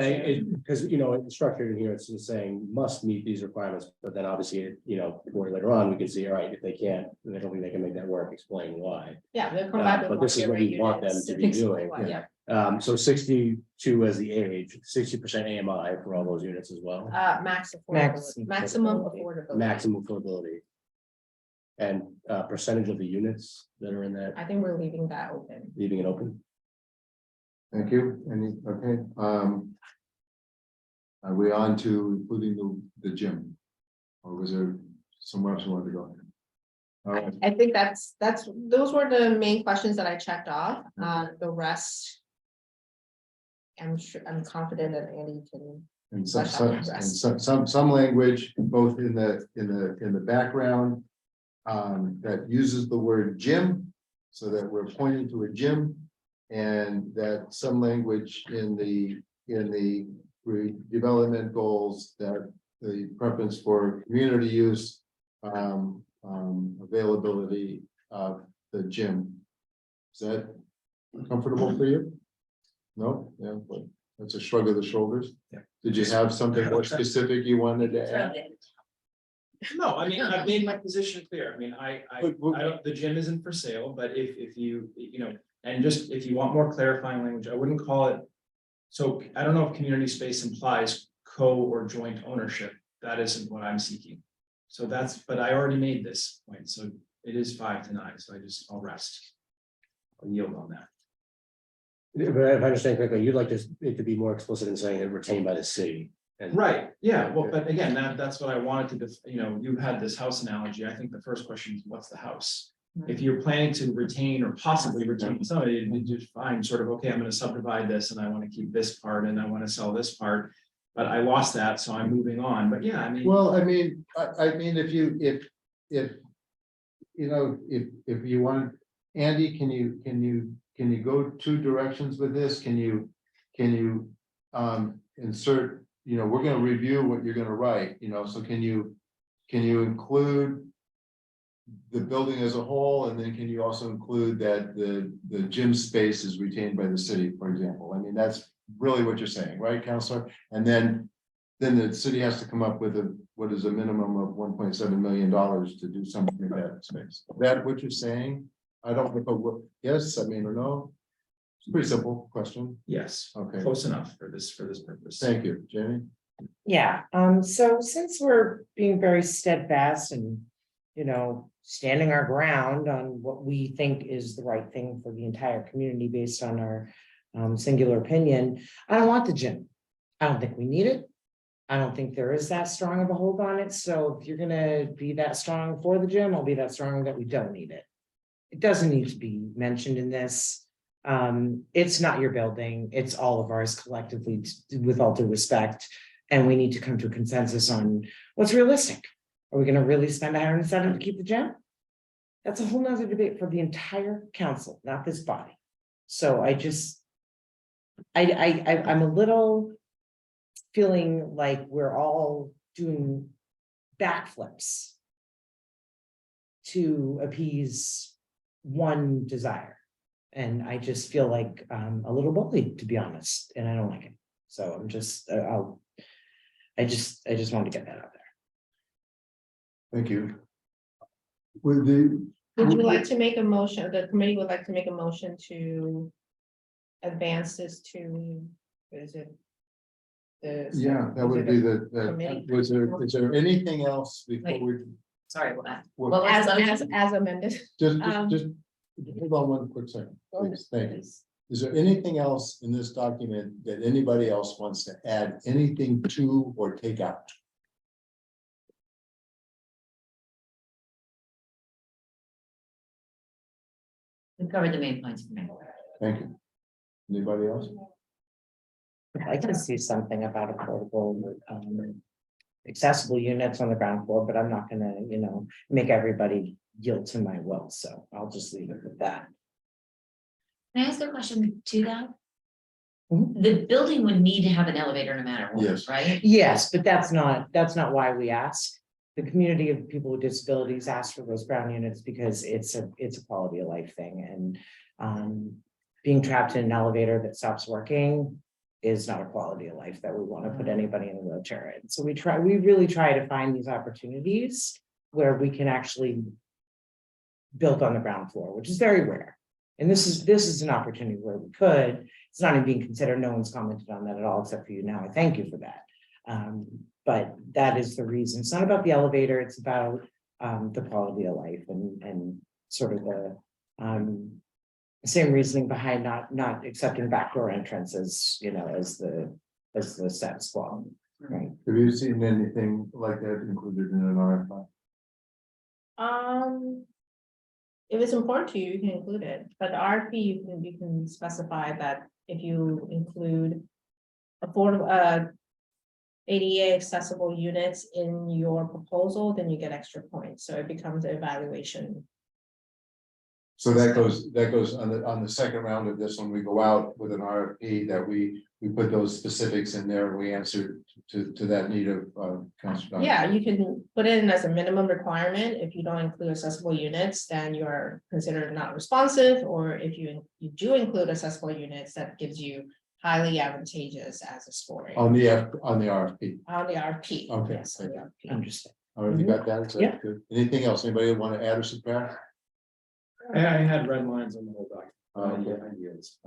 [SPEAKER 2] because, you know, it's structured in here, it's just saying must meet these requirements, but then obviously, you know, more later on, we can see, all right, if they can't, they don't think they can make that work, explain why.
[SPEAKER 7] Yeah, they'll come back with
[SPEAKER 2] But this is what
[SPEAKER 7] market
[SPEAKER 2] we
[SPEAKER 7] rate
[SPEAKER 2] want them
[SPEAKER 7] units
[SPEAKER 2] to be
[SPEAKER 7] fix
[SPEAKER 2] doing.
[SPEAKER 7] what- Yeah,
[SPEAKER 2] So 62 as the age, 60% AMI for all those units as well,
[SPEAKER 7] max affordability,
[SPEAKER 12] Maximum
[SPEAKER 7] maximum
[SPEAKER 12] affordability.
[SPEAKER 7] affordability.
[SPEAKER 2] maximum affordability. And percentage of the units that are in that,
[SPEAKER 7] I think we're leaving that open.
[SPEAKER 2] leaving it open.
[SPEAKER 1] Thank you. Okay. Are we on to including the gym? Or was there somewhere else you wanted to go? All right.
[SPEAKER 7] I think those were the main questions that I checked off, the rest. I'm confident that Andy can,
[SPEAKER 1] And some language, both in the background. That uses the word gym, so that we're pointing to a gym. And that some language in the development goals that the preference for community use. Availability of the gym. Is that comfortable for you? No, yeah, but that's a shrug of the shoulders.
[SPEAKER 5] Yeah.
[SPEAKER 1] Did you have something more specific you wanted to add?
[SPEAKER 5] No, I mean, I've made my position clear. I mean, I don't, the gym isn't for sale, but if you, you know, and just if you want more clarifying language, I wouldn't call it. So I don't know if community space implies co or joint ownership. That isn't what I'm seeking. So but I already made this point, so it is 5 to 9, so I'll rest. I'll yield on that.
[SPEAKER 2] If I understand correctly, you'd like it to be more explicit in saying it retained by the city. And
[SPEAKER 5] Right, yeah, well, but again, that's what I wanted to, you know, you had this house analogy. I think the first question is, what's the house? If you're planning to retain or possibly retain somebody, you just find sort of, okay, I'm gonna subdivide this and I want to keep this part and I want to sell this part. But I lost that, so I'm moving on. But yeah, I mean.
[SPEAKER 1] Well, I mean, if you want, Andy, can you go 2 directions with this? Can you insert, you know, we're gonna review what you're gonna write, you know, so can you include the building as a whole, and then can you also include that the gym space is retained by the city, for example? I mean, that's really what you're saying, right, Counselor? And then the city has to come up with what is a minimum of $1.7 million to do something in that space. Is that what you're saying? I don't know. Yes, I mean, or no? It's a pretty simple question.
[SPEAKER 5] Yes,
[SPEAKER 1] Okay,
[SPEAKER 5] close enough for this purpose.
[SPEAKER 1] thank you, Jamie.
[SPEAKER 12] Yeah, so since we're being very steadfast and, you know, standing our ground on what we think is the right thing for the entire community based on our singular opinion, I don't want the gym. I don't think we need it. I don't think there is that strong of a hold on it. So if you're gonna be that strong for the gym, I'll be that strong that we don't need it. It doesn't need to be mentioned in this. It's not your building. It's all of ours collectively, with all due respect. And we need to come to a consensus on what's realistic. Are we gonna really spend 107 to keep the gym? That's a whole nother debate for the entire council, not this body. So I'm a little feeling like we're all doing backflips to appease one desire. And I just feel like a little bullied, to be honest, and I don't like it. So I'm just, I just wanted to get that out there.
[SPEAKER 1] Thank you. With the
[SPEAKER 7] Would you like to make a motion, the committee would like to make a motion to advance this to, what is it?
[SPEAKER 1] Yeah, that would be the,
[SPEAKER 7] Committee.
[SPEAKER 1] is there anything else before
[SPEAKER 10] Wait.
[SPEAKER 1] we?
[SPEAKER 10] Sorry, what?
[SPEAKER 1] Well,
[SPEAKER 10] What was the motion?
[SPEAKER 7] As amended.
[SPEAKER 1] Just,
[SPEAKER 7] Um,
[SPEAKER 1] just, hold on one quick second, please, thank you. Is there anything else in this document that anybody else wants to add anything to or take out?
[SPEAKER 10] We covered the main points for me.
[SPEAKER 1] Thank you. Anybody else?
[SPEAKER 12] I'd like to see something about affordable, accessible units on the ground floor, but I'm not gonna, make everybody yield to my will, so I'll just leave it with that.
[SPEAKER 10] Can I ask a question to that?
[SPEAKER 12] Mhm.
[SPEAKER 10] The building would need to have an elevator no matter what,
[SPEAKER 1] Yes.
[SPEAKER 10] right?
[SPEAKER 12] Yes, but that's not why we ask. The community of people with disabilities ask for those ground units because it's a quality of life thing, and being trapped in an elevator that stops working is not a quality of life that we want to put anybody in a wheelchair in. So we really try to find these opportunities where we can actually build on the ground floor, which is very rare. And this is an opportunity where we could. It's not even being considered. No one's commented on that at all, except for you now. I thank you for that. But that is the reason. It's not about the elevator, it's about the quality of life and sort of the same reasoning behind not accepting backdoor entrances, as the status quo. Right.
[SPEAKER 1] Have you seen anything like that included in an RFI?
[SPEAKER 7] If it's important to you, you can include it, but RFP, you can specify that if you include affordable, ADA accessible units in your proposal, then you get extra points, so it becomes an evaluation.
[SPEAKER 1] So that goes on the second round of this, when we go out with an RFP, that we put those specifics in there, and we answer to that need of Councilor Donovan.
[SPEAKER 7] Yeah, you can put it in as a minimum requirement. If you don't include accessible units, then you are considered not responsive, or if you do include accessible units, that gives you highly advantageous as a scoring.
[SPEAKER 1] On the RFP.
[SPEAKER 7] On the RFP.
[SPEAKER 1] Okay,
[SPEAKER 7] Yes, on the RFP.
[SPEAKER 12] Understand.
[SPEAKER 1] All right, you got that? Is that
[SPEAKER 12] Yeah.
[SPEAKER 1] good? Anything else? Anybody want to add or subtract?
[SPEAKER 2] I had red lines on the whole document.
[SPEAKER 1] Okay.
[SPEAKER 2] Ideas.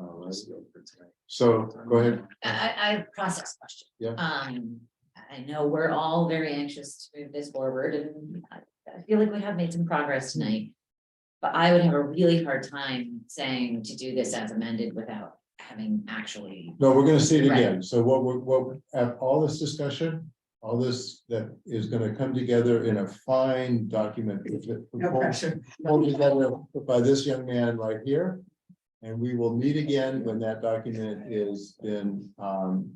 [SPEAKER 1] So go ahead.
[SPEAKER 10] I have a process question.
[SPEAKER 1] Yeah.
[SPEAKER 10] I know we're all very anxious to move this forward, and I feel like we have made some progress tonight. But I would have a really hard time saying to do this as amended without having actually.
[SPEAKER 1] No, we're gonna see it
[SPEAKER 10] Right.
[SPEAKER 1] again. So at all this discussion, all this that is gonna come together in a fine document. Pulled together by this young man right here. And we will meet again when that document is been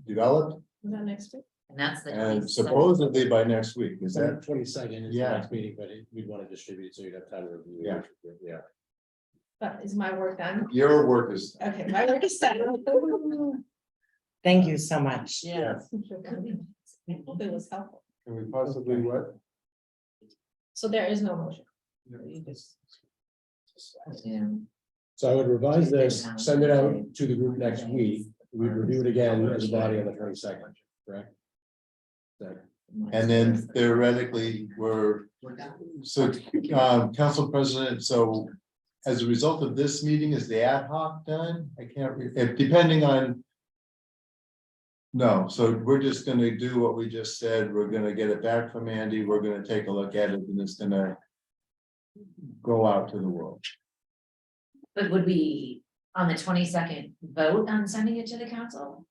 [SPEAKER 1] developed,
[SPEAKER 7] Is that next week?
[SPEAKER 10] And that's the.
[SPEAKER 1] and
[SPEAKER 10] 27th.
[SPEAKER 1] supposedly by next week. Is that?
[SPEAKER 2] 22nd is the
[SPEAKER 1] Yeah.
[SPEAKER 2] next meeting, but we'd want to distribute it so you'd have time to review.
[SPEAKER 1] Yeah.
[SPEAKER 2] Yeah.
[SPEAKER 7] But is my work done?
[SPEAKER 1] Your work is.
[SPEAKER 7] Okay, my work is done.
[SPEAKER 12] Thank you so much.
[SPEAKER 7] Yes. It was helpful.
[SPEAKER 1] Can we possibly what?
[SPEAKER 7] So there is no motion. You just-
[SPEAKER 10] Yeah.
[SPEAKER 2] So I would revise this, send it out to the group next week. We'd review it again as a body on the 22nd, correct?
[SPEAKER 1] And then theoretically, Council President, so as a result of this meeting, is the ad hoc done? I can't, depending on. No, so we're just gonna do what we just said. We're gonna get it back from Andy. We're gonna take a look at it, and it's gonna go out to the world.
[SPEAKER 10] But would we, on the 22nd, vote on sending it to the council?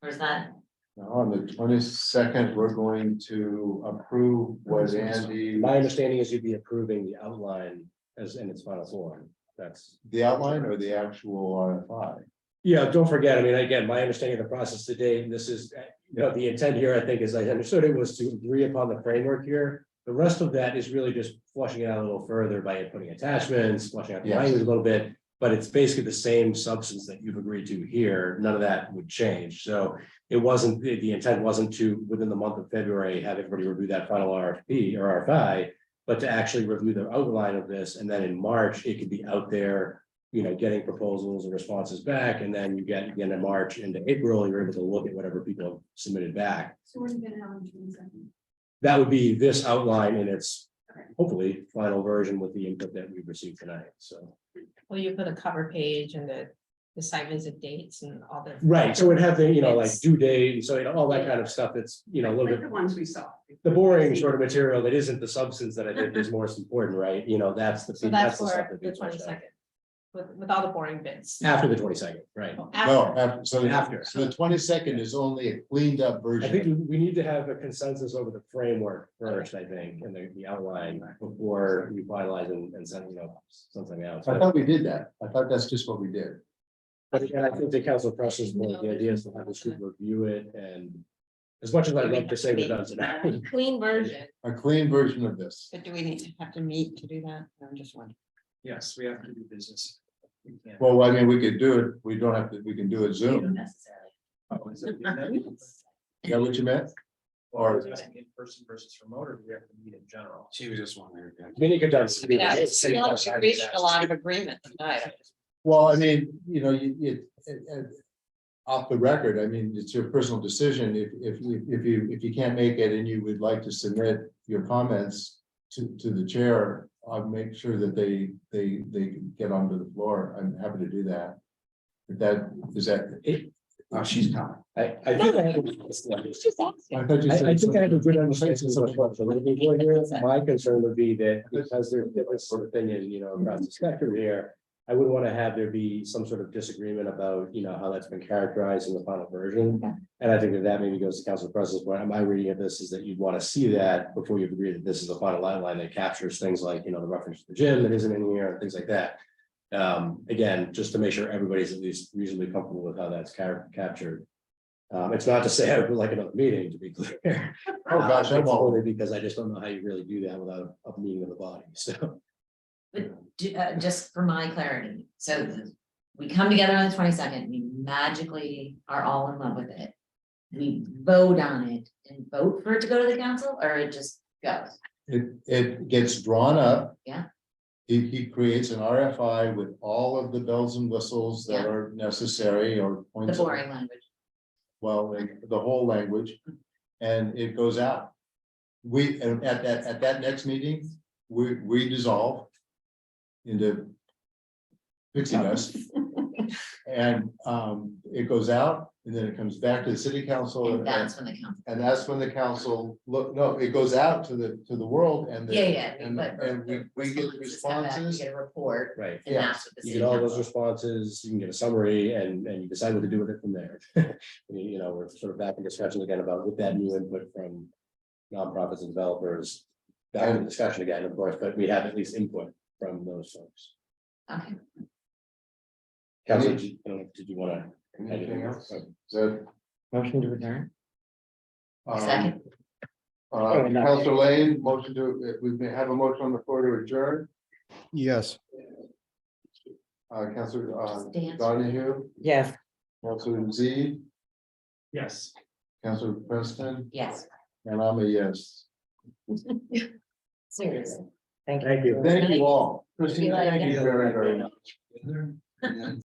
[SPEAKER 10] Or is that?
[SPEAKER 1] Now, on the 22nd, we're going to approve what Andy,
[SPEAKER 2] My understanding is you'd be approving the outline as in its final form. That's.
[SPEAKER 1] the outline or the actual RFI?
[SPEAKER 2] Yeah, don't forget, I mean, again, my understanding of the process today, and this is, the intent here, I think, as I understood it, was to agree upon the framework here. The rest of that is really just flushing it out a little further by putting attachments, flushing out the
[SPEAKER 1] Yes.
[SPEAKER 2] language a little bit. But it's basically the same substance that you've agreed to here. None of that would change. So it wasn't, the intent wasn't to, within the month of February, have everybody review that final RFP or RFI, but to actually review the outline of this. And then in March, it could be out there, getting proposals and responses back. And then you get again in March into April, you're able to look at whatever people have submitted back.
[SPEAKER 9] So we're gonna have on 22nd.
[SPEAKER 2] That would be this outline in its hopefully, final version with the input that we've received tonight, so.
[SPEAKER 7] Well, you put a cover page and the site visit dates and all the.
[SPEAKER 2] Right, so it have the, like
[SPEAKER 7] It's-
[SPEAKER 2] due date, so all that kind of stuff, it's, a little
[SPEAKER 8] Like
[SPEAKER 2] bit.
[SPEAKER 8] the ones we saw.
[SPEAKER 2] The boring sort of material that isn't the substance that I think is most important, right? That's the.
[SPEAKER 7] So that's
[SPEAKER 2] the stuff
[SPEAKER 7] for
[SPEAKER 2] that
[SPEAKER 7] the
[SPEAKER 2] gets pushed out.
[SPEAKER 7] 22nd, with all the boring bits.
[SPEAKER 2] After the 22nd, right?
[SPEAKER 7] Oh,
[SPEAKER 1] No,
[SPEAKER 7] after.
[SPEAKER 1] so
[SPEAKER 2] After.
[SPEAKER 1] so the 22nd is only a cleaned up
[SPEAKER 2] I
[SPEAKER 1] version.
[SPEAKER 2] think we need to have a consensus over the framework first, I think, and the outline before we finalize and send, something else.
[SPEAKER 1] I thought we did that. I thought that's just what we did.
[SPEAKER 2] But again, I think the council presses more, the idea is to have the group review it, and as much as I'd love to say we're done tonight.
[SPEAKER 7] Clean version.
[SPEAKER 1] A clean version of this.
[SPEAKER 9] But do we need to have to meet to do that? I'm just wondering.
[SPEAKER 5] Yes, we have to do business. We can't-
[SPEAKER 1] Well, I mean, we could do it. We don't have to, we can do it
[SPEAKER 10] Not
[SPEAKER 1] Zoom.
[SPEAKER 10] necessarily.
[SPEAKER 5] Oh, is it-
[SPEAKER 1] Is that what you meant?
[SPEAKER 5] Or
[SPEAKER 1] Or
[SPEAKER 5] is it in person versus remote, or do we have to meet in general?
[SPEAKER 11] She was just wondering.
[SPEAKER 2] Many could done.
[SPEAKER 9] Yeah, I feel like we reached a lot of agreement tonight.
[SPEAKER 1] well, I mean, off the record, I mean, it's your personal decision. If you can't make it and you would like to submit your comments to the chair, I'll make sure that they get onto the floor. I'm happy to do that. If that, is that?
[SPEAKER 11] Oh, she's coming.
[SPEAKER 2] I think I had.
[SPEAKER 9] Just asking.
[SPEAKER 1] I thought you
[SPEAKER 2] I
[SPEAKER 1] said.
[SPEAKER 2] think I have a good understanding of what we're looking for here. My concern would be that because there's difference of opinion, across the spectrum here. I wouldn't want to have there be some sort of disagreement about, how that's been characterized in the final version. And I think that maybe goes to council president's point. My reading of this is that you'd want to see that before you agree that this is the final outline that captures things like, the reference to the gym that isn't in here and things like that. Again, just to make sure everybody's at least reasonably comfortable with how that's captured. It's not to say I would like another meeting, to be clear.
[SPEAKER 1] Oh, gosh, I
[SPEAKER 2] It's
[SPEAKER 1] won't.
[SPEAKER 2] only because I just don't know how you really do that without a meeting of the body, so.
[SPEAKER 10] But just for my clarity, so we come together on the 22nd, we magically are all in love with it. We vote on it and vote for it to go to the council, or it just goes?
[SPEAKER 1] It gets drawn up.
[SPEAKER 10] Yeah.
[SPEAKER 1] He creates an RFI with all of the bells and whistles that
[SPEAKER 10] Yeah.
[SPEAKER 1] are necessary or
[SPEAKER 10] The
[SPEAKER 1] points. of-
[SPEAKER 10] boring language.
[SPEAKER 1] Well, the whole language, and it goes out. And at that next meeting, we dissolve into fixing us. And it goes out, and then it comes back to the city council.
[SPEAKER 10] And that's when the council.
[SPEAKER 1] And that's when the council it goes out to the world and. And we get responses.
[SPEAKER 10] We get a report,
[SPEAKER 2] Right.
[SPEAKER 10] and that's what the
[SPEAKER 2] You
[SPEAKER 10] city
[SPEAKER 2] get all those
[SPEAKER 10] council.
[SPEAKER 2] responses, you can get a summary and you decide what to do with it from there. We're sort of back in discussion again about with that new input from nonprofits and developers. Back in discussion again, of course, but we have at least input from those folks.
[SPEAKER 10] Okay,
[SPEAKER 2] Council, did you want to?
[SPEAKER 1] Anything else? So,
[SPEAKER 12] Motion to adjourn?
[SPEAKER 10] Second.
[SPEAKER 1] Councilor Lane, motion to, we have a motion on the floor to adjourn.
[SPEAKER 4] Yes.
[SPEAKER 1] Councilor
[SPEAKER 10] Just dance.
[SPEAKER 1] Donahue,
[SPEAKER 12] Yes.
[SPEAKER 1] Councilor Z,
[SPEAKER 5] Yes.
[SPEAKER 1] Councilor Preston,
[SPEAKER 10] yes,
[SPEAKER 1] and I'm a yes.
[SPEAKER 10] seriously.
[SPEAKER 12] Thank you.
[SPEAKER 2] Thank you.
[SPEAKER 1] Thank you all. Christine,
[SPEAKER 10] like
[SPEAKER 1] thank you
[SPEAKER 10] it.
[SPEAKER 1] very, very much.